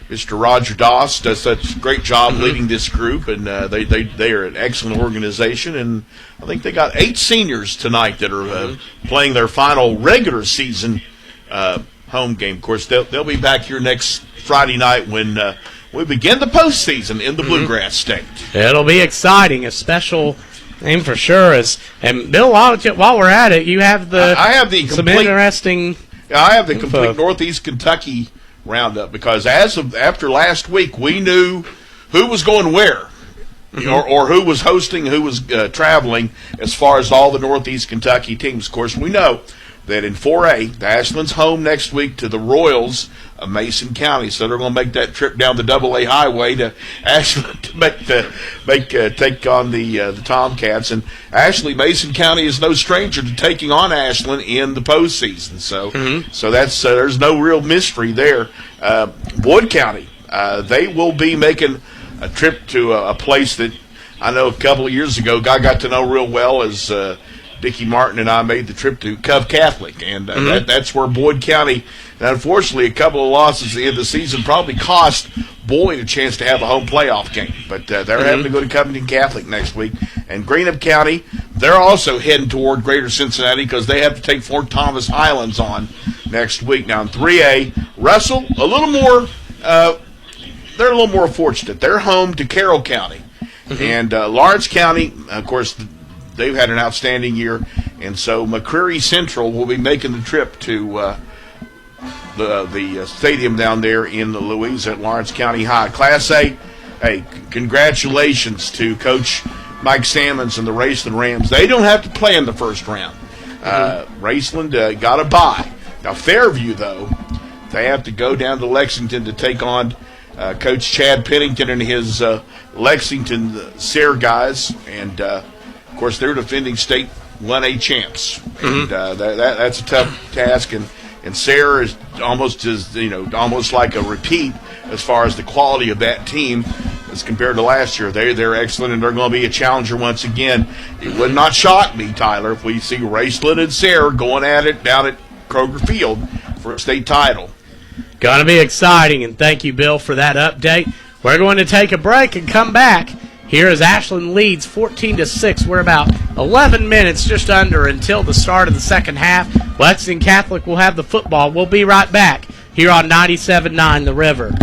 Mr. Roger Doss does such a great job leading this group, and they are an excellent organization. And I think they got 8 seniors tonight that are playing their final regular season home game. Of course, they'll be back here next Friday night when we begin the postseason in the Bluegrass State. It'll be exciting, a special name for sure. And Bill, while we're at it, you have I have the some interesting. I have the complete Northeast Kentucky roundup, because after last week, we knew who was going where, or who was hosting, who was traveling, as far as all the Northeast Kentucky teams. Of course, we know that in 4A, the Ashland's home next week to the Royals of Mason County, so they're going to make that trip down the AA highway to Ashland to take on the Tomcats. And actually, Mason County is no stranger to taking on Ashland in the postseason. So that's there's no real mystery there. Boyd County, they will be making a trip to a place that I know a couple of years ago I got to know real well as Dickie Martin and I made the trip to Cove Catholic, and that's where Boyd County, and unfortunately a couple of losses at the end of the season probably cost Boyd a chance to have a home playoff game, but they're having to go to Covington Catholic next week. And Greenup County, they're also heading toward Greater Cincinnati because they have to take Fort Thomas Highlands on next week. Now in 3A, Russell, a little more, they're a little more fortunate. They're home to Carroll County. And Lawrence County, of course, they've had an outstanding year. And so McCreary Central will be making the trip to the stadium down there in Louisa at Lawrence County High. Class A, hey, congratulations to Coach Mike Sammons and the Raceland Rams. They don't have to play in the first round. Raceland got a bye. Now Fairview, though, they have to go down to Lexington to take on Coach Chad Pennington and his Lexington Sayre guys. And, of course, they're defending state 1A champs. And that's a tough task. And Sayre is almost like a repeat as far as the quality of that team as compared to last year. They're excellent, and they're going to be a challenger once again. It would not shock me, Tyler, if we see Raceland and Sayre going at it down at Kroger Field for a state title. Going to be exciting, and thank you, Bill, for that update. We're going to take a break and come back. Here as Ashland leads 14-6. We're about 11 minutes, just under, until the start of the second half. Lexington Catholic will have the football. We'll be right back here on 97.9 The River.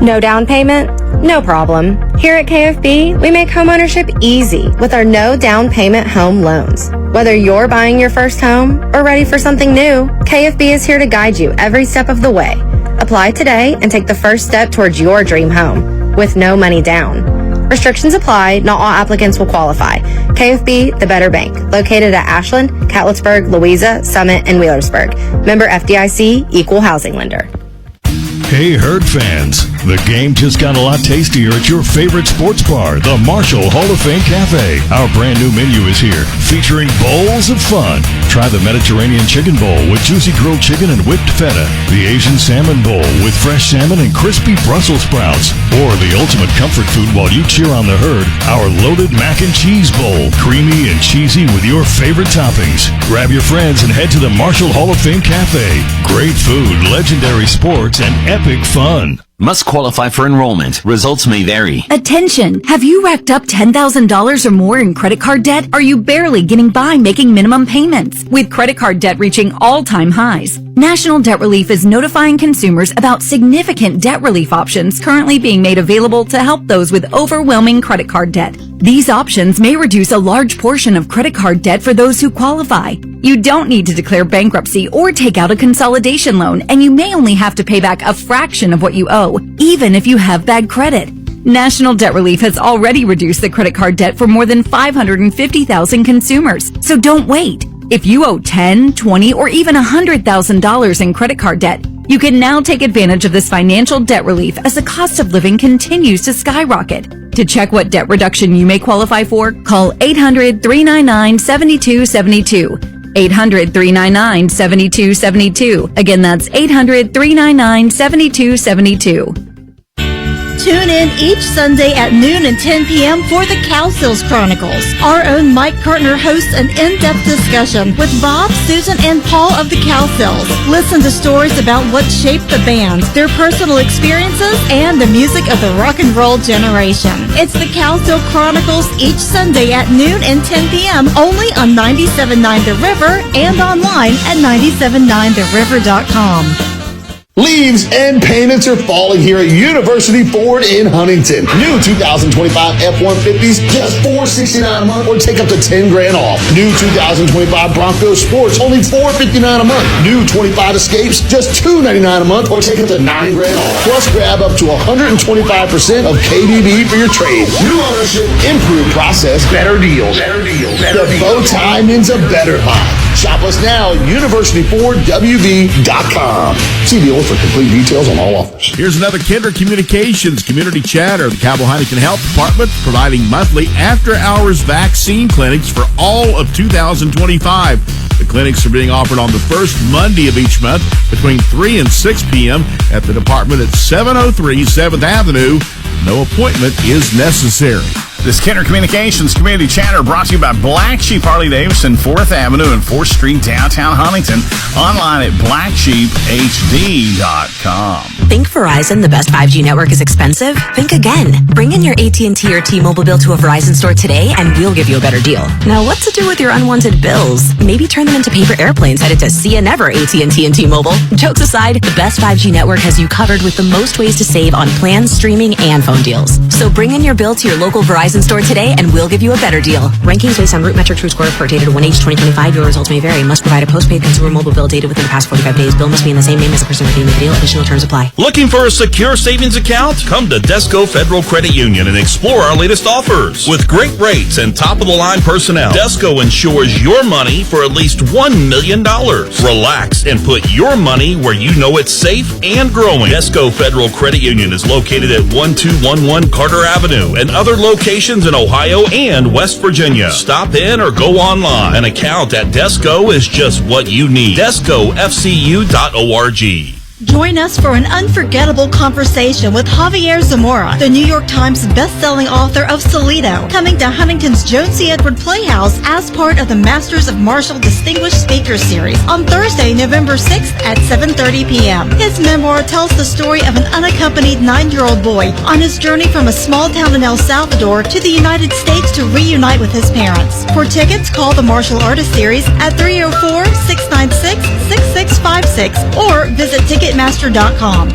No down payment? No problem. Here at KFB, we make homeownership easy with our no down payment home loans. Whether you're buying your first home or ready for something new, KFB is here to guide you every step of the way. Apply today and take the first step towards your dream home with no money down. Restrictions apply. Not all applicants will qualify. KFB, the better bank. Located at Ashland, Catlettsburg, Louisa, Summit, and Wheelersburg. Member FDIC, Equal Housing Lender. Hey, Herd fans, the game just got a lot tastier at your favorite sports bar, the Marshall Hall of Fame Cafe. Our brand new menu is here, featuring bowls of fun. Try the Mediterranean Chicken Bowl with juicy grilled chicken and whipped feta, the Asian Salmon Bowl with fresh salmon and crispy Brussels sprouts, or the ultimate comfort food while you cheer on the Herd, our loaded mac and cheese bowl, creamy and cheesy with your favorite toppings. Grab your friends and head to the Marshall Hall of Fame Cafe. Great food, legendary sports, and epic fun. Must qualify for enrollment. Results may vary. Attention! Have you racked up $10,000 or more in credit card debt? Are you barely getting by making minimum payments? With credit card debt reaching all-time highs, National Debt Relief is notifying consumers about significant debt relief options currently being made available to help those with overwhelming credit card debt. These options may reduce a large portion of credit card debt for those who qualify. You don't need to declare bankruptcy or take out a consolidation loan, and you may only have to pay back a fraction of what you owe, even if you have bad credit. National Debt Relief has already reduced the credit card debt for more than 550,000 consumers, so don't wait. If you owe $10,000, $20,000, or even $100,000 in credit card debt, you can now take advantage of this financial debt relief as the cost of living continues to skyrocket. To check what debt reduction you may qualify for, call 800-399-7272. 800-399-7272. Again, that's 800-399-7272. Tune in each Sunday at noon and 10 p.m. for the Cowsills Chronicles. Our own Mike Kirtner hosts an in-depth discussion with Bob, Susan, and Paul of the Cowsills. Listen to stories about what shaped the band, their personal experiences, and the music of the rock and roll generation. It's the Cowsill Chronicles each Sunday at noon and 10 p.m. only on 97.9 The River and online at 979theriver.com. Leaves and payments are falling here at University Ford in Huntington. New 2025 F-150s, just $469 a month, or take up to $10,000 off. New 2025 Bronco Sports, only $459 a month. New 25 Escapes, just $299 a month, or take up to $9,000 off. Plus, grab up to 125% of KBB for your trade. New ownership, improved process, better deals. The bow tie means a better buy. Shop us now at universityfordwv.com. See dealer for complete details on all offers. Here's another Kinder Communications Community Chatter. The Cowboy Heineken Health Department providing monthly after-hours vaccine clinics for all of 2025. The clinics are being offered on the first Monday of each month between 3 and 6 p.m. at the department at 703 7th Avenue. No appointment is necessary. This Kenner Communications Community Chatter brought to you by Black Sheep Harley-Davidson, 4th Avenue and 4th Street, downtown Huntington. Online at blacksheephd.com. Think Verizon, the best 5G network, is expensive? Think again. Bring in your AT&T or T-Mobile bill to a Verizon store today and we'll give you a better deal. Now, what to do with your unwanted bills? Maybe turn them into paper airplanes headed to See Ya Never AT&T and T-Mobile. Jokes aside, the best 5G network has you covered with the most ways to save on plans, streaming, and phone deals. So bring in your bill to your local Verizon store today and we'll give you a better deal. Rankings based on Root Metric True Score report dated 1H2025. Your results may vary. Must provide a postpaid consumer mobile bill dated within the past 45 days. Bill must be in the same name as the person redeeming the deal. Additional terms apply. Looking for a secure savings account? Come to Desco Federal Credit Union and explore our latest offers. With great rates and top-of-the-line personnel, Desco insures your money for at least $1 million. Relax and put your money where you know it's safe and growing. Desco Federal Credit Union is located at 1211 Carter Avenue and other locations in Ohio and West Virginia. Stop in or go online. An account at Desco is just what you need. DescoFCU.org. Join us for an unforgettable conversation with Javier Zamora, the New York Times best-selling author of Salido, coming to Huntington's Joan C. Edward Playhouse as part of the Masters of Martial Distinguished Speaker Series on Thursday, November 6th at 7:30 p.m. His memoir tells the story of an unaccompanied 9-year-old boy on his journey from a small town in El Salvador to the United States to reunite with his parents. For tickets, call the Martial Artist Series at 304-696-6656 or visit Ticketmaster.com.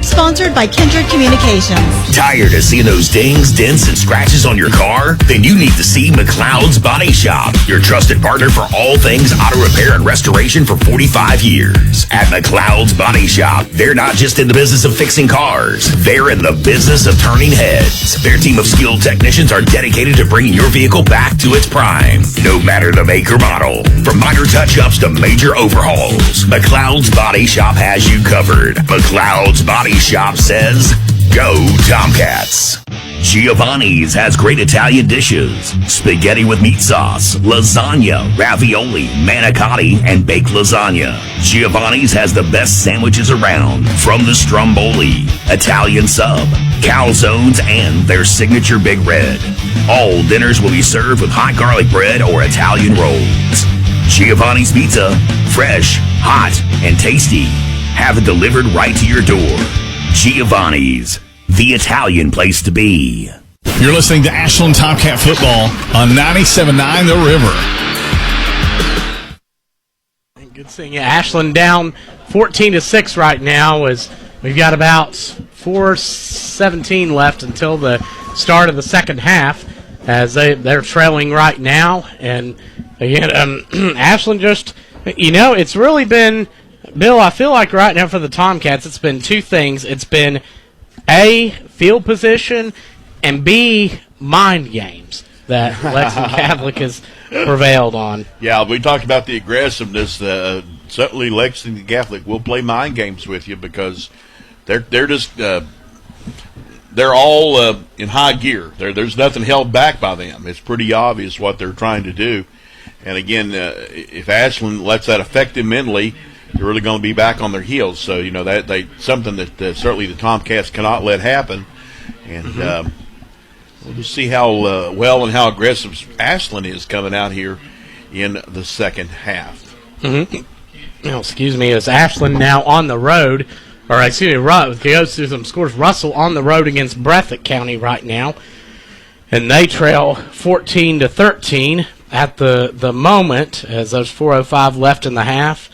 Sponsored by Kindred Communications. Tired of seeing those dings, dents, and scratches on your car? Then you need to see McLeod's Body Shop, your trusted partner for all things auto repair and restoration for 45 years. At McLeod's Body Shop, they're not just in the business of fixing cars, they're in the business of turning heads. Their team of skilled technicians are dedicated to bringing your vehicle back to its prime, no matter the make or model. From minor touch-ups to major overhauls, McLeod's Body Shop has you covered. McLeod's Body Shop says, go Tomcats. Giovanni's has great Italian dishes. Spaghetti with meat sauce, lasagna, ravioli, manicotti, and baked lasagna. Giovanni's has the best sandwiches around, from the stromboli, Italian sub, calzones, and their signature Big Red. All dinners will be served with hot garlic bread or Italian rolls. Giovanni's Pizza, fresh, hot, and tasty. Have it delivered right to your door. Giovanni's, the Italian place to be. You're listening to Ashland Tomcat football on 97.9 The River. Good seeing you. Ashland down 14-6 right now as we've got about 4:17 left until the start of the second half as they're trailing right now. And again, Ashland just, it's really been, Bill, I feel like right now for the Tomcats, it's been two things. It's been A, field position, and B, mind games that Lexington Catholic has prevailed on. Yeah, we talked about the aggressiveness. Certainly Lexington Catholic will play mind games with you because they're just they're all in high gear. There's nothing held back by them. It's pretty obvious what they're trying to do. And again, if Ashland lets that affect them mentally, they're really going to be back on their heels. So, that something that certainly the Tomcats cannot let happen. And we'll just see how well and how aggressive Ashland is coming out here in the second half. Excuse me, as Ashland now on the road, goes through some scores. Russell on the road against Breathitt County right now. And they trail 14-13 at the moment as there's 4:05 left in the half.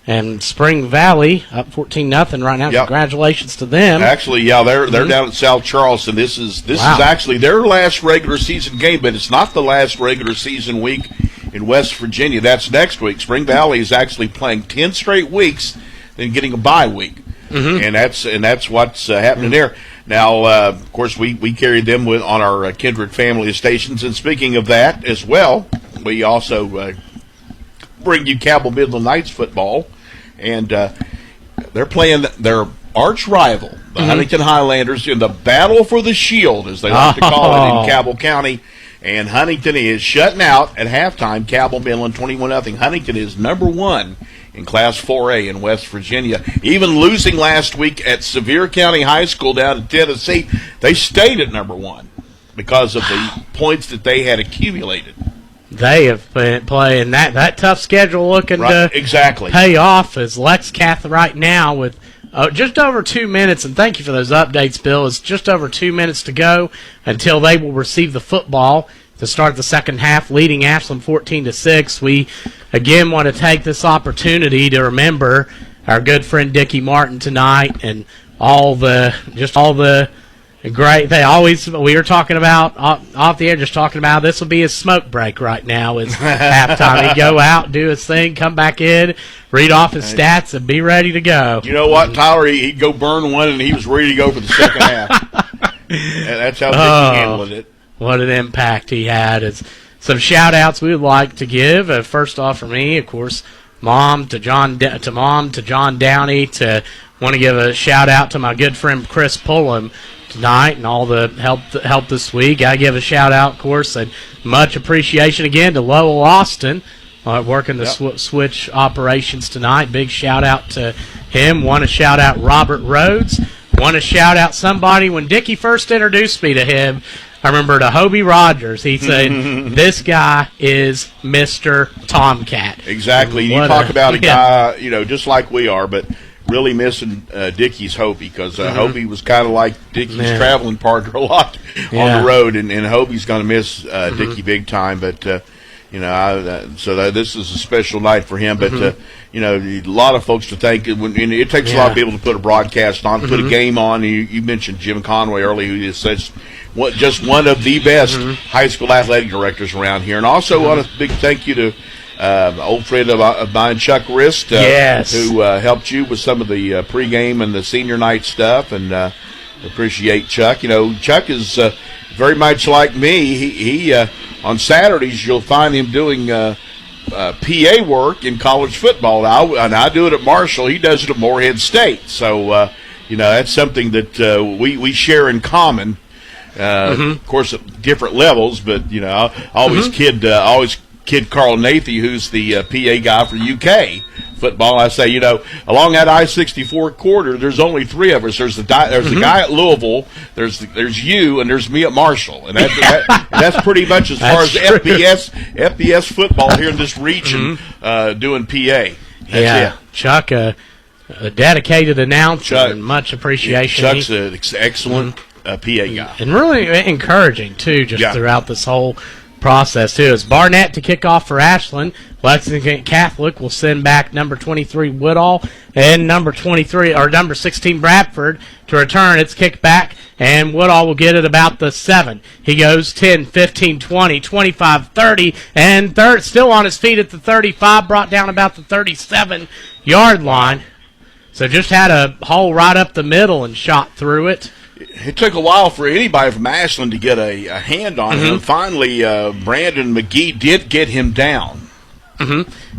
And Spring Valley up 14-0 right now. Yep. Congratulations to them. Actually, yeah, they're down at South Charleston. This is actually their last regular season game, but it's not the last regular season week in West Virginia. That's next week. Spring Valley is actually playing 10 straight weeks, then getting a bye week, and that's what's happening there. Now, of course, we carried them on our Kindred family of stations. And speaking of that as well, we also bring you Cabell Midland Knights football. And they're playing their arch rival, the Huntington Highlanders, in the battle for the shield, as they like to call it in Cabell County. And Huntington is shutting out at halftime Cabell Midland 21-0. Huntington is number 1 in Class 4A in West Virginia. Even losing last week at Sevier County High School down in Tennessee, they stayed at number 1. because of the points that they had accumulated. They have been playing that tough schedule looking to pay off as Lex Cath right now with just over 2 minutes, and thank you for those updates, Bill. It's just over 2 minutes to go until they will receive the football to start the second half, leading Ashland 14-6. We, again, want to take this opportunity to remember our good friend Dickie Martin tonight and all the great. We were talking about off the air, just talking about this will be his smoke break right now. Is halftime. He'd go out, do his thing, come back in, read off his stats, and be ready to go. You know what, Tyler? He'd go burn one, and he was ready to go for the second half. And that's how Dickie handled it. What an impact he had. It's some shout-outs we would like to give. First off, for me, of course, Mom to John Downey. To want to give a shout-out to my good friend Chris Pullum tonight and all the help this week. I give a shout-out, of course, and much appreciation again to Lowell Austin working the switch operations tonight. Big shout-out to him. Want to shout-out Robert Rhodes. Want to shout-out somebody. When Dickie first introduced me to him, I remember to Hobie Rogers. He said, "This guy is Mr. Tomcat." Exactly. You talk about a guy, just like we are, but really missing Dickie's Hobie, because Hobie was kind of like Dickie's traveling partner a lot on the road, and Hobie's going to miss Dickie big time. But so this is a special night for him. But a lot of folks to thank. And it takes a lot of people to put a broadcast on, put a game on. You mentioned Jim Conway earlier, who is just one of the best high school athletic directors around here. And also want a big thank you to old friend of mine, Chuck Rist, who helped you with some of the pregame and the senior night stuff, and appreciate Chuck. Chuck is very much like me. He on Saturdays you'll find him doing PA work in college football. And I do it at Marshall. He does it at Morehead State. So that's something that we share in common. Of course, at different levels, but I always kid Carl Nathy, who's the PA guy for UK football. I say, along that I-64 corridor, there's only three of us. There's the guy at Louisville, there's you, and there's me at Marshall, and that's pretty much as far as FBS football here in this region doing PA. That's it. Chuck, a dedicated announcer, and much appreciation. Chuck's an excellent PA guy, and really encouraging too, just throughout this whole process too. It's Barnett to kick off for Ashland. Lexington Catholic will send back number 23 Woodall and number 16 Bradford to return. It's kicked back, and Woodall will get it about the 7. He goes 10, 15, 20, 25, 30, and third still on his feet at the 35, brought down about the 37-yard line. So just had a hole right up the middle and shot through it. It took a while for anybody from Ashland to get a hand on him. Finally, Brandon McGee did get him down.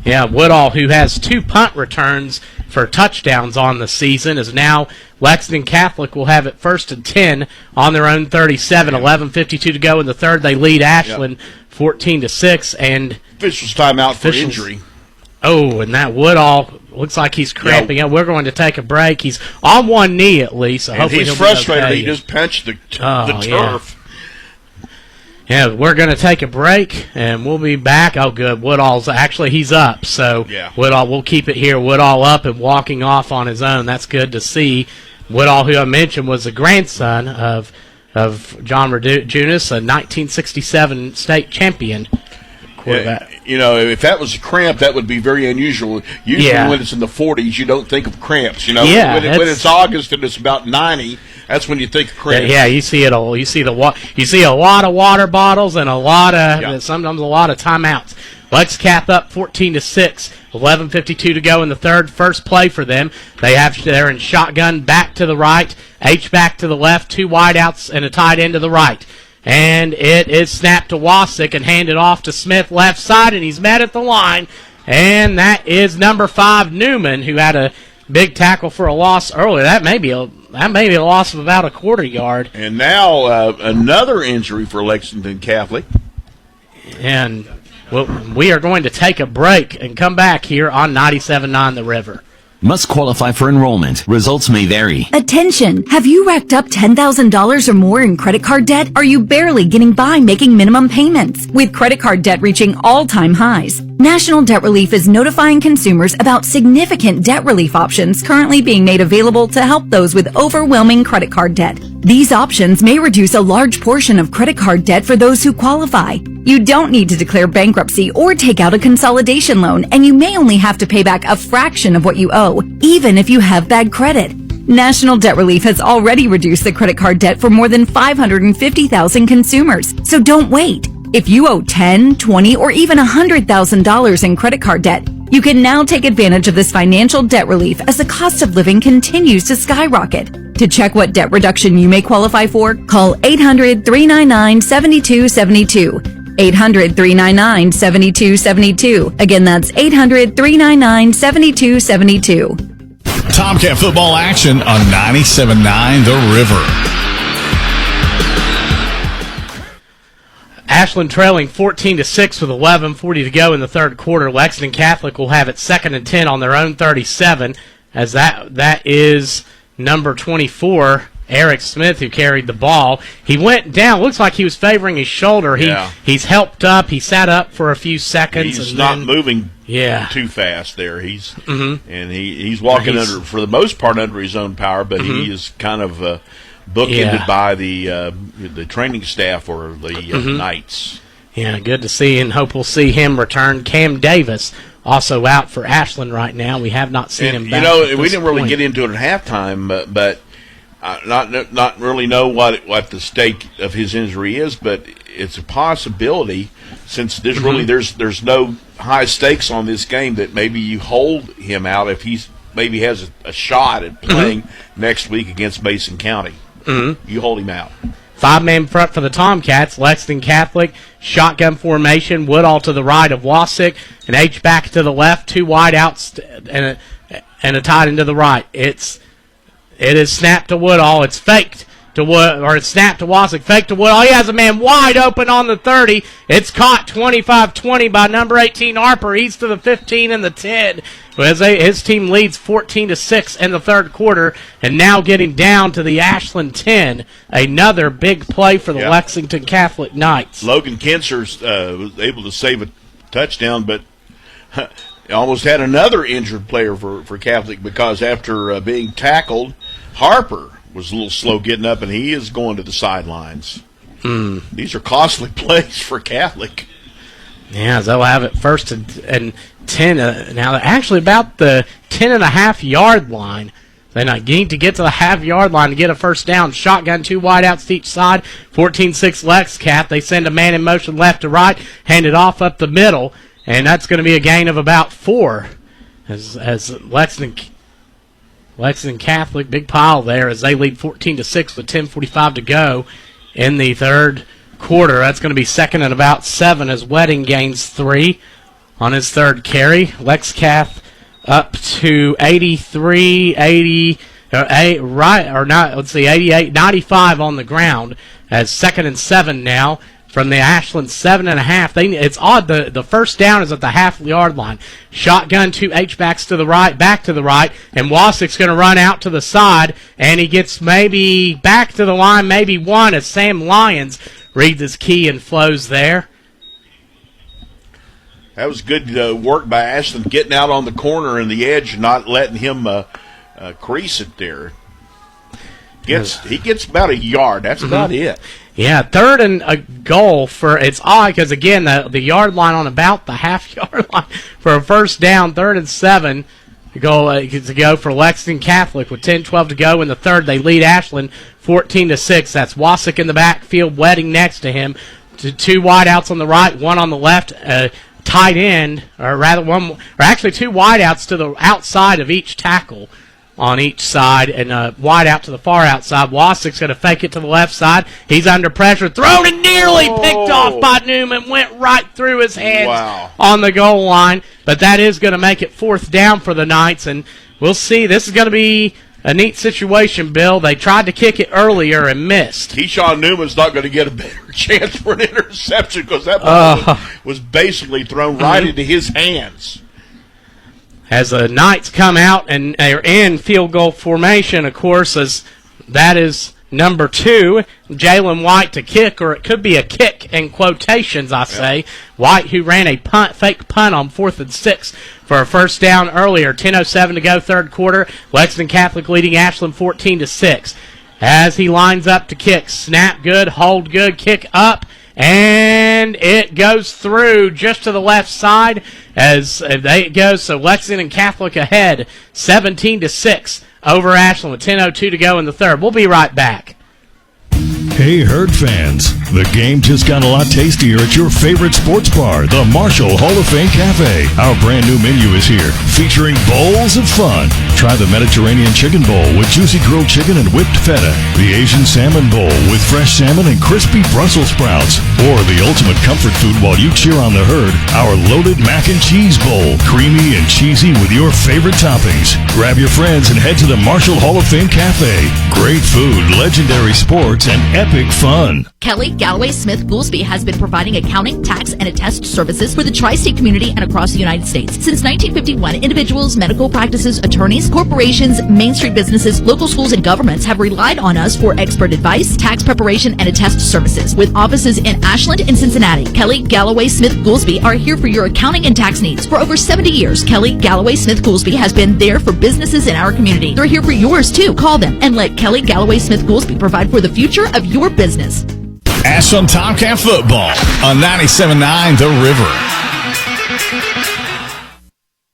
Yeah, Woodall, who has 2 punt returns for touchdowns on the season, is now Lexington Catholic will have it 1st and 10 on their own 37. 11:52 to go in the third. They lead Ashland 14-6, and officials timeout for injury. Oh, and that Woodall looks like he's cramping up. We're going to take a break. He's on one knee at least. So hopefully he's frustrated. He just punched the turf. Yeah, we're going to take a break, and we'll be back. Oh, good. Woodall's he's up. So Woodall, we'll keep it here. Woodall up and walking off on his own. That's good to see. Woodall, who I mentioned, was the grandson of John Radunas, a 1967 state champion. If that was a cramp, that would be very unusual. Usually when it's in the 40s, you don't think of cramps. When it's August and it's about 90, that's when you think of cramps. Yeah, you see it all. You see a lot of water bottles and a lot of sometimes a lot of timeouts. Lex Cath up 14-6. 11:52 to go in the third. First play for them. They're in shotgun, back to the right, H back to the left, 2 wideouts and a tight end to the right. And it is snapped to Wasick and handed off to Smith left side, and he's met at the line. And that is number 5 Newman, who had a big tackle for a loss earlier. That may be a loss of about a quarter yard. And now another injury for Lexington Catholic. And we are going to take a break and come back here on 97.9 The River. Must qualify for enrollment. Results may vary. Attention! Have you racked up $10,000 or more in credit card debt? Are you barely getting by making minimum payments? With credit card debt reaching all-time highs, National Debt Relief is notifying consumers about significant debt relief options currently being made available to help those with overwhelming credit card debt. These options may reduce a large portion of credit card debt for those who qualify. You don't need to declare bankruptcy or take out a consolidation loan, and you may only have to pay back a fraction of what you owe, even if you have bad credit. National Debt Relief has already reduced the credit card debt for more than 550,000 consumers, so don't wait. If you owe $10,000, $20,000, or even $100,000 in credit card debt, you can now take advantage of this financial debt relief as the cost of living continues to skyrocket. To check what debt reduction you may qualify for, call 800-399-7272. 800-399-7272. Again, that's 800-399-7272. Tomcat football action on 97.9 The River. Ashland trailing 14-6 with 11:40 to go in the third quarter. Lexington Catholic will have it 2nd and 10 on their own 37, as that is number 24, Eric Smith, who carried the ball. He went down. Looks like he was favoring his shoulder. He's helped up. He sat up for a few seconds. He's not moving too fast there. He's he's walking under, for the most part, under his own power, but he is kind of bookended by the training staff or the Knights. Yeah, good to see, and hope we'll see him return. Cam Davis also out for Ashland right now. We have not seen him back. We didn't really get into it at halftime, but not really know what the state of his injury is, but it's a possibility, since there's no high stakes on this game, that maybe you hold him out if he's maybe has a shot at playing next week against Mason County. You hold him out. 5-man front for the Tomcats. Lexington Catholic, shotgun formation. Woodall to the right of Wasick, and H-back to the left. 2 wideouts and a tight end to the right. It is snapped to Woodall. It's faked to it's snapped to Wasick. Fake to Woodall. He has a man wide open on the 30. It's caught 25-20 by number 18 Harper. He's to the 15 and the 10. His team leads 14-6 in the third quarter, and now getting down to the Ashland 10. Another big play for the Lexington Catholic Knights. Logan Kinser was able to save a touchdown, but almost had another injured player for Catholic, because after being tackled, Harper was a little slow getting up, and he is going to the sidelines. These are costly plays for Catholic. Yeah, they'll have it 1st and 10. Now they're actually about the 10.5-yard line. They need to get to the half-yard line to get a first down. Shotgun, 2 wideouts to each side. 14-6 Lex Cat. They send a man in motion left to right, hand it off up the middle, and that's going to be a gain of about 4. As Lexington Catholic, big pile there, as they lead 14-6 with 10:45 to go in the third quarter. That's going to be 2nd and about 7 as Wedding gains 3 on his third carry. Lex Cath up to 88, 95 on the ground as 2nd and 7 now from the Ashland 7.5. It's odd. The first down is at the half-yard line. Shotgun, 2 H-backs to the right, back to the right, and Wasick's going to run out to the side, and he gets maybe back to the line, maybe 1, as Sam Lyons reads his key and flows there. That was good work by Ashland, getting out on the corner and the edge, not letting him crease it there. He gets about a yard. That's about it. Yeah, 3rd and a goal for, it's odd because, again, the yard line on about the half-yard line for a first down. 3rd and 7 to go for Lexington Catholic with 10-12 to go in the third. They lead Ashland 14-6. That's Wasick in the backfield, Wedding next to him. 2 wideouts on the right, 1 on the left. Tight end, or rather 2 wideouts to the outside of each tackle on each side, and wide out to the far outside. Wasick's going to fake it to the left side. He's under pressure, thrown and nearly picked off by Newman. Went right through his hands on the goal line, but that is going to make it 4th down for the Knights, and we'll see. This is going to be a neat situation, Bill. They tried to kick it earlier and missed. Keyshawn Newman's not going to get a better chance for an interception, because that ball was basically thrown right into his hands. as the Knights come out and are in field goal formation, of course, as that is number 2, Jalen White to kick, or it could be a kick in quotations, I say. White, who ran a fake punt on 4th and 6 for a first down earlier. 10:07 to go, third quarter. Lexington Catholic leading Ashland 14-6. As he lines up to kick, snap good, hold good, kick up, and it goes through just to the left side as it goes. So Lexington Catholic ahead, 17-6 over Ashland with 10:02 to go in the third. We'll be right back. Hey, Herd fans, the game just got a lot tastier at your favorite sports bar, the Marshall Hall of Fame Cafe. Our brand new menu is here, featuring bowls of fun. Try the Mediterranean Chicken Bowl with juicy grilled chicken and whipped feta, the Asian Salmon Bowl with fresh salmon and crispy Brussels sprouts, or the ultimate comfort food while you cheer on the Herd, our loaded mac and cheese bowl, creamy and cheesy with your favorite toppings. Grab your friends and head to the Marshall Hall of Fame Cafe. Great food, legendary sports, and epic fun. Kelly Galloway Smith Goolsby has been providing accounting, tax, and attest services for the tri-state community and across the United States. Since 1951, individuals, medical practices, attorneys, corporations, Main Street businesses, local schools, and governments have relied on us for expert advice, tax preparation, and attest services. With offices in Ashland and Cincinnati, Kelly Galloway Smith Goolsby are here for your accounting and tax needs. For over 70 years, Kelly Galloway Smith Goolsby has been there for businesses in our community. They're here for yours, too. Call them and let Kelly Galloway Smith Goolsby provide for the future of your business. Ashland Tomcat football on 97.9 The River.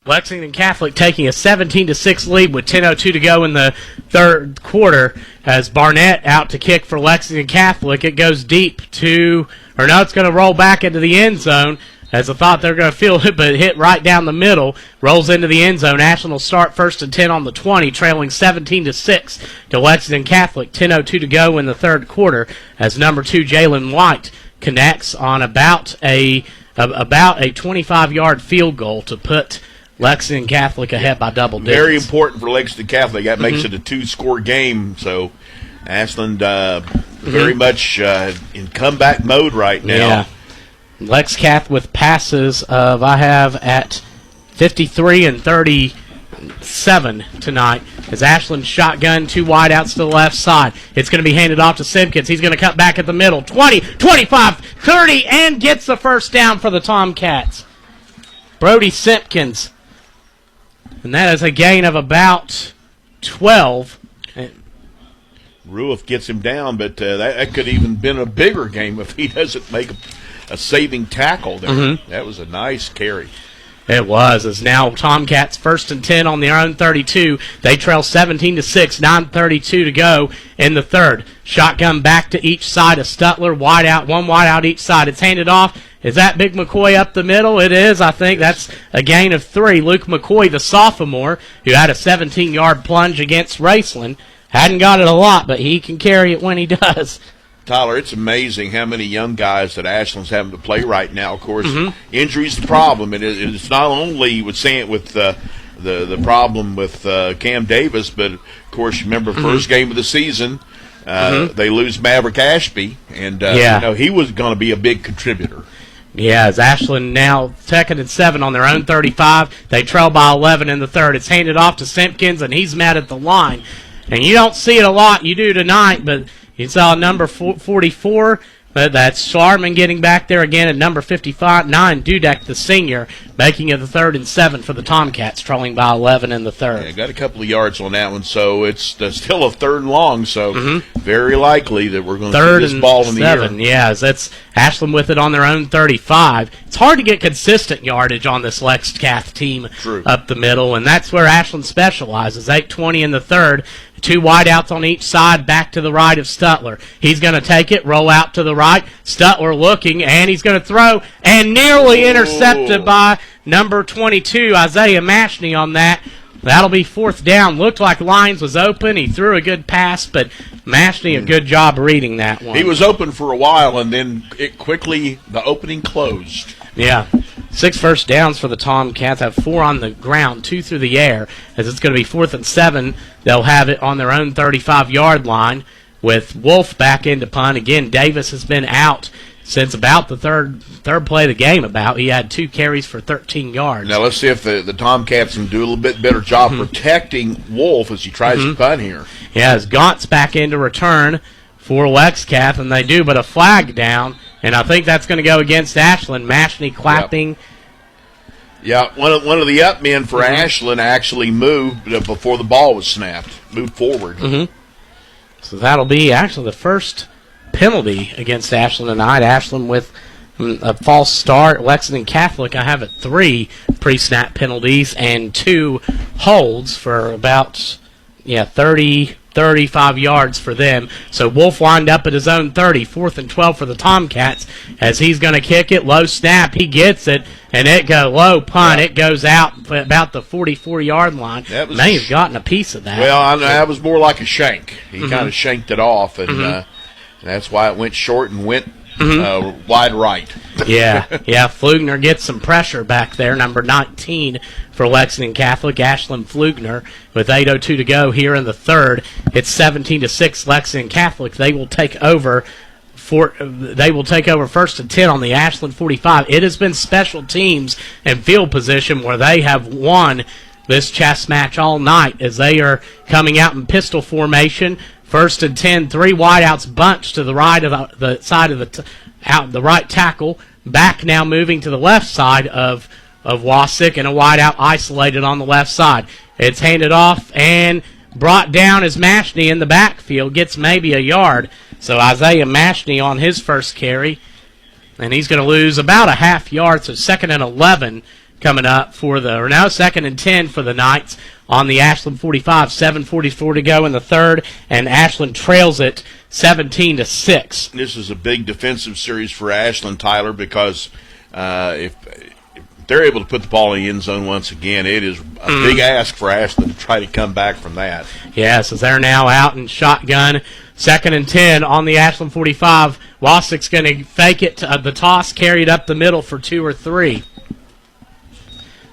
Lexington Catholic taking a 17-6 lead with 10:02 to go in the third quarter as Barnett out to kick for Lexington Catholic. It goes deep it's going to roll back into the end zone. As I thought they were going to field it, but hit right down the middle, rolls into the end zone. Ashland will start 1st and 10 on the 20, trailing 17-6 to Lexington Catholic. 10:02 to go in the third quarter as number 2 Jalen White connects on about a 25-yard field goal to put Lexington Catholic ahead by double digits. Very important for Lexington Catholic. That makes it a 2-score game. So Ashland very much in comeback mode right now. Yeah. Lex Cath with passes of, I have at 53 and 37 tonight. As Ashland shotgun, 2 wideouts to the left side. It's going to be handed off to Simpkins. He's going to cut back at the middle. 20, 25, 30, and gets the first down for the Tomcats. Brody Simpkins. And that is a gain of about 12. Ruoff gets him down, but that could even been a bigger game if he doesn't make a saving tackle there. Mm-hmm. That was a nice carry. It was. As now Tomcats 1st and 10 on their own 32. They trail 17-6, 9:32 to go in the third. Shotgun back to each side of Stutler. Wide out, one wide out each side. It's handed off. Is that Big McCoy up the middle? It is, I think. That's a gain of 3. Luke McCoy, the sophomore, who had a 17-yard plunge against Raceland. Hadn't got it a lot, but he can carry it when he does. Tyler, it's amazing how many young guys that Ashland's having to play right now. Of course, injury's the problem, and it's not only with the problem with Cam Davis, but of course, you remember first game of the season, they lose Maverick Ashby, and he was going to be a big contributor. Yeah, as Ashland now 2nd and 7 on their own 35. They trail by 11 in the third. It's handed off to Simpkins, and he's mad at the line. And you don't see it a lot. You do tonight, but you saw number 44. But that's Schlarman getting back there again at number 55. 9, Dudek, the senior, making it the 3rd and 7 for the Tomcats, trailing by 11 in the third. Yeah, got a couple of yards on that one, so it's still a 3rd and long, so very likely that we're going to see this ball in the air. Yeah, that's Ashland with it on their own 35. It's hard to get consistent yardage on this Lexcath team up the middle, and that's where Ashland specializes. 8:20 in the third. 2 wideouts on each side, back to the right of Stutler. He's going to take it, roll out to the right. Stutler looking, and he's going to throw, and nearly intercepted by number 22, Isaiah Mashney on that. That'll be 4th down. Looked like Lyons was open. He threw a good pass, but Mashney a good job reading that one. He was open for a while, and then the opening closed. Yeah. 6 first downs for the Tomcats. Have 4 on the ground, 2 through the air. As it's going to be 4th and 7, they'll have it on their own 35-yard line with Wolf back into punt. Again, Davis has been out since about the third play of the game. He had 2 carries for 13 yards. Now let's see if the Tomcats can do a little bit better job protecting Wolf as he tries to punt here. Yeah, as Gaunt's back in to return for Lexcath, and they do, but a flag down, and I think that's going to go against Ashland. Mashney clapping. Yeah, one of the up men for Ashland actually moved before the ball was snapped, moved forward. So that'll be actually the first penalty against Ashland tonight. Ashland with a false start. Lexington Catholic, I have it 3 pre-snap penalties and 2 holds for about 35 yards for them. So Wolf lined up at his own 30, 4th and 12 for the Tomcats as he's going to kick it. Low snap, he gets it, and it goes low punt. It goes out about the 44-yard line. May have gotten a piece of that. Well, I know that was more like a shank. He kind of shanked it off, and that's why it went short and went wide right. Yeah, Flugner gets some pressure back there, number 19 for Lexington Catholic, Ashland Flugner, with 8:02 to go here in the third. It's 17-6 Lexington Catholic. They will take over first and 10 on the Ashland 45. It has been special teams and field position where they have won this chess match all night as they are coming out in pistol formation. 1st and 10, 3 wideouts bunched to the right of the side of the right tackle. Back now moving to the left side of Wasik, and a wideout isolated on the left side. It's handed off and brought down as Mashney in the backfield gets maybe a yard. So Isaiah Mashney on his first carry, and he's going to lose about a half yard. So 2nd and 11 coming up for 2nd and 10 for the Knights on the Ashland 45. 7:44 to go in the third, and Ashland trails it 17-6. This is a big defensive series for Ashland, Tyler, because if they're able to put the ball in the end zone once again, it is a big ask for Ashland to try to come back from that. Yes, as they're now out in shotgun. 2nd and 10 on the Ashland 45. Wasik's going to fake it. The toss carried up the middle for 2 or 3.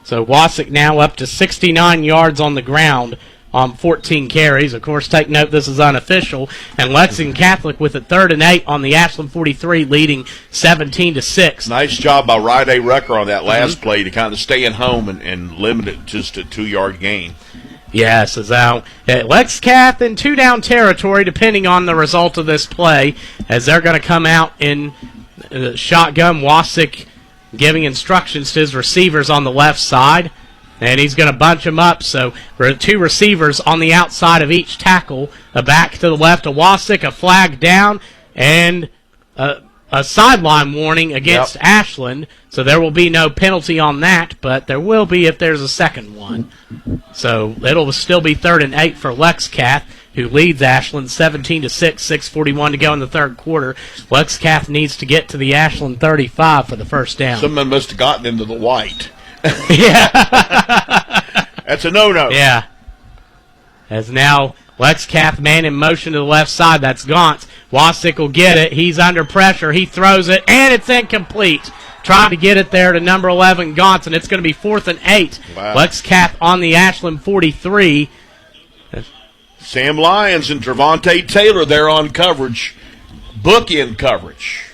So Wasik now up to 69 yards on the ground on 14 carries. Of course, take note this is unofficial. And Lexington Catholic with it 3rd and 8 on the Ashland 43, leading 17-6. Nice job by Ryday Rucker on that last play to kind of stay at home and limit it just a 2-yard gain. Yes, as out Lexcath in 2-down territory, depending on the result of this play, as they're going to come out in shotgun. Wasik giving instructions to his receivers on the left side, and he's going to bunch them up. So 2 receivers on the outside of each tackle, a back to the left of Wasik, a flag down, and a sideline warning against Ashland. So there will be no penalty on that, but there will be if there's a second one. So it'll still be 3rd and 8 for Lexcath, who leads Ashland 17-6, 6:41 to go in the third quarter. Lexcath needs to get to the Ashland 35 for the first down. Someone must have gotten into the white. Yeah. That's a no-no. Yeah. As now Lexcath man in motion to the left side. That's Gaunt. Wasik will get it. He's under pressure. He throws it, and it's incomplete. Trying to get it there to number 11, Gaunt, and it's going to be 4th and 8. Wow. Lexcath on the Ashland 43. Sam Lyons and Trevontae Taylor there on coverage, bookend coverage.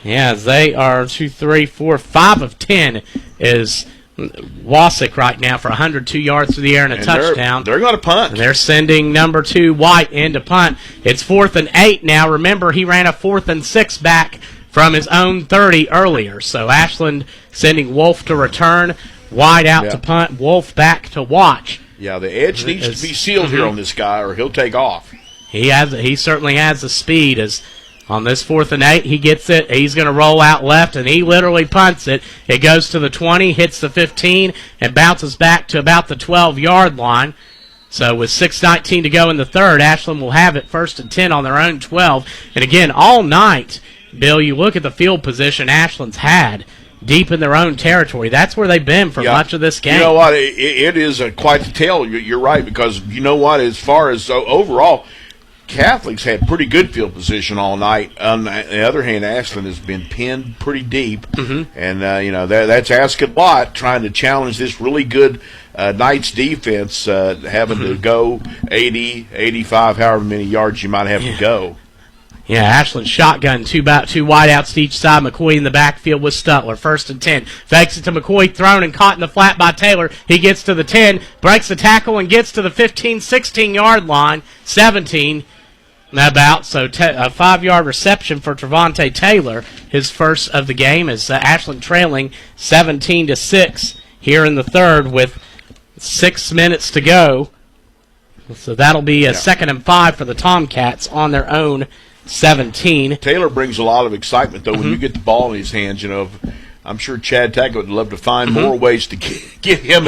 Yeah, they are 2, 3, 4, 5 of 10 is Wasik right now for 102 yards through the air and a touchdown. They're going to punt. And they're sending number 2 White in to punt. It's 4th and 8 now. Remember, he ran a 4th and 6 back from his own 30 earlier. So Ashland sending Wolf to return, White out to punt, Wolf back to watch. Yeah, the edge needs to be sealed here on this guy, or he'll take off. He certainly has the speed. As on this 4th and 8, he gets it. He's going to roll out left, and he literally punts it. It goes to the 20, hits the 15, and bounces back to about the 12-yard line. So with 6:19 to go in the third, Ashland will have it 1st and 10 on their own 12. And again, all night, Bill, you look at the field position Ashland's had deep in their own territory. That's where they've been for much of this game. You know what? It is quite the tell. You're right, because you know what? As far as overall, Catholics had pretty good field position all night. On the other hand, Ashland has been pinned pretty deep, and that's asking a lot, trying to challenge this really good Knights defense, having to go 80, 85, however many yards you might have to go. Yeah, Ashland shotgun, two wideouts to each side. McCoy in the backfield with Stutler. 1st and 10. Fakes it to McCoy, thrown and caught in the flat by Taylor. He gets to the 10, breaks the tackle, and gets to the 15, 16-yard line. 17 about. So a 5-yard reception for Trevontae Taylor, his first of the game, as Ashland trailing 17-6 here in the third with 6 minutes to go. So that'll be a 2nd and 5 for the Tomcats on their own 17. Taylor brings a lot of excitement, though, when you get the ball in his hands. I'm sure Chad Tackett would love to find more ways to get him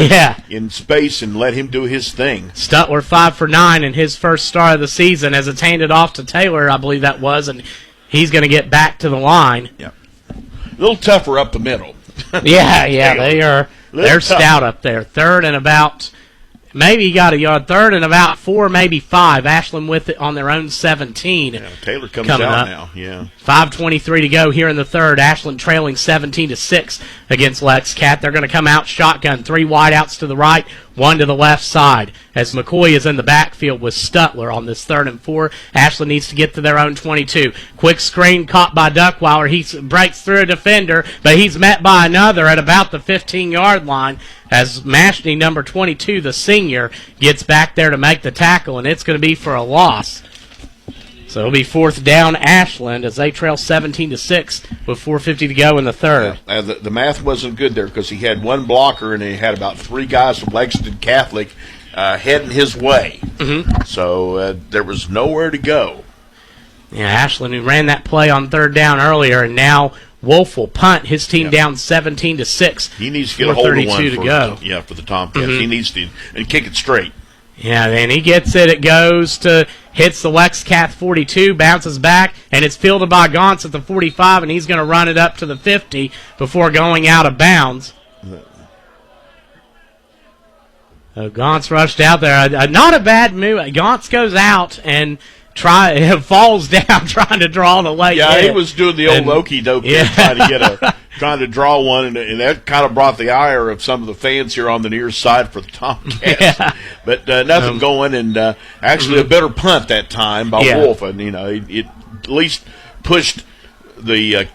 in space and let him do his thing. Stutler 5 for 9 in his first start of the season as it's handed off to Taylor, I believe that was, and he's going to get back to the line. Yeah, a little tougher up the middle. They're stout up there. 3rd and about. Maybe he got a yard. 3rd and about 4, maybe 5. Ashland with it on their own 17. Yeah, Taylor comes out now. Yeah. 5:23 to go here in the third. Ashland trailing 17-6 against Lexington. They're going to come out shotgun. 3 wideouts to the right, 1 to the left side. As McCoy is in the backfield with Stutler on this 3rd and 4. Ashland needs to get to their own 22. Quick screen caught by Duckweiler. He breaks through a defender, but he's met by another at about the 15-yard line. As Mashney, number 22, the senior, gets back there to make the tackle, and it's going to be for a loss. So it'll be 4th down Ashland as they trail 17-6 with 4:50 to go in the third. The math wasn't good there because he had 1 blocker and he had about 3 guys from Lexington Catholic heading his way. So there was nowhere to go. Yeah, Ashland, who ran that play on 3rd down earlier, and now Wolf will punt his team down 17-6. He needs to get a hold of one to go. For the Tomcats. He needs to and kick it straight. Yeah, and he gets it. It goes to hits the Lexington 42, bounces back, and it's fielded by Gauntz at the 45, and he's going to run it up to the 50 before going out of bounds. So Gauntz rushed out there. Not a bad move. Gauntz goes out and falls down trying to draw the late hit. He was doing the old okey-doke trying to draw one, and that kind of brought the ire of some of the fans here on the near side for the Tomcats. But nothing going, and actually a better punt that time by Wolf, and it at least pushed the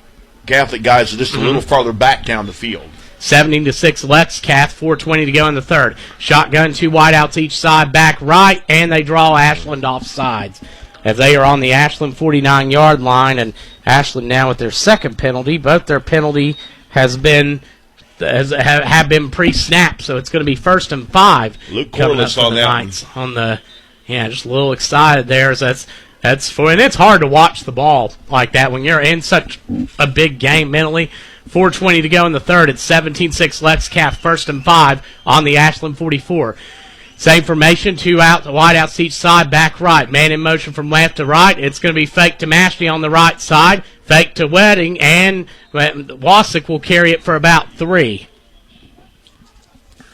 Catholic guys just a little farther back down the field. 17-6 Lexington, 4:20 to go in the third. Shotgun, 2 wideouts each side, back right, and they draw Ashland off sides as they are on the Ashland 49-yard line, and Ashland now with their second penalty. Both their penalty have been pre-snapped, so it's going to be 1st and 5. Luke Corliss on that one. Just a little excited there. As and it's hard to watch the ball like that when you're in such a big game mentally. 4:20 to go in the third. It's 17-6 Lexington, 1st and 5 on the Ashland 44. Same formation, 2 wideouts each side, back right. Man in motion from left to right. It's going to be fake to Mashney on the right side, fake to Wedding, and Wasick will carry it for about 3.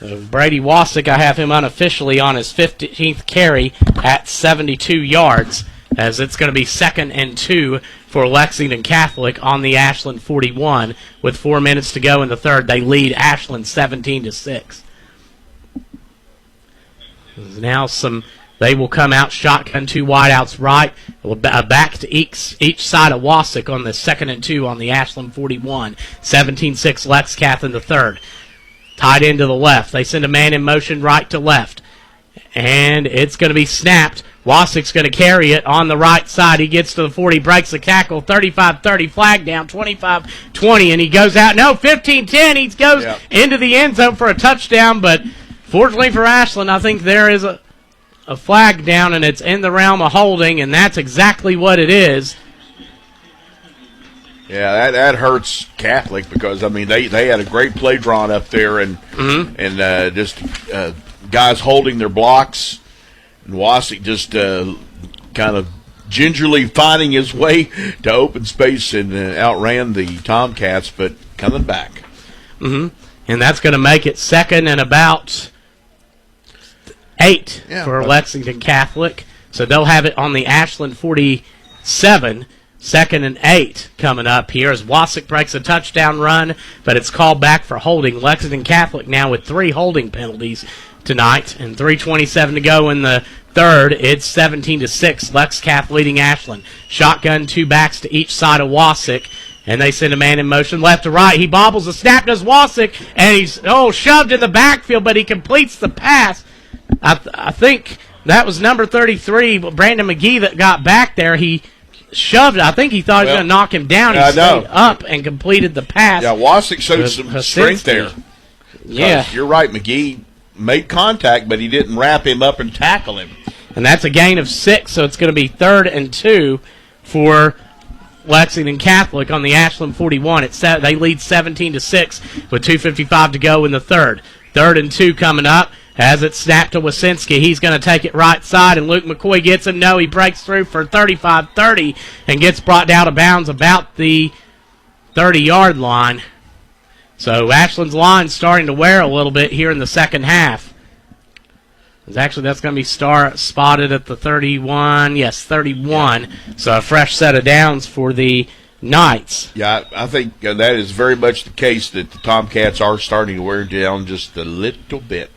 So Brady Wasick, I have him unofficially on his 15th carry at 72 yards, as it's going to be 2nd and 2 for Lexington Catholic on the Ashland 41. With 4 minutes to go in the third, they lead Ashland 17-6. Now they will come out shotgun, 2 wideouts right, back to each side of Wasick on the 2nd and 2 on the Ashland 41. 17-6 Lexington in the third. Tied into the left. They send a man in motion right to left. And it's going to be snapped. Wasick's going to carry it on the right side. He gets to the 40, breaks the tackle, 35-30, flag down, 25-20, and he goes out. No, 15-10. He goes into the end zone for a touchdown, but fortunately for Ashland, I think there is a flag down, and it's in the realm of holding, and that's exactly what it is. Yeah, that hurts Catholic because, they had a great play drawn up there and just guys holding their blocks, and Wasick just kind of gingerly finding his way to open space and outran the Tomcats, but coming back. And that's going to make it 2nd and about 8 for Lexington Catholic. So they'll have it on the Ashland 47 2nd and 8 coming up here as Wassick breaks a touchdown run, but it's called back for holding. Lexington Catholic now with 3 holding penalties tonight, and 3:27 to go in the third. It's 17-6. Lex Cath leading Ashland. Shotgun, 2 backs to each side of Wassick, and they send a man in motion left to right. He bobbles the snap, does Wassick, and he's shoved in the backfield, but he completes the pass. I think that was number 33, Brandon McGee, that got back there. He shoved it. I think he thought he was going to knock him down. He stayed up and completed the pass. Yeah, Wassick showed some strength there. Yeah. You're right, McGee made contact, but he didn't wrap him up and tackle him. And that's a gain of 6, so it's going to be 3rd and 2 for Lexington Catholic on the Ashland 41. They lead 17-6 with 2:55 to go in the third. 3rd and 2 coming up. As it snapped to Wasinski, he's going to take it right side, and Luke McCoy gets him. No, he breaks through for 35-30 and gets brought down of bounds about the 30-yard line. So Ashland's line starting to wear a little bit here in the second half. Actually, that's going to be spotted at the 31. Yes, 31. So a fresh set of downs for the Knights. Yeah, I think that is very much the case, that the Tomcats are starting to wear down just a little bit.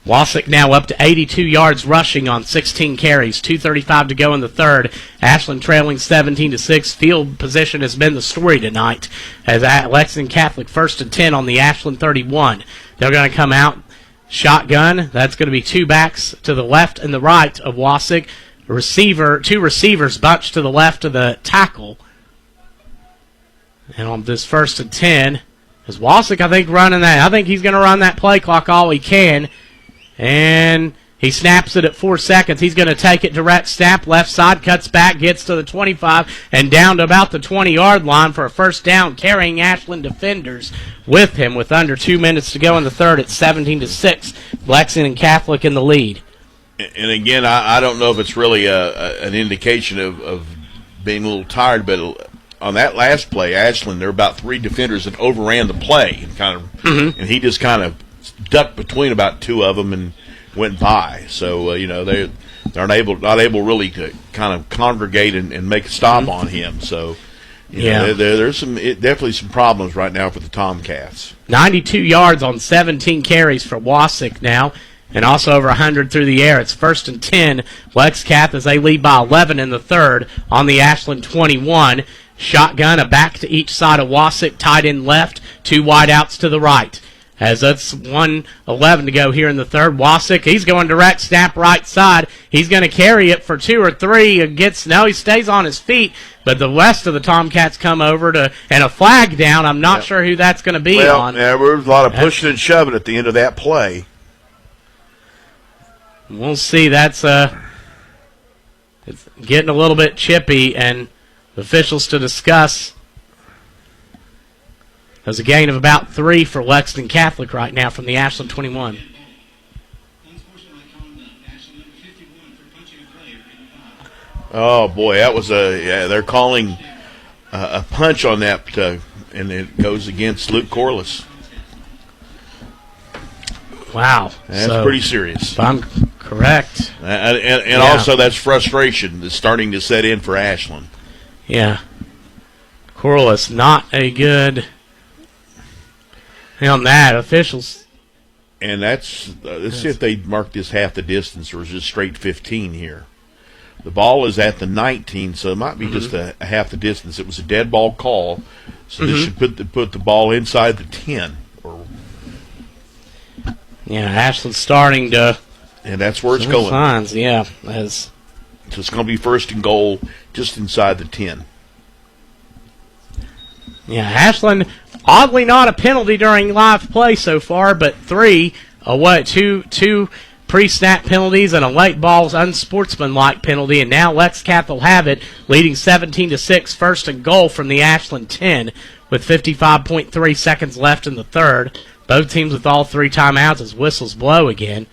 Wassick now up to 82 yards rushing on 16 carries. 2:35 to go in the third. Ashland trailing 17-6. Field position has been the story tonight, as Lexington Catholic 1st and 10 on the Ashland 31. They're going to come out shotgun. That's going to be 2 backs to the left and the right of Wassick. 2 receivers bunched to the left of the tackle. And on this 1st and 10 is Wassick, I think, running that. I think he's going to run that play clock all he can. And he snaps it at 4 seconds. He's going to take it direct snap, left side, cuts back, gets to the 25, and down to about the 20-yard line for a first down, carrying Ashland defenders with him with under 2 minutes to go in the third. It's 17-6. Lexington Catholic in the lead. And again, I don't know if it's really an indication of being a little tired, but on that last play, Ashland, there were about 3 defenders that overran the play, and and he just kind of ducked between about 2 of them and went by. So they're not able really to kind of congregate and make a stop on him. So there's definitely some problems right now for the Tomcats. 92 yards on 17 carries for Wassick now, and also over 100 through the air. It's 1st and 10. Lex Cath as they lead by 11 in the third on the Ashland 21. Shotgun, a back to each side of Wassick, tight end left, 2 wide outs to the right. As that's 1:11 to go here in the third. Wassick, he's going direct snap right side. He's going to carry it for 2 or 3. He stays on his feet, but the rest of the Tomcats come over and a flag down. I'm not sure who that's going to be on. There was a lot of pushing and shoving at the end of that play. We'll see. That's it's getting a little bit chippy, and officials to discuss. There's a gain of about 3 for Lexington Catholic right now from the Ashland 21. Oh, boy, that was they're calling a punch on that, and it goes against Luke Corliss. Wow. That's pretty serious. If I'm correct. And also that's frustration that's starting to set in for Ashland. Yeah. Corliss, not a good... on that, officials. And let's see if they mark this half the distance or is it straight 15 here. The ball is at the 19, so it might be just a half the distance. It was a dead ball call, so they should put the ball inside the 10. Ashland's starting to... And that's where it's going. Signs, yeah. So it's going to be 1st and goal just inside the 10. Yeah, Ashland, oddly not a penalty during live play so far, but 3, two pre-snap penalties and a late balls unsportsmanlike penalty, and now Lex Cath will have it, leading 17-6, 1st and goal from the Ashland 10, with 55.3 seconds left in the third. Both teams with all 3 timeouts as whistles blow again.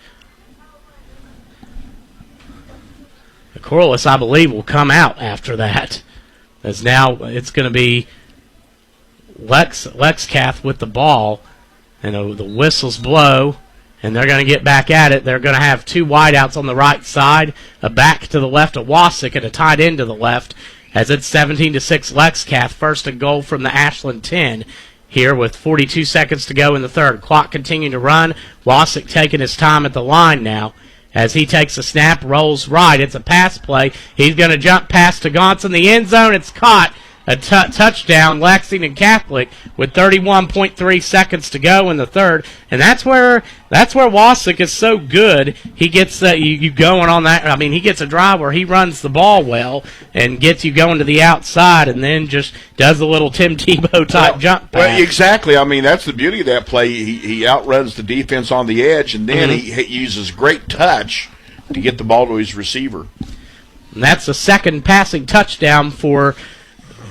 Corliss, I believe, will come out after that, as now it's going to be Lex Cath with the ball, and the whistles blow, and they're going to get back at it. They're going to have two wideouts on the right side, a back to the left of Wasik, and a tight end to the left, as it's 17-6 Lexcath. First and goal from the Ashland 10 here with 42 seconds to go in the third. Clock continuing to run. Wasik taking his time at the line now as he takes a snap, rolls right. It's a pass play. He's going to jump past to Gauntz in the end zone. It's caught. A touchdown, Lexington Catholic, with 31.3 seconds to go in the third, and that's where Wasik is so good. He gets you going on that. I mean, he gets a drive where he runs the ball well and gets you going to the outside, and then just does a little Tim Tebow type jump pass. Well, exactly. I mean, that's the beauty of that play. He outruns the defense on the edge, and then he uses great touch to get the ball to his receiver. And that's the second passing touchdown for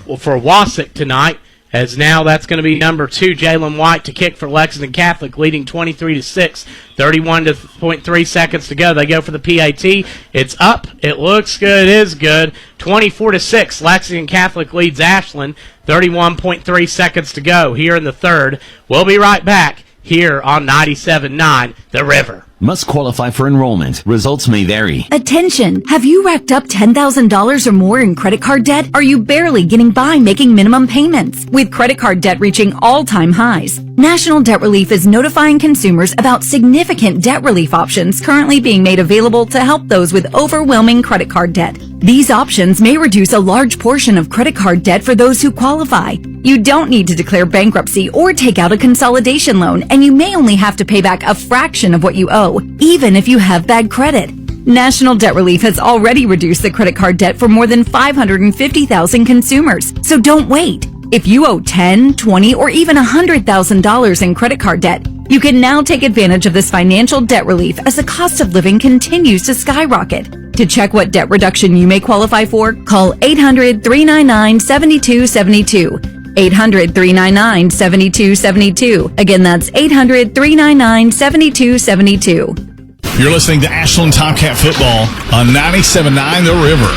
Wasik tonight, as now that's going to be number 2, Jalen White, to kick for Lexington Catholic, leading 23-6, 31.3 seconds to go. They go for the PAT. It's up. It looks good. It is good. 24-6, Lexington Catholic leads Ashland, 31.3 seconds to go here in the third. We'll be right back here on 97.9 The River. Must qualify for enrollment. Results may vary. Attention! Have you racked up $10,000 or more in credit card debt? Are you barely getting by making minimum payments? With credit card debt reaching all-time highs, National Debt Relief is notifying consumers about significant debt relief options currently being made available to help those with overwhelming credit card debt. These options may reduce a large portion of credit card debt for those who qualify. You don't need to declare bankruptcy or take out a consolidation loan, and you may only have to pay back a fraction of what you owe, even if you have bad credit. National Debt Relief has already reduced the credit card debt for more than 550,000 consumers, so don't wait. If you owe $10,000, $20,000, or even $100,000 in credit card debt, you can now take advantage of this financial debt relief as the cost of living continues to skyrocket. To check what debt reduction you may qualify for, call 800-399-7272. 800-399-7272. Again, that's 800-399-7272. You're listening to Ashland Tomcat football on 97.9 The River.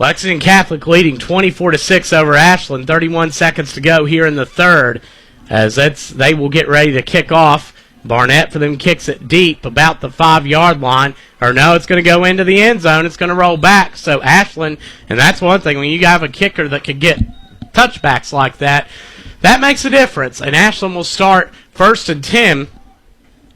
Lexington Catholic leading 24-6 over Ashland. 31 seconds to go here in the third, as they will get ready to kick off. Barnett for them kicks it deep about the 5-yard line. Or no, it's going to go into the end zone. It's going to roll back. So Ashland, and that's one thing, when you have a kicker that can get touchbacks like that, that makes a difference. And Ashland will start 1st and 10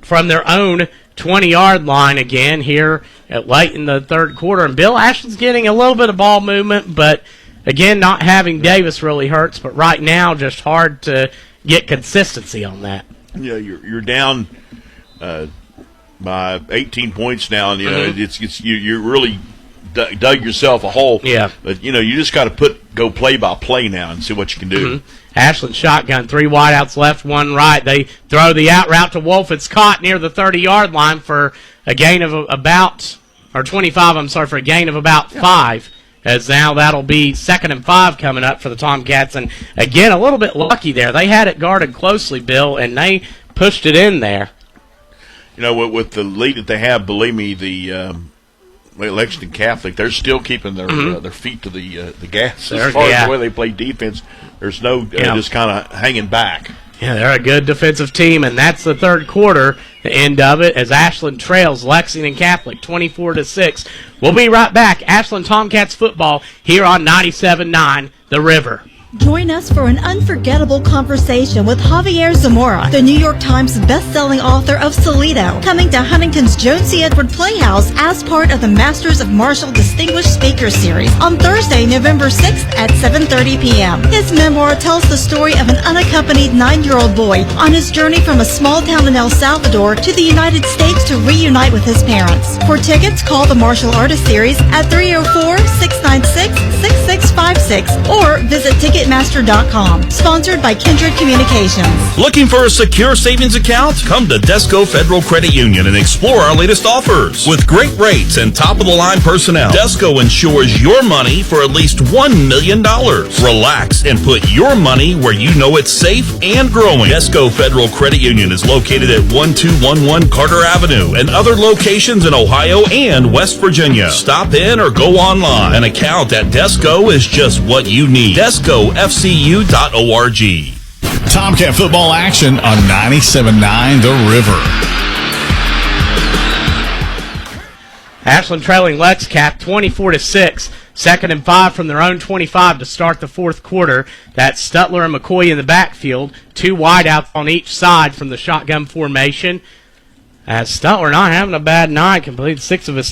from their own 20-yard line again here late in the third quarter. And Bill, Ashland's getting a little bit of ball movement, but again, not having Davis really hurts. But right now, just hard to get consistency on that. Yeah, you're down by 18 points now, and you know you really dug yourself a hole. Yeah, but you just got to go play by play now and see what you can do. Ashland shotgun, 3 wideouts left, 1 right. They throw the out route to Wolf. It's caught near the 30-yard line for a gain of about 25. I'm sorry, for a gain of about 5. As now that'll be 2nd and 5 coming up for the Tomcats. And, again, a little bit lucky there. They had it guarded closely, Bill, and they pushed it in there. You know, with the lead that they have, believe me, the Lexington Catholic, they're still keeping their feet to the gas. As far as the way they play defense, there's no just kind of hanging back. Yeah, they're a good defensive team, and that's the third quarter, the end of it, as Ashland trails Lexington Catholic 24-6. We'll be right back. Ashland Tomcats football here on 97.9 The River. Join us for an unforgettable conversation with Javier Zamora, the New York Times best-selling author of Salido, coming to Huntington's Joan C. Edward Playhouse as part of the Masters of Martial Distinguished Speaker Series on Thursday, November 6th at 7:30 p.m. His memoir tells the story of an unaccompanied 9-year-old boy on his journey from a small town in El Salvador to the United States to reunite with his parents. For tickets, call the Martial Artist Series at 304-696-6656 or visit Ticketmaster.com. Sponsored by Kindred Communications. Looking for a secure savings account? Come to Desco Federal Credit Union and explore our latest offers. With great rates and top-of-the-line personnel, Desco insures your money for at least $1 million. Relax and put your money where you know it's safe and growing. Desco Federal Credit Union is located at 1211 Carter Avenue and other locations in Ohio and West Virginia. Stop in or go online. An account at Desco is just what you need. DescoFCU.org. Tomcat football action on 97.9 The River. Ashland trailing Lexington 24-6. 2nd and 5 from their own 25 to start the fourth quarter. That's Stutler and McCoy in the backfield. 2 wideouts on each side from the shotgun formation. As Stutler not having a bad night, completed 7 of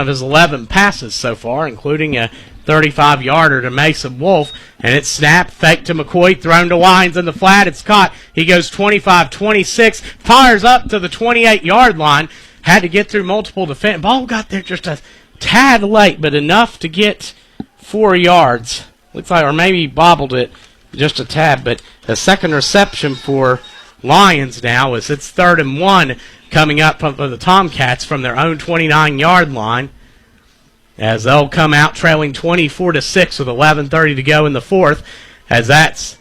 his 11 passes so far, including a 35-yarder to Mason Wolf. And it's snapped, fake to McCoy, thrown to Wines in the flat. It's caught. He goes 25-26, fires up to the 28-yard line. Had to get through multiple defense. Ball got there just a tad late, but enough to get 4 yards. Looks like, or maybe bobbled it just a tad. But the second reception for Lions now is it's 3rd and 1 coming up from the Tomcats from their own 29-yard line, as they'll come out trailing 24-6 with 11:30 to go in the fourth. As that's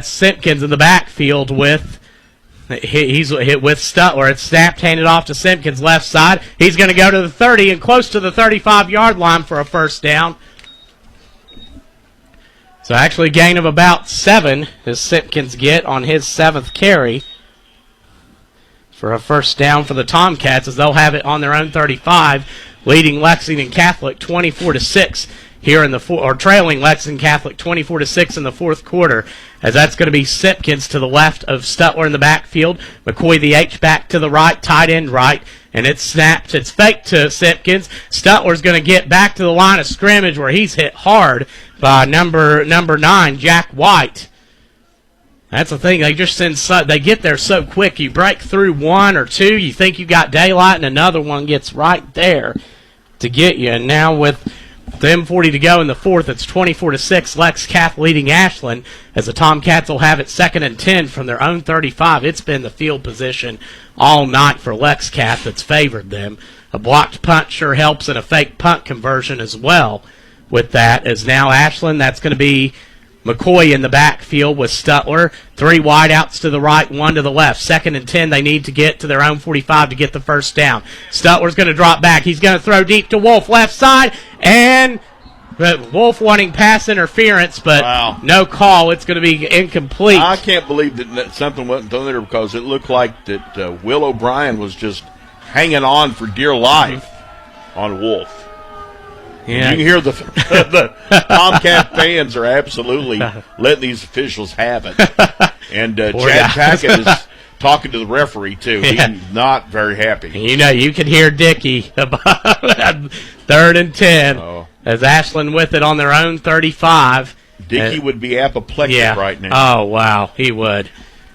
Simpkins in the backfield with. He's hit with Stutler. It's snapped, handed off to Simpkins left side. He's going to go to the 30 and close to the 35-yard line for a first down. So actually a gain of about 7 does Simpkins get on his 7th carry for a first down for the Tomcats, as they'll have it on their own 35, leading Lexington Catholic 24-6 here in the trailing Lexington Catholic 24-6 in the fourth quarter, as that's going to be Simpkins to the left of Stutler in the backfield. McCoy the H-back to the right, tight end right, and it's snapped. It's faked to Simpkins. Stutler's going to get back to the line of scrimmage where he's hit hard by number 9, Jack White. That's the thing. They just they get there so quick. You break through 1 or 2, you think you got daylight, and another one gets right there to get you. And now with the M40 to go in the fourth, it's 24-6. Lex Cath leading Ashland, as the Tomcats will have it 2nd and 10 from their own 35. It's been the field position all night for Lex Cath that's favored them. A blocked punt sure helps, and a fake punt conversion as well with that. As now Ashland, that's going to be McCoy in the backfield with Stutler. 3 wideouts to the right, 1 to the left. 2nd and 10, they need to get to their own 45 to get the first down. Stutler's going to drop back. He's going to throw deep to Wolf, left side, and Wolf wanting pass interference, but no call. It's going to be incomplete. I can't believe that something wasn't done there, because it looked like that Will O'Brien was just hanging on for dear life on Wolf. Yeah. You can hear the Tomcat fans are absolutely letting these officials have it. And Chad Tackett is talking to the referee, too. Yeah. He's not very happy. You know, you can hear Dickey about 3rd and 10 as Ashland with it on their own 35. Dickey would be apoplectic right now. Oh, wow, he would.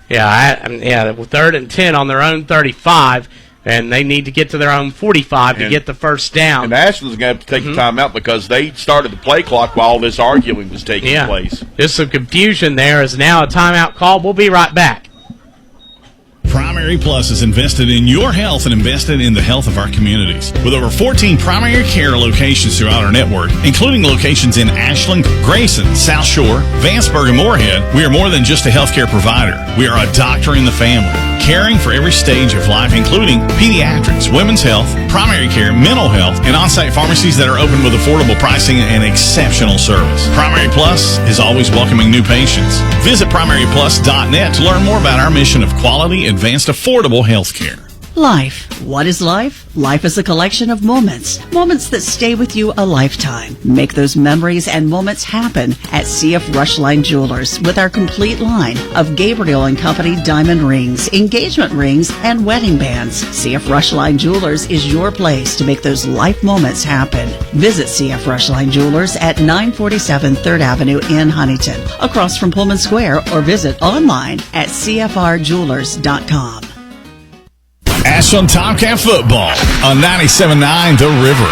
Yeah, with 3rd and 10 on their own 35. And they need to get to their own 45 to get the first down. And Ashland's going to have to take the time out, because they started the play clock while all this arguing was taking place. There's some confusion there. Is now a timeout call. We'll be right back. Primary Plus is invested in your health and invested in the health of our communities. With over 14 primary care locations throughout our network, including locations in Ashland, Grayson, South Shore, Vanceburg, and Moorhead, we are more than just a healthcare provider. We are a doctor in the family, caring for every stage of life, including pediatrics, women's health, primary care, mental health, and on-site pharmacies that are open with affordable pricing and exceptional service. Primary Plus is always welcoming new patients. Visit primaryplus.net to learn more about our mission of quality, advanced, affordable health care. Life. What is life? Life is a collection of moments. Moments that stay with you a lifetime. Make those memories and moments happen at CF Rushline Jewelers with our complete line of Gabriel & Company diamond rings, engagement rings, and wedding bands. CF Rushline Jewelers is your place to make those life moments happen. Visit CF Rushline Jewelers at 947 3rd Avenue in Huntington, across from Pullman Square, or visit online at cfrjewelers.com. Ashland Tomcat football on 97.9 The River.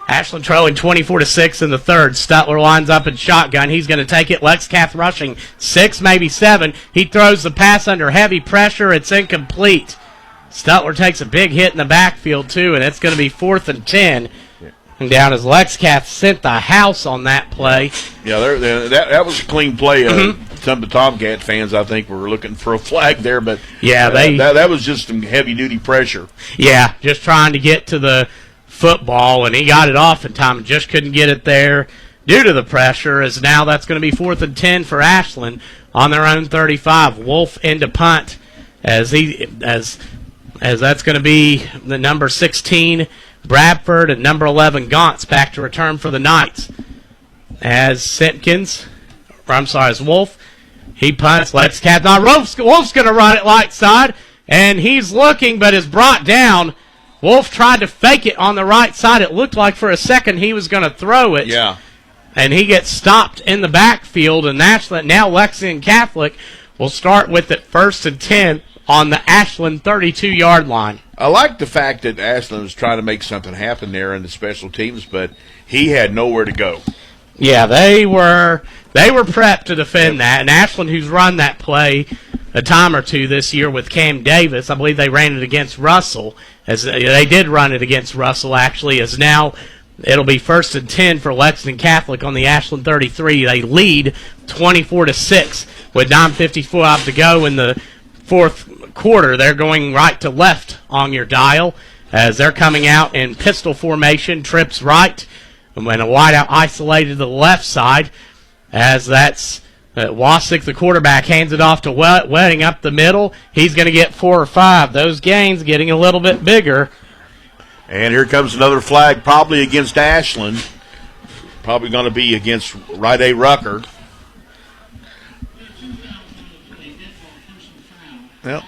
Ashland trailing 24-6 in the third. Stutler lines up in shotgun. He's going to take it. Lexcath rushing 6, maybe 7. He throws the pass under heavy pressure. It's incomplete. Stutler takes a big hit in the backfield, too, and it's going to be 4th and 10. And down as Lexcath sent the house on that play. Yeah, that was a clean play. Some of the Tomcat fans, I think, were looking for a flag there, but yeah, that was just some heavy-duty pressure. Yeah, just trying to get to the football, and he got it off in time and just couldn't get it there. due to the pressure, as now that's going to be 4th and 10 for Ashland on their own 35. Wolf into punt as that's going to be the number 16 Bradford and number 11 Gauntz back to return for the Knights. As Wolf, he punts, lets Cat not. Wolf's going to run it light side, and he's looking but is brought down. Wolf tried to fake it on the right side. It looked like for a second he was going to throw it. Yeah. And he gets stopped in the backfield, and now Lexington Catholic will start with it 1st and 10 on the Ashland 32-yard line. I like the fact that Ashland was trying to make something happen there in the special teams, but he had nowhere to go. Yeah, they were prepped to defend that, and Ashland, who's run that play a time or two this year with Cam Davis, I believe they ran it against Russell. As they did run it against Russell, actually, as now it'll be 1st and 10 for Lexington Catholic on the Ashland 33. They lead 24-6 with 9:55 to go in the fourth quarter. They're going right to left on your dial as they're coming out in pistol formation, trips right, and when a wideout isolated to the left side, as that's Wasick, the quarterback, hands it off to Wedding up the middle. He's going to get 4 or 5. Those gains getting a little bit bigger. And here comes another flag, probably against Ashland. Probably going to be against Rite A. Rucker. Yep.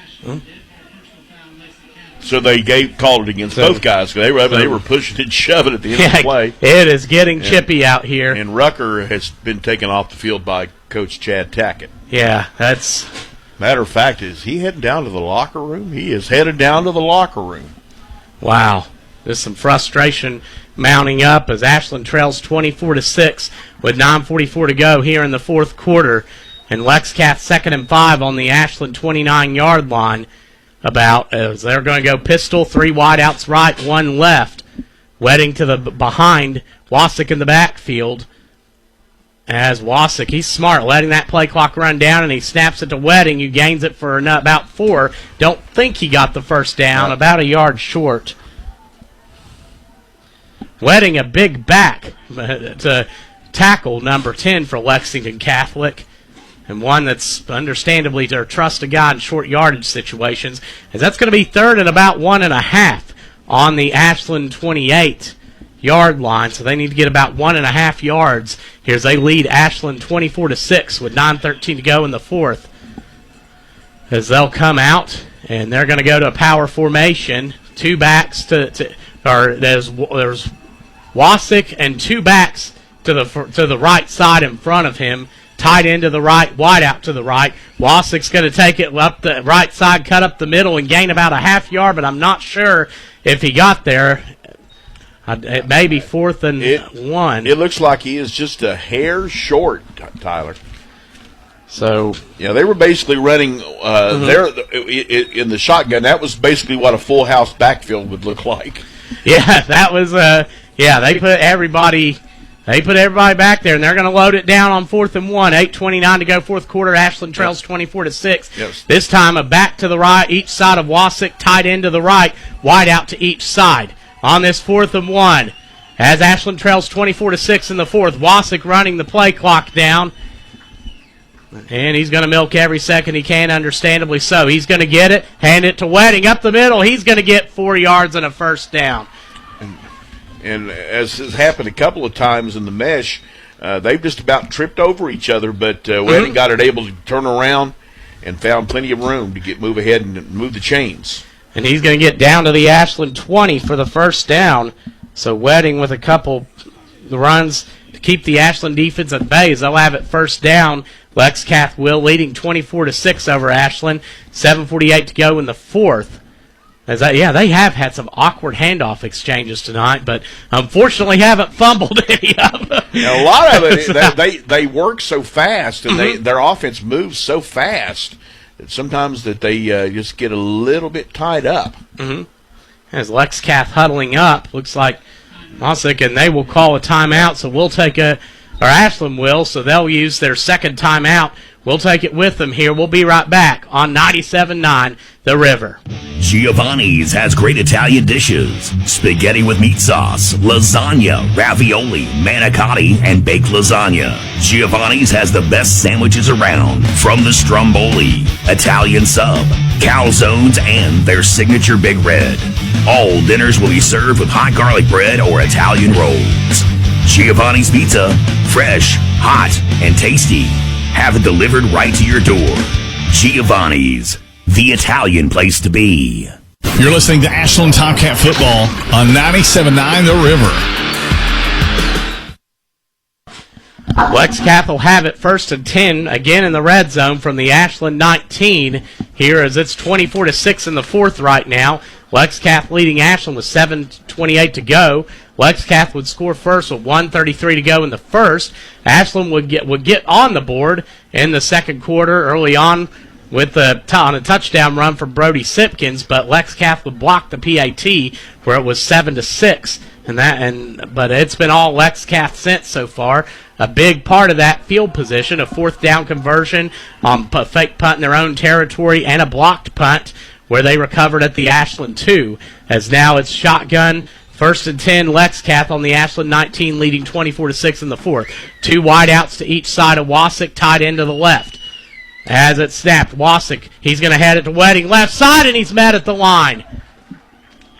So they called it against both guys. They were pushing and shoving at the end of the play. It is getting chippy out here. And Rucker has been taken off the field by Coach Chad Tackett. Yeah, that's... Matter of fact, is he heading down to the locker room? He is headed down to the locker room. Wow. There's some frustration mounting up as Ashland trails 24-6 with 9:44 to go here in the fourth quarter. And LexCath 2nd and 5 on the Ashland 29-yard line. As they're going to go pistol, 3 wideouts right, 1 left. Wedding to the behind, Wasick in the backfield. As Wasick, he's smart, letting that play clock run down, and he snaps it to Wedding, who gains it for about 4. Don't think he got the first down, about a yard short. Wedding a big back to tackle number 10 for Lexington Catholic. And one that's understandably their trust a guy in short yardage situations, as that's going to be 3rd and about 1.5 on the Ashland 28-yard line. So they need to get about 1.5 yards. Here's they lead Ashland 24-6 with 9:13 to go in the fourth. As they'll come out and they're going to go to a power formation. 2 backs there's Wasick and 2 backs to the right side in front of him. Tight end to the right, wide out to the right. Wasick's going to take it up the right side, cut up the middle, and gain about a half yard, but I'm not sure if he got there. It may be 4th and 1. It looks like he is just a hair short, Tyler. So yeah, they were basically running there in the shotgun. That was basically what a full house backfield would look like. Yeah, that was they put everybody back there, and they're going to load it down on 4th and 1. 8:29 to go, fourth quarter. Ashland trails 24-6. Yes. This time a back to the right, each side of Wasick, tight end to the right, wide out to each side. On this 4th and 1, as Ashland trails 24-6 in the fourth, Wasick running the play clock down. And he's going to milk every second he can, understandably so. He's going to get it, hand it to Wedding up the middle. He's going to get 4 yards and a first down. And as has happened a couple of times in the mesh, they've just about tripped over each other, but Wedding got it able to turn around and found plenty of room to move ahead and move the chains. And he's going to get down to the Ashland 20 for the first down. So Wedding with a couple runs to keep the Ashland defense at bay as they'll have it first down. LexCath will leading 24-6 over Ashland. 7:48 to go in the fourth. They have had some awkward handoff exchanges tonight, but unfortunately haven't fumbled any of them. Now, a lot of it, they work so fast, and their offense moves so fast that sometimes that they just get a little bit tied up. Mm-hmm. As LexCath huddling up, looks like Wasick, and they will call a timeout, so we'll take a or Ashland will, so they'll use their second timeout. We'll take it with them here. We'll be right back on 97.9 The River. Giovanni's has great Italian dishes. Spaghetti with meat sauce, lasagna, ravioli, manicotti, and baked lasagna. Giovanni's has the best sandwiches around, from the stromboli, Italian sub, calzones, and their signature Big Red. All dinners will be served with hot garlic bread or Italian rolls. Giovanni's Pizza, fresh, hot, and tasty. Have it delivered right to your door. Giovanni's, the Italian place to be. You're listening to Ashland Tomcat football on 97.9 The River. Lexington will have it 1st and 10 again in the red zone from the Ashland 19 here as it's 24-6 in the fourth right now. Lexington leading Ashland with 7:28 to go. Lexington would score first with 1:33 to go in the first. Ashland would get on the board in the second quarter early on with on a touchdown run from Brody Simpkins, but Lexington would block the PAT where it was 7-6. But it's been all Lexington since so far. A big part of that field position, a fourth down conversion on a fake punt in their own territory and a blocked punt where they recovered at the Ashland 2. As now it's shotgun, 1st and 10, Lexington on the Ashland 19, leading 24-6 in the fourth. Two wideouts to each side of Wasick, tied into the left. As it snapped, Wasick, he's going to head it to Wedding, left side, and he's met at the line.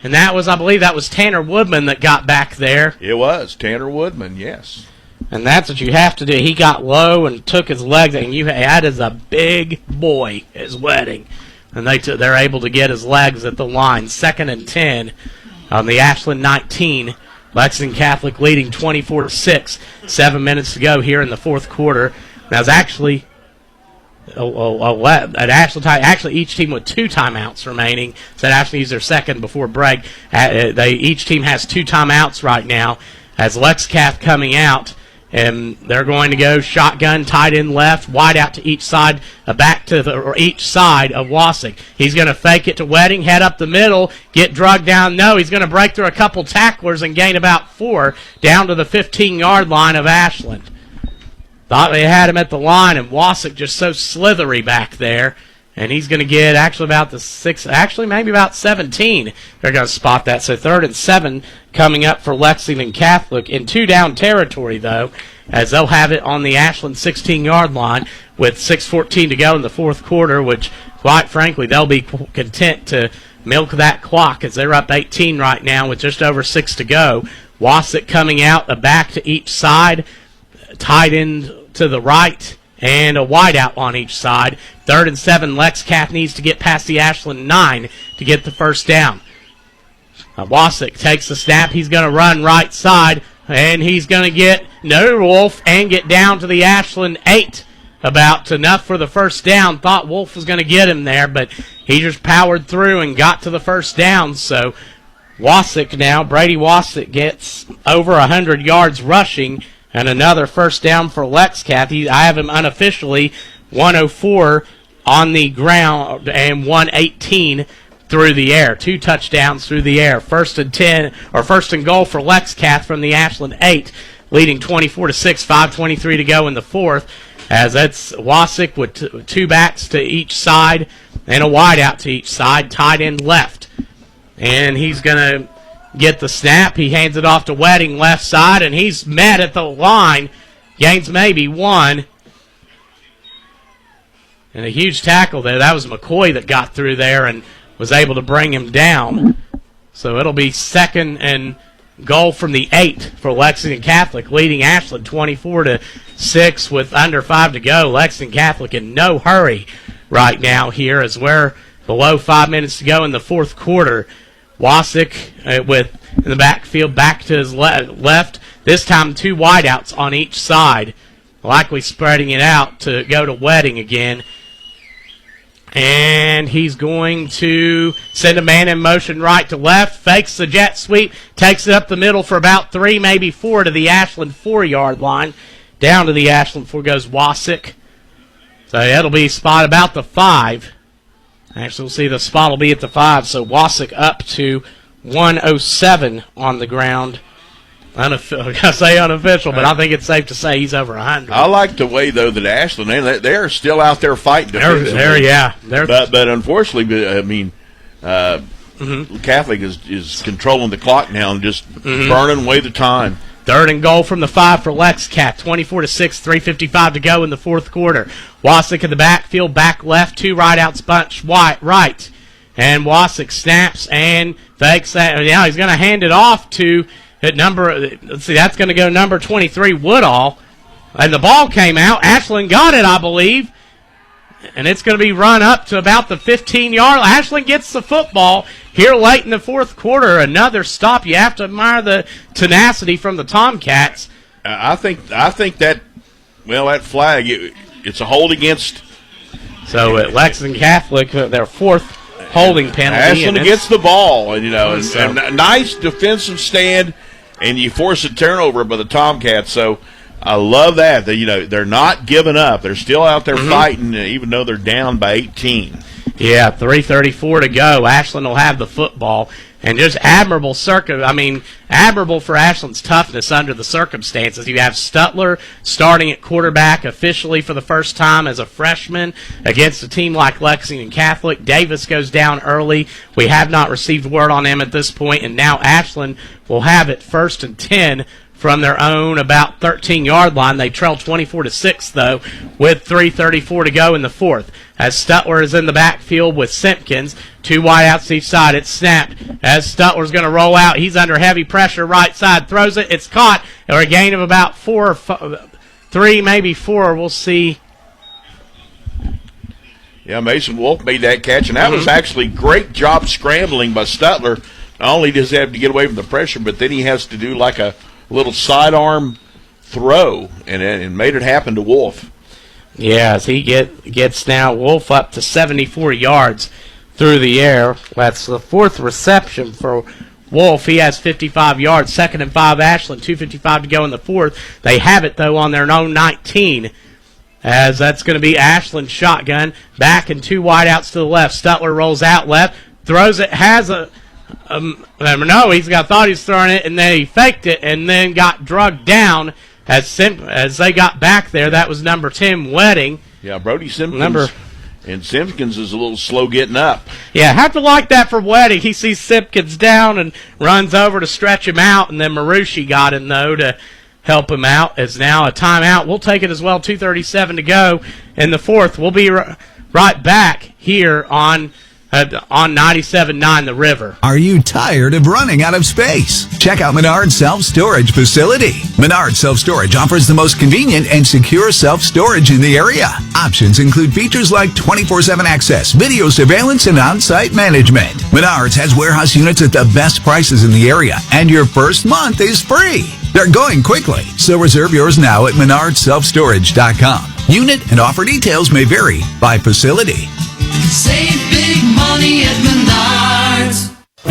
And that was, I believe, that was Tanner Woodman that got back there. It was Tanner Woodman, yes. And that's what you have to do. He got low and took his legs, and that is a big boy, his Wedding. And they're able to get his legs at the line. 2nd and 10 on the Ashland 19. Lexington Catholic leading 24-6. 7 minutes to go here in the fourth quarter. Now it's actually at Ashland. Actually, each team with 2 timeouts remaining. So Ashland used their second before break. Each team has 2 timeouts right now. As Lexington coming out. And they're going to go shotgun, tight end left, wide out to each side, back to each side of Wasick. He's going to fake it to Wedding, head up the middle, get drugged down. No, he's going to break through a couple tacklers and gain about 4 down to the 15-yard line of Ashland. Thought they had him at the line, and Wasick just so slithery back there. And he's going to get actually about the 6, actually maybe about 17. They're going to spot that. So 3rd and 7 coming up for Lexington Catholic in 2-down territory, though, as they'll have it on the Ashland 16-yard line with 6:14 to go in the fourth quarter, which, quite frankly, they'll be content to milk that clock as they're up 18 right now with just over 6 to go. Wasick coming out, a back to each side, tight end to the right, and a wideout on each side. 3rd and 7, Lexington needs to get past the Ashland 9 to get the first down. Wasick takes the snap. He's going to run right side, and he's going to get Wolf and get down to the Ashland 8. About enough for the first down. Thought Wolf was going to get him there, but he just powered through and got to the first down. So Wasick now, Brady Wasick gets over 100 yards rushing, and another first down for Lexington. I have him unofficially 104 on the ground and 118 through the air. 2 touchdowns through the air. 1st and 10, or 1st and goal for Lexington from the Ashland 8, leading 24-6, 5:23 to go in the fourth. As that's Wasick with 2 backs to each side and a wideout to each side, tight end left. And he's going to get the snap. He hands it off to Wedding left side, and he's met at the line. Gains maybe 1. And a huge tackle there. That was McCoy that got through there and was able to bring him down. So it'll be 2nd and goal from the 8 for Lexington Catholic, leading Ashland 24-6 with under 5 to go. Lexington Catholic in no hurry right now here as we're below 5 minutes to go in the fourth quarter. Wasick with in the backfield back to his left. This time 2 wideouts on each side, likely spreading it out to go to Wedding again. And he's going to send a man in motion right to left, fakes the jet sweep, takes it up the middle for about 3, maybe 4 to the Ashland 4-yard line. Down to the Ashland 4 goes Wasick. So that'll be spot about the 5. Actually, we'll see the spot will be at the 5. So Wasick up to 107 on the ground I gotta say unofficial, but I think it's safe to say he's over 100. I like the way, though, that Ashland, they're still out there fighting defensively. But unfortunately, I mean, Catholic is controlling the clock now and just burning away the time. 3rd and goal from the 5 for Lexcat. 24-6, 3:55 to go in the fourth quarter. Wasik in the backfield, back left, 2 right outs, bunch right. And Wasik snaps and fakes that. Now he's going to hand it off to that's going to go number 23, Woodall. And the ball came out. Ashland got it, I believe. And it's going to be run up to about the 15-yard. Ashland gets the football here late in the fourth quarter. Another stop. You have to admire the tenacity from the Tomcats. I think that flag, it's a hold against. So at Lexington Catholic, their 4th holding penalty. Ashland gets the ball, and and a nice defensive stand, and you force a turnover by the Tomcats. So I love that. They're not giving up. They're still out there fighting, even though they're down by 18. Yeah, 3:34 to go. Ashland will have the football. And just admirable for Ashland's toughness under the circumstances. You have Stutler starting at quarterback officially for the first time as a freshman against a team like Lexington Catholic. Davis goes down early. We have not received word on him at this point, and now Ashland will have it 1st and 10 from their own about 13-yard line. They trail 24-6, though, with 3:34 to go in the fourth. As Stutler is in the backfield with Simpkins, 2 wide outs each side. It's snapped as Stutler's going to roll out. He's under heavy pressure, right side, throws it. It's caught, or a gain of about 3, maybe 4. We'll see. Yeah, Mason Wolf made that catch, and that was actually great job scrambling by Stutler. Not only does he have to get away from the pressure, but then he has to do like a little sidearm throw, and made it happen to Wolf. Yeah, as he gets now Wolf up to 74 yards through the air. That's the 4th reception for Wolf. He has 55 yards. 2nd and 5 Ashland, 2:55 to go in the fourth. They have it, though, on their own 19. As that's going to be Ashland shotgun. Back and 2 wide outs to the left. Stutler rolls out left, throws it, has thought he was throwing it, and then he faked it, and then got drugged down as they got back there. That was number 10, Wedding. Yeah, Brody Simpkins. And Simpkins is a little slow getting up. Yeah, have to like that for Wedding. He sees Simpkins down and runs over to stretch him out, and then Marucci got him, though, to help him out. As now a timeout. We'll take it as well. 2:37 to go in the fourth. We'll be right back here on 97.9 The River. Are you tired of running out of space? Check out Menard's Self-Storage Facility. Menard Self-Storage offers the most convenient and secure self-storage in the area. Options include features like 24/7 access, video surveillance, and on-site management. Menards has warehouse units at the best prices in the area, and your first month is free. They're going quickly, so reserve yours now at menardselfstorage.com. Unit and offer details may vary by facility. Save big money at Menards.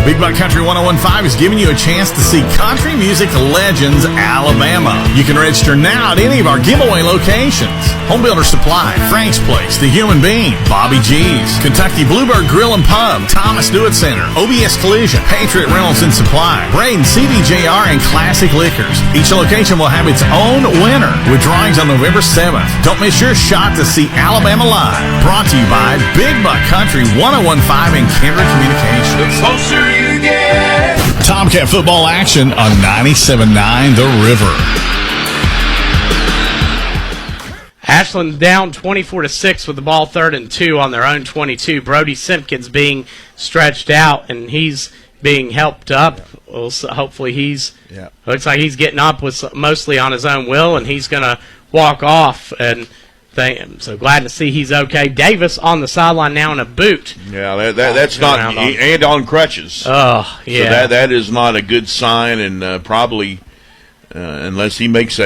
Big Buck Country 1015 is giving you a chance to see country music legends Alabama. You can register now at any of our giveaway locations. Home Builder Supply, Frank's Place, The Human Being, Bobby G's, Kentucky Bluebird Grill and Pub, Thomas Do-It Center, OBS Collision, Patriot Reynolds and Supply, Braden CDJR, and Classic Liquors. Each location will have its own winner with drawings on November 7th. Don't miss your shot to see Alabama live. Brought to you by Big Buck Country 1015 and Kendrick Communications. The closer you get. Tomcat football action on 97.9 The River. Ashland down 24-6 with the ball 3rd and 2 on their own 22. Brody Simpkins being stretched out, and he's being helped up. Well, so hopefully looks like he's getting up with mostly on his own will, and he's going to walk off. And so glad to see he's okay. Davis on the sideline now in a boot. Yeah, that's not, and on crutches. Oh, yeah. So that is not a good sign, and probably unless he makes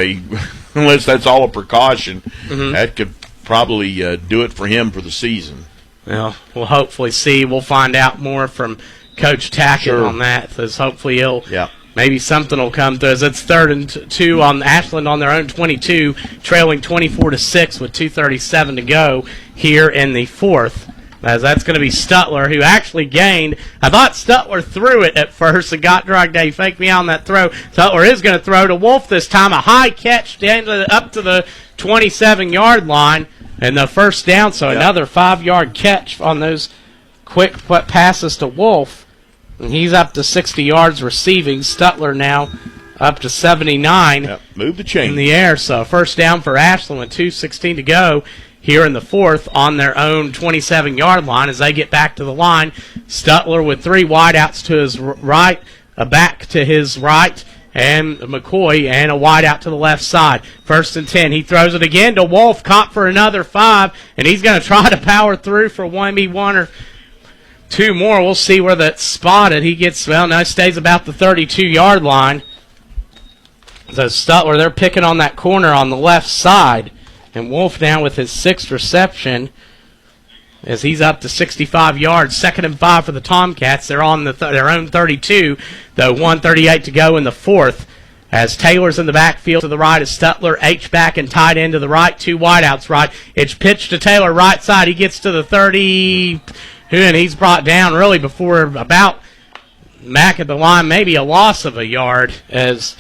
unless that's all a precaution, that could probably do it for him for the season. Well, we'll hopefully see. We'll find out more from Coach Tackett on that, because hopefully maybe something will come through. As it's 3rd and 2 on Ashland on their own 22, trailing 24-6 with 2:37 to go here in the fourth. as that's going to be Stutler, who actually gained. I thought Stutler threw it at first and got drugged. He faked me on that throw. Stutler is going to throw to Wolf this time. A high catch up to the 27-yard line, and the first down, so another 5-yard catch on those quick passes to Wolf. And he's up to 60 yards receiving. Stutler now up to 79. Move the chain in the air. So first down for Ashland with 2:16 to go here in the fourth on their own 27-yard line as they get back to the line. Stutler with 3 wideouts to his right, a back to his right, and McCoy and a wideout to the left side. 1st and 10. He throws it again to Wolf, caught for another 5, and he's going to try to power through for maybe 1 or 2 more. We'll see where that's spotted. He gets, now he stays about the 32-yard line. So Stutler, they're picking on that corner on the left side. And Wolf now with his 6th reception as he's up to 65 yards. 2nd and 5 for the Tomcats. They're on their own 32, though 1:38 to go in the fourth. As Taylor's in the backfield to the right is Stutler, H-back and tight end to the right, 2 wideouts right. It's pitched to Taylor right side. He gets to the 30, and he's brought down really before about back at the line, maybe a loss of a yard as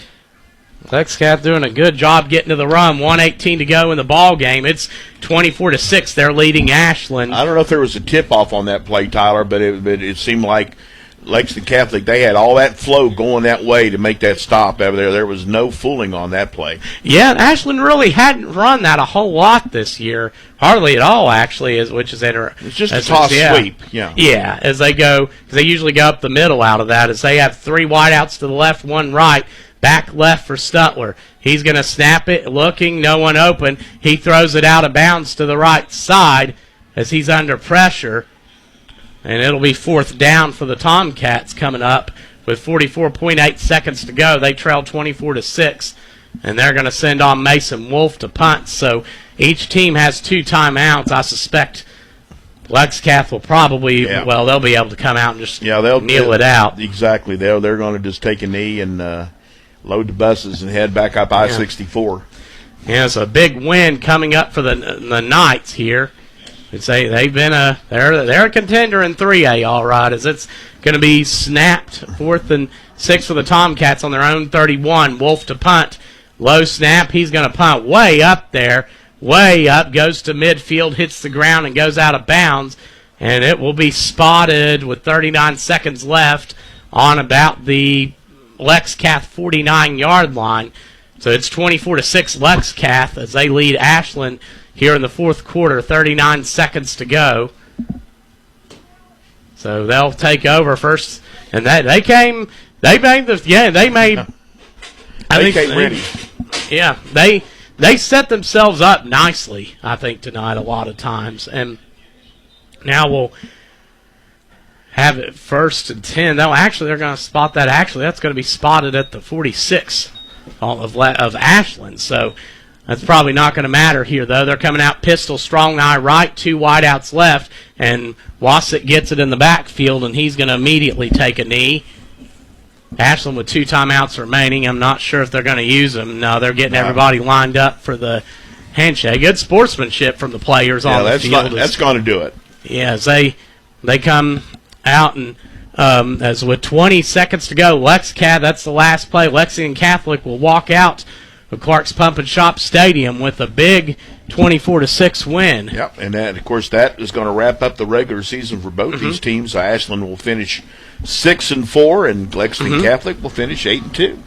Lexington doing a good job getting to the run. 1:18 to go in the ball game. It's 24-6. They're leading Ashland. I don't know if there was a tip-off on that play, Tyler, but it seemed like Lexington Catholic, they had all that flow going that way to make that stop over there. There was no fooling on that play. Yeah, Ashland really hadn't run that a whole lot this year. Hardly at all, actually, which is interesting. It's just a toss sweep. Yeah, as they go, because they usually go up the middle out of that, as they have 3 wideouts to the left, 1 right. Back left for Stutler. He's going to snap it, looking, no one open. He throws it out of bounds to the right side as he's under pressure. And it'll be 4th down for the Tomcats coming up with 44.8 seconds to go. They trail 24-6, and they're going to send on Mason Wolf to punt. So each team has 2 timeouts. I suspect Lexington will probably, they'll be able to come out and just kneel it out. Exactly. They're going to just take a knee and load the buses and head back up I-64. Yeah, it's a big win coming up for the Knights here. They've been they're a contender in 3A, all right, as it's going to be snapped 4th and 6 for the Tomcats on their own 31. Wolf to punt. Low snap. He's going to punt way up there. Way up. Goes to midfield, hits the ground, and goes out of bounds. And it will be spotted with 39 seconds left on about the Lexcath 49-yard line. So it's 24-6 Lexcath as they lead Ashland here in the fourth quarter. 39 seconds to go. So they'll take over first, and they came ready. Yeah, they set themselves up nicely, I think, tonight a lot of times, and now we'll have it 1st and 10. No, actually, they're going to spot that. Actually, that's going to be spotted at the 46 of Ashland. So that's probably not going to matter here, though. They're coming out pistol, strong eye right, 2 wideouts left, and Wassett gets it in the backfield, and he's going to immediately take a knee. Ashland with 2 timeouts remaining. I'm not sure if they're going to use them. No, they're getting everybody lined up for the handshake. Good sportsmanship from the players on the field. That's going to do it. Yeah, as they come out, and as with 20 seconds to go, that's the last play. Lexington Catholic will walk out of Clark's Pump and Shop Stadium with a big 24-6 win. Yep, and of course that is going to wrap up the regular season for both these teams. So Ashland will finish 6-4, and Lexington Catholic will finish 8-2.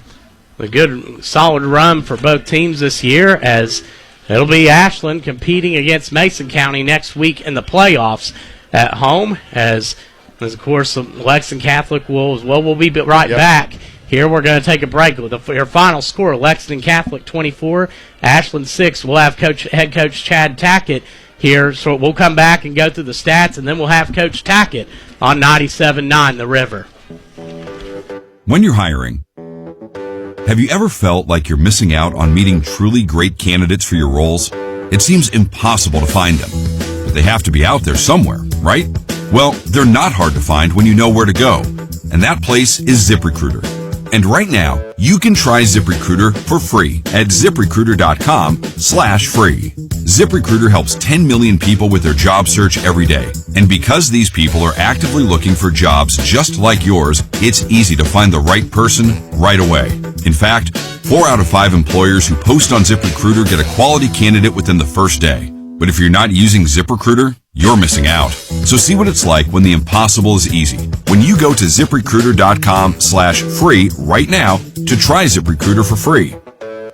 A good, solid run for both teams this year, as it'll be Ashland competing against Mason County next week in the playoffs at home. As of course Lexington Catholic will be right back. Here we're going to take a break with your final score: Lexington Catholic 24, Ashland 6. We'll have head coach Chad Tackett here, so we'll come back and go through the stats, and then we'll have Coach Tackett on 97.9 The River. When you're hiring, have you ever felt like you're missing out on meeting truly great candidates for your roles? It seems impossible to find them, but they have to be out there somewhere, right? Well, they're not hard to find when you know where to go, and that place is ZipRecruiter. And right now, you can try ZipRecruiter for free at ZipRecruiter.com/free. ZipRecruiter helps 10 million people with their job search every day. And because these people are actively looking for jobs just like yours, it's easy to find the right person right away. In fact, 4 out of 5 employers who post on ZipRecruiter get a quality candidate within the first day. But if you're not using ZipRecruiter, you're missing out. So see what it's like when the impossible is easy. When you go to ZipRecruiter.com/free right now to try ZipRecruiter for free.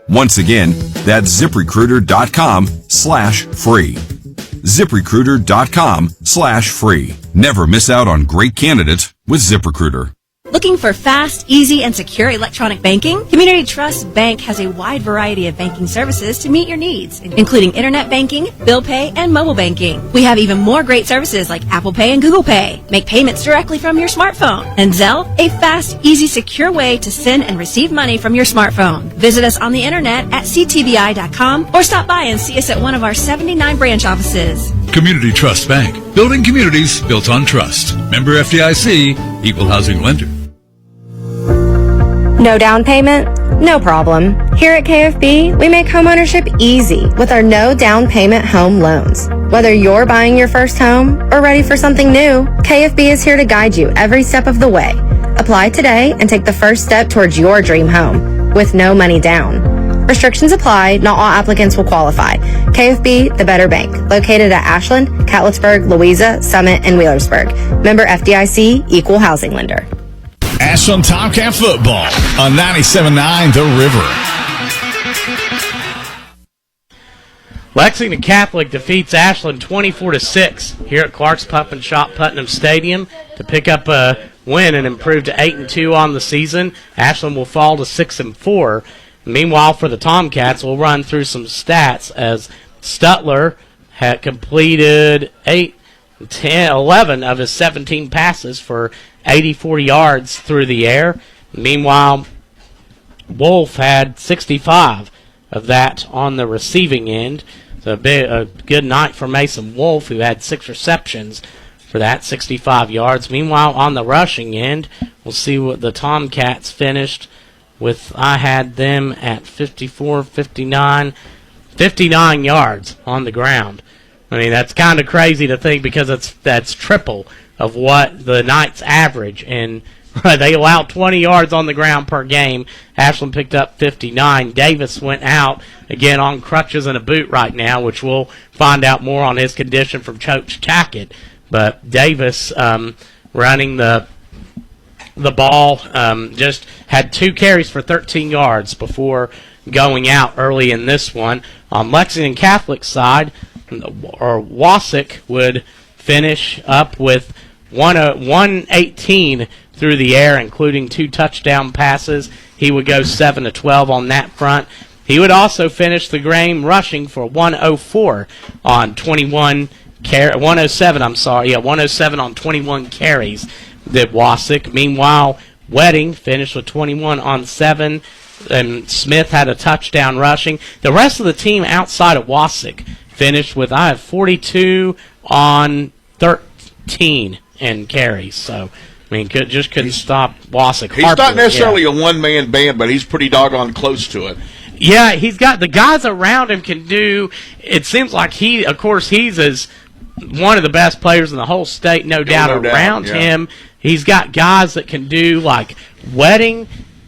Once again, that's ZipRecruiter.com/free. ZipRecruiter.com/free. Never miss out on great candidates with ZipRecruiter. Looking for fast, easy, and secure electronic banking? Community Trust Bank has a wide variety of banking services to meet your needs, including internet banking, bill pay, and mobile banking. We have even more great services like Apple Pay and Google Pay. Make payments directly from your smartphone. And Zelle, a fast, easy, secure way to send and receive money from your smartphone. Visit us on the internet at ctbi.com or stop by and see us at one of our 79 branch offices. Community Trust Bank. Building communities built on trust. Member FDIC, Equal Housing Lender. No down payment? No problem. Here at KFB, we make homeownership easy with our no down payment home loans. Whether you're buying your first home or ready for something new, KFB is here to guide you every step of the way. Apply today and take the first step towards your dream home with no money down. Restrictions apply. Not all applicants will qualify. KFB, the better bank. Located at Ashland, Catlettsburg, Louisa, Summit, and Wheelersburg. Member FDIC, Equal Housing Lender. Ashland Tomcat football on 97.9 The River. Lexington Catholic defeats Ashland 24-6 here at Clark's Pup and Shop Putnam Stadium to pick up a win and improve to 8-2 on the season. Ashland will fall to 6-4. Meanwhile, for the Tomcats, we'll run through some stats as Stutler had completed 11 of his 17 passes for 84 yards through the air. Meanwhile, Wolf had 65 of that on the receiving end. So a good night for Mason Wolf, who had 6 receptions for that, 65 yards. Meanwhile, on the rushing end, we'll see what the Tomcats finished with. I had them at 59 yards on the ground. I mean, that's kind of crazy to think because that's triple of what the Knights average, and they allow 20 yards on the ground per game. Ashland picked up 59. Davis went out, again, on crutches and a boot right now, which we'll find out more on his condition from Coach Tackett. But Davis running the ball, just had 2 carries for 13 yards before going out early in this one. On Lexington Catholic side, or Wasik would finish up with 118 through the air, including 2 touchdown passes. He would go 7-12 on that front. He would also finish the game rushing for 104 on 107 on 21 carries did Wasik. Meanwhile, Wedding finished with 21 on 7, and Smith had a touchdown rushing. The rest of the team outside of Wasik finished with 42 on 13 in carries. So, I mean, couldn't stop Wasik. He's not necessarily a one-man band, but he's pretty doggone close to it. Yeah, he's got the guys around him can do. It seems like he's as one of the best players in the whole state, no doubt. Around him, he's got guys that can do, like Wedding.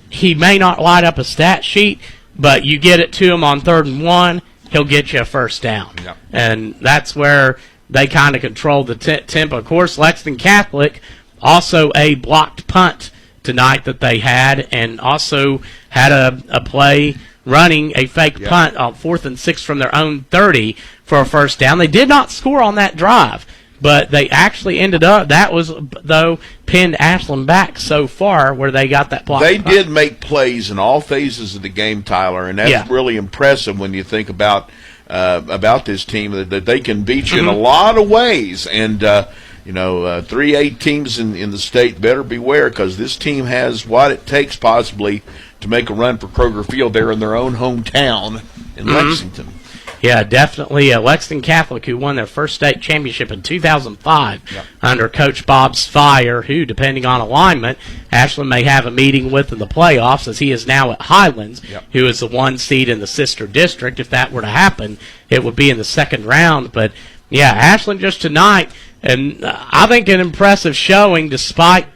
He may not light up a stat sheet, but you get it to him on 3rd and 1, he'll get you a first down. Yep. And that's where they kind of control the tempo. Of course, Lexington Catholic, also a blocked punt tonight that they had, and also had a play running a fake punt on 4th and 6 from their own 30 for a first down. They did not score on that drive, but they actually ended up, that was, though, pinned Ashland back so far where they got that block. They did make plays in all phases of the game, Tyler, and that's really impressive when you think about this team, that they can beat you in a lot of ways. And, 3A teams in the state better beware, because this team has what it takes possibly to make a run for Kroger Field there in their own hometown in Lexington. Yeah, definitely. Lexington Catholic, who won their first state championship in 2005 under Coach Bob Spire, who, depending on alignment, Ashland may have a meeting with in the playoffs, as he is now at Highlands, who is the 1 seed in the sister district. If that were to happen, it would be in the second round. But, yeah, Ashland just tonight, and I think an impressive showing despite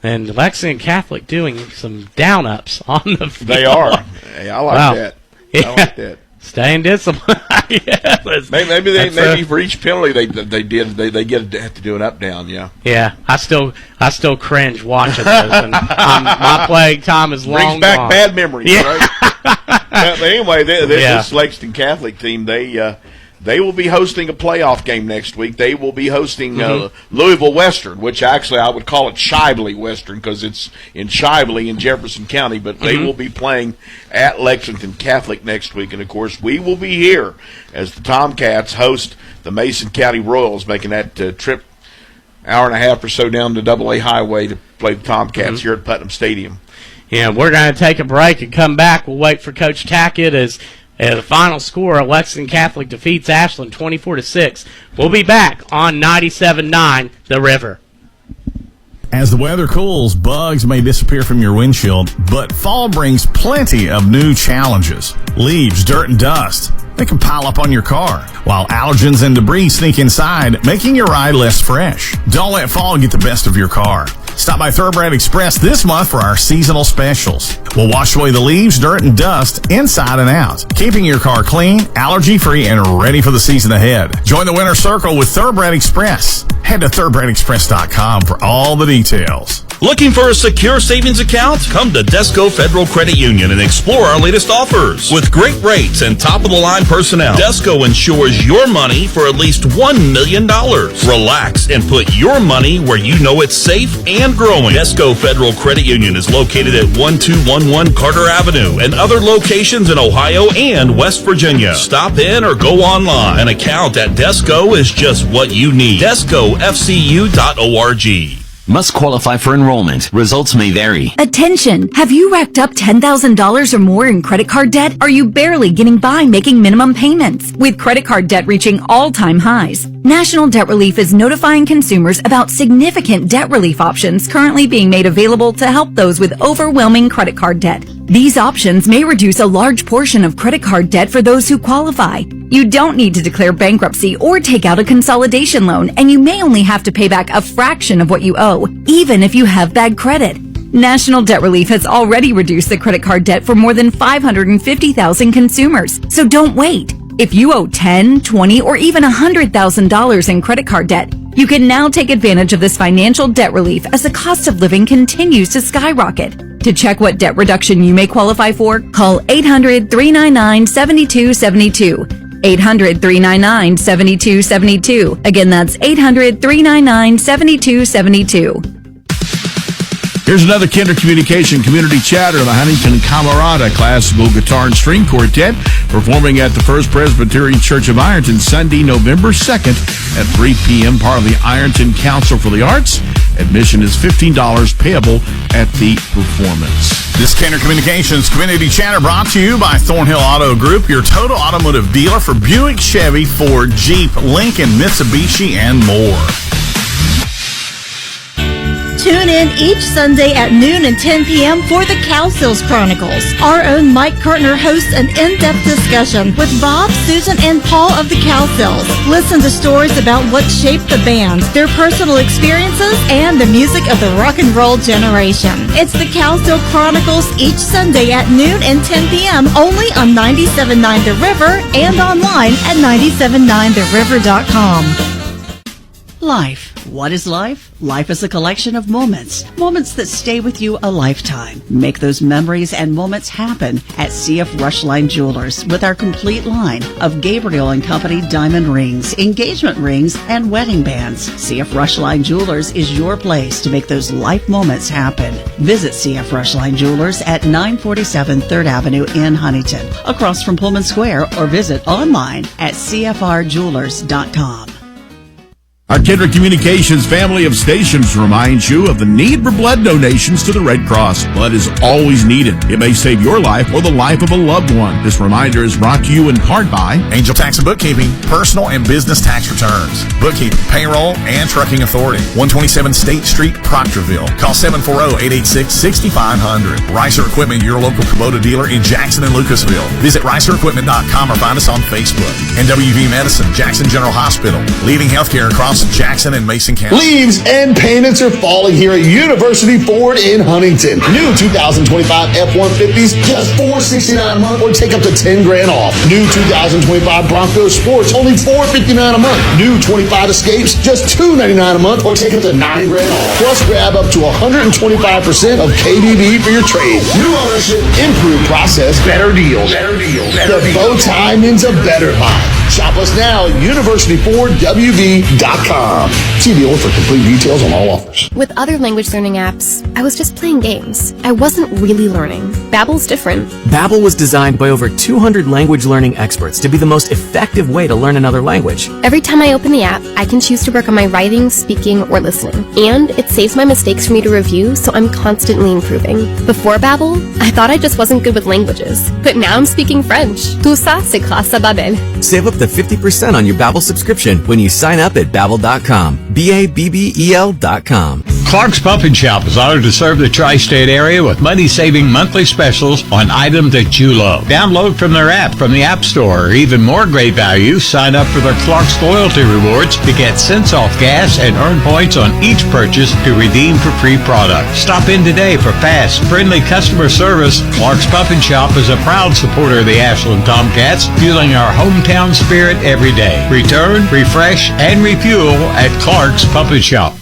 and Lexington Catholic doing some down-ups on the field. They are. Hey, I like that. Yeah. I like that. Staying disciplined. Maybe for each penalty they have to do an up down. Yeah. I still cringe watching those. And my playing time is long brings back gone. bad memories. Yeah. Right? But anyway, this Lexington Catholic team, they will be hosting a playoff game next week. They will be hosting Louisville Western, which actually I would call it Shively Western because it's in Shively in Jefferson County. But they will be playing at Lexington Catholic next week. And, of course, we will be here as the Tomcats host the Mason County Royals, making that trip hour and a half or so down the AA Highway to play the Tomcats here at Putnam Stadium. Yeah, we're going to take a break and come back. We'll wait for Coach Tackett as the final score, Lexington Catholic defeats Ashland 24-6. We'll be back on 97.9 The River. As the weather cools, bugs may disappear from your windshield, but fall brings plenty of new challenges. Leaves, dirt, and dust, they can pile up on your car, while allergens and debris sneak inside, making your ride less fresh. Don't let fall get the best of your car. Stop by Thoroughbred Express this month for our seasonal specials. We'll wash away the leaves, dirt, and dust inside and out, keeping your car clean, allergy-free, and ready for the season ahead. Join the winter circle with Thoroughbred Express. Head to thoroughbredexpress.com for all the details. Looking for a secure savings account? Come to Desco Federal Credit Union and explore our latest offers. With great rates and top-of-the-line personnel, Desco insures your money for at least $1 million. Relax and put your money where you know it's safe and growing. Desco Federal Credit Union is located at 1211 Carter Avenue and other locations in Ohio and West Virginia. Stop in or go online. An account at Desco is just what you need. DescoFCU.org. Must qualify for enrollment. Results may vary. Attention! Have you racked up $10,000 or more in credit card debt? Are you barely getting by making minimum payments? With credit card debt reaching all-time highs, National Debt Relief is notifying consumers about significant debt relief options currently being made available to help those with overwhelming credit card debt. These options may reduce a large portion of credit card debt for those who qualify. You don't need to declare bankruptcy or take out a consolidation loan, and you may only have to pay back a fraction of what you owe, even if you have bad credit. National Debt Relief has already reduced the credit card debt for more than 550,000 consumers, so don't wait. If you owe $10,000, $20,000, or even $100,000 in credit card debt, you can now take advantage of this financial debt relief as the cost of living continues to skyrocket. To check what debt reduction you may qualify for, call 800-399-7272. 800-399-7272. Again, that's 800-399-7272. Here's another Kinder Communication Community Chatter. The Huntington Camerata Classical Guitar and String Quartet performing at the First Presbyterian Church of Ironton Sunday, November 2nd at 3 p.m. Part of the Ironton Council for the Arts. Admission is $15 payable at the performance. This Kinder Communications Community Chatter brought to you by Thornhill Auto Group, your total automotive dealer for Buick, Chevy, Ford, Jeep, Lincoln, Mitsubishi, and more. Tune in each Sunday at noon and 10 p.m. for the Cowsills Chronicles. Our own Mike Kirtner hosts an in-depth discussion with Bob, Susan, and Paul of the Cowsills. Listen to stories about what shaped the band, their personal experiences, and the music of the rock and roll generation. It's the Cowsill Chronicles each Sunday at noon and 10 p.m. only on 97.9 The River and online at 979theriver.com. Life. What is life? Life is a collection of moments. Moments that stay with you a lifetime. Make those memories and moments happen at CF Rushline Jewelers with our complete line of Gabriel & Company diamond rings, engagement rings, and wedding bands. CF Rushline Jewelers is your place to make those life moments happen. Visit CF Rushline Jewelers at 947 3rd Avenue in Huntington, across from Pullman Square, or visit online at cfrjewelers.com. Our Kendrick Communications family of stations reminds you of the need for blood donations to the Red Cross. Blood is always needed. It may save your life or the life of a loved one. This reminder is brought to you in part by Angel Tax and Bookkeeping, personal and business tax returns, bookkeeping, payroll, and trucking authority. 127 State Street, Proctorville. Call 740-886-6500. Ricer Equipment, your local Kubota dealer in Jackson and Lucasville. Visit ricerequipment.com or find us on Facebook. NWV Medicine, Jackson General Hospital, leading healthcare across Jackson and Mason County. Leaves and payments are falling here at University Ford in Huntington. New 2025 F-150s, just $469 a month, or take up to $10,000 off. New 2025 Bronco Sports, only $459 a month. New 25 Escapes, just $299 a month, or take up to $9,000 off. Plus, grab up to 125% of KBB for your trade. New ownership, improved process, better deals. The bow tie means a better buy. Shop us now at universityfordwv.com. See dealer for complete details on all offers. With other language learning apps, I was just playing games. I wasn't really learning. Babbel's different. Babbel was designed by over 200 language learning experts to be the most effective way to learn another language. Every time I open the app, I can choose to work on my writing, speaking, or listening. And it saves my mistakes for me to review, so I'm constantly improving. Before Babbel, I thought I just wasn't good with languages. But now I'm speaking French. Tout ça, c'est grâce à Babbel. Save up to 50% on your Babbel subscription when you sign up at Babbel.com. Babbel.com. Clark's Pump and Shop is honored to serve the tri-state area with money-saving monthly specials on items that you love. Download from their app from the App Store. Or even more great value, sign up for their Clark's Loyalty Rewards to get cents off gas and earn points on each purchase to redeem for free products. Stop in today for fast, friendly customer service. Clark's Pump and Shop is a proud supporter of the Ashland Tomcats, fueling our hometown spirit every day. Return, refresh, and refuel at Clark's Pump and Shop.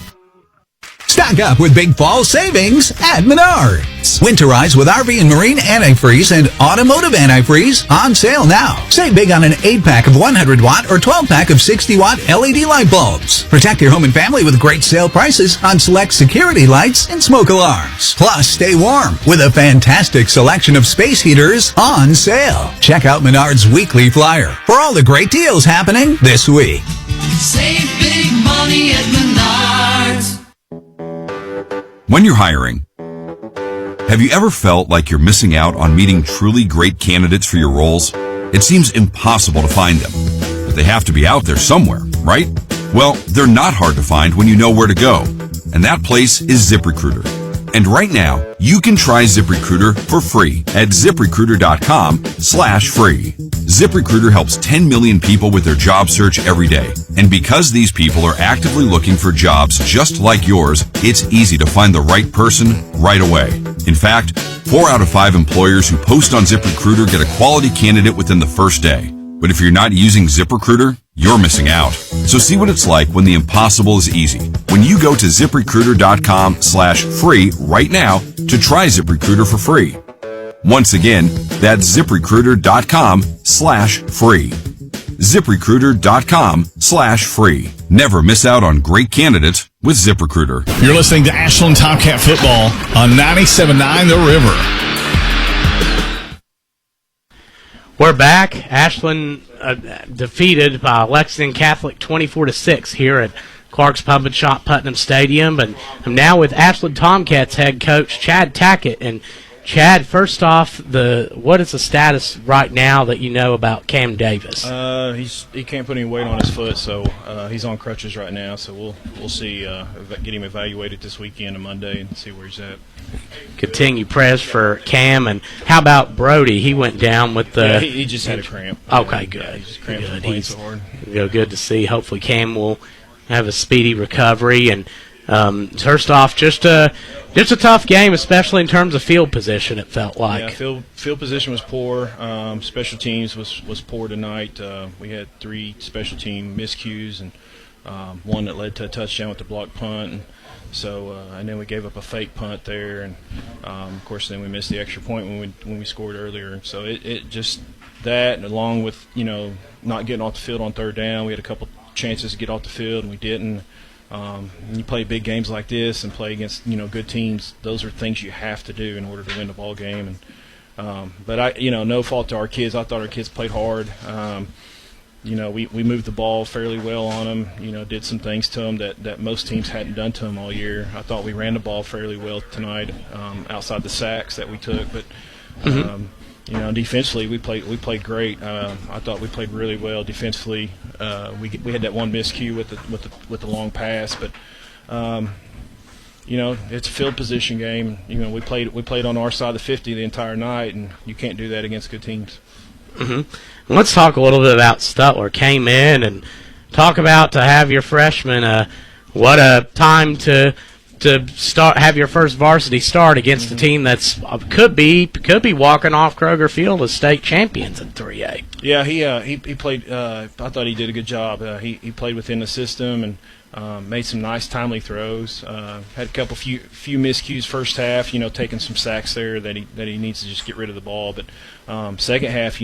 Stock up with big fall savings at Menards. Winterize with RV and Marine antifreeze and automotive antifreeze on sale now. Save big on an 8-pack of 100-watt or 12-pack of 60-watt LED light bulbs. Protect your home and family with great sale prices on select security lights and smoke alarms. Plus, stay warm with a fantastic selection of space heaters on sale. Check out Menards' weekly flyer for all the great deals happening this week. Save big money at Menards. When you're hiring, have you ever felt like you're missing out on meeting truly great candidates for your roles? It seems impossible to find them, but they have to be out there somewhere, right? Well, they're not hard to find when you know where to go, and that place is ZipRecruiter. And right now, you can try ZipRecruiter for free at ZipRecruiter.com/free. ZipRecruiter helps 10 million people with their job search every day. And because these people are actively looking for jobs just like yours, it's easy to find the right person right away. In fact, 4 out of 5 employers who post on ZipRecruiter get a quality candidate within the first day. But if you're not using ZipRecruiter, you're missing out. So see what it's like when the impossible is easy. When you go to ZipRecruiter.com/free right now to try ZipRecruiter for free. Once again, that's ZipRecruiter.com/free. ZipRecruiter.com/free. Never miss out on great candidates with ZipRecruiter. You're listening to Ashland Tomcat football on 97.9 The River. We're back. Ashland defeated by Lexington Catholic 24-6 here at Clark's Pump and Shop Putnam Stadium. And I'm now with Ashland Tomcats head coach Chad Tackett. And Chad, first off, what is the status right now that you know about Cam Davis? He can't put any weight on his foot, so he's on crutches right now. So we'll see, get him evaluated this weekend and Monday and see where he's at. Continue press for Cam. And how about Brody? He went down with the... Yeah, he just had a cramp. Okay, good. Yeah, he just cramped from playing so hard. Good to see. Hopefully Cam will have a speedy recovery. And first off, just a tough game, especially in terms of field position, it felt like. Yeah, field position was poor. Special teams was poor tonight. We had 3 special team miscues and one that led to a touchdown with the block punt. And so and then we gave up a fake punt there, and of course then we missed the extra point when we scored earlier. So it just that, and along with not getting off the field on third down, we had a couple chances to get off the field and we didn't. You play big games like this and play against good teams. Those are things you have to do in order to win the ball game. And but no fault to our kids. I thought our kids played hard. we moved the ball fairly well on them. Did some things to them that most teams hadn't done to them all year. I thought we ran the ball fairly well tonight, outside the sacks that we took. But defensively we played great. I thought we played really well defensively. We had that one miscue with the long pass, but it's a field position game. We played on our side of the 50 the entire night, and you can't do that against good teams. Mm-hmm. Let's talk a little bit about Stutler. Came in and talk about to have your freshman. What a time to have your first varsity start against a team that's could be walking off Kroger Field as state champions in 3A. Yeah, he played. I thought he did a good job. He played within the system and made some nice timely throws. Had a few miscues first half. Taking some sacks there that he needs to just get rid of the ball. But second half,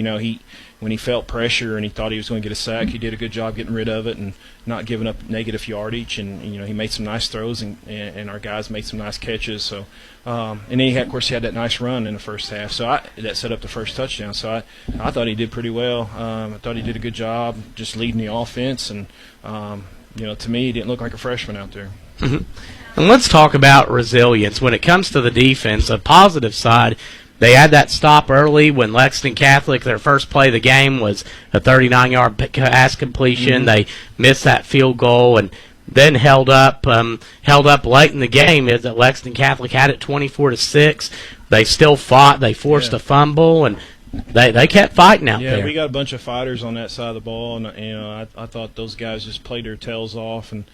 when he felt pressure and he thought he was going to get a sack, he did a good job getting rid of it and not giving up negative yardage. And he made some nice throws and our guys made some nice catches. So and then he had that nice run in the first half. So that set up the first touchdown. So I thought he did pretty well. I thought he did a good job just leading the offense. And to me, he didn't look like a freshman out there. Mm-hmm. And let's talk about resilience. When it comes to the defense, a positive side, they had that stop early when Lexington Catholic, their first play of the game was a 39-yard pass completion. Mm-hmm. They missed that field goal and then held up late in the game. Is that Lexington Catholic had it 24-6. They still fought. They forced a fumble, and they kept fighting out there. Yeah, we got a bunch of fighters on that side of the ball, and I thought those guys just played their tails off and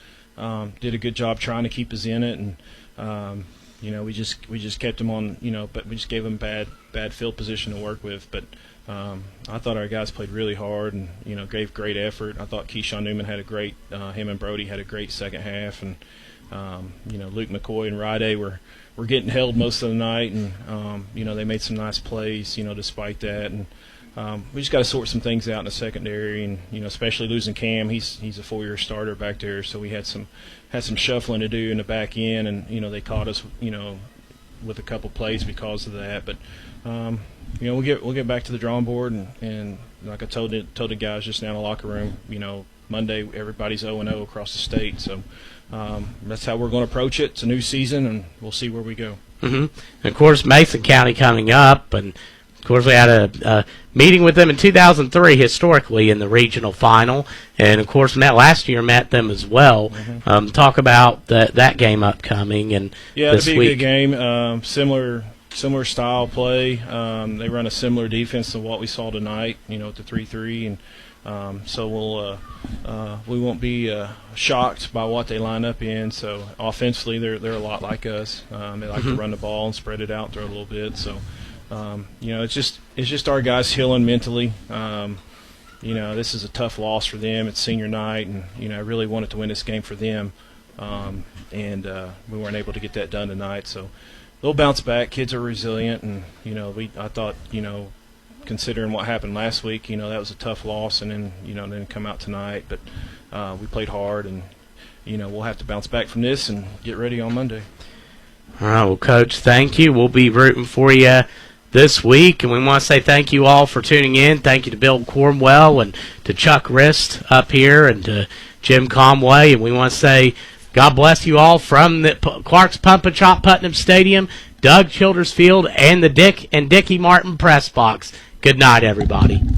did a good job trying to keep us in it. And we just kept them on, but we just gave them bad field position to work with. But I thought our guys played really hard and gave great effort. I thought Keyshawn Newman had a great, him and Brody had a great second half, and Luke McCoy and Ryday were getting held most of the night, and they made some nice plays, despite that. And we just got to sort some things out in the secondary, and especially losing Cam. He's a 4-year starter back there, so we had some shuffling to do in the back end, and they caught us with a couple plays because of that. But we'll get back to the drawing board, and like I told the guys just now in the locker room, Monday everybody's 0-0 across the state, so that's how we're going to approach it. It's a new season, and we'll see where we go. Mm-hmm. And of course, Mason County coming up, and of course we had a meeting with them in 2003 historically in the regional final, and of course last year met them as well. Mm-hmm. Talk about that game upcoming and this week. It'll be a good game. Similar style play. They run a similar defense to what we saw tonight. At the 3-3, and so we won't be shocked by what they line up in. So offensively, they're a lot like us. They like to run the ball and spread it out, throw a little bit. So it's just our guys healing mentally. This is a tough loss for them. It's senior night, and I really wanted to win this game for them, and we weren't able to get that done tonight. So they'll bounce back. Kids are resilient, and I thought considering what happened last week, that was a tough loss, and then come out tonight. But we played hard, and we'll have to bounce back from this and get ready on Monday. All right, well, Coach, thank you. We'll be rooting for you this week, and we want to say thank you all for tuning in. Thank you to Bill Cornwell and to Chuck Rist up here and to Jim Conway, and we want to say God bless you all from the Clark's Pump and Chop Putnam Stadium, Doug Childers Field, and the Dick and Dickie Martin press box. Good night, everybody.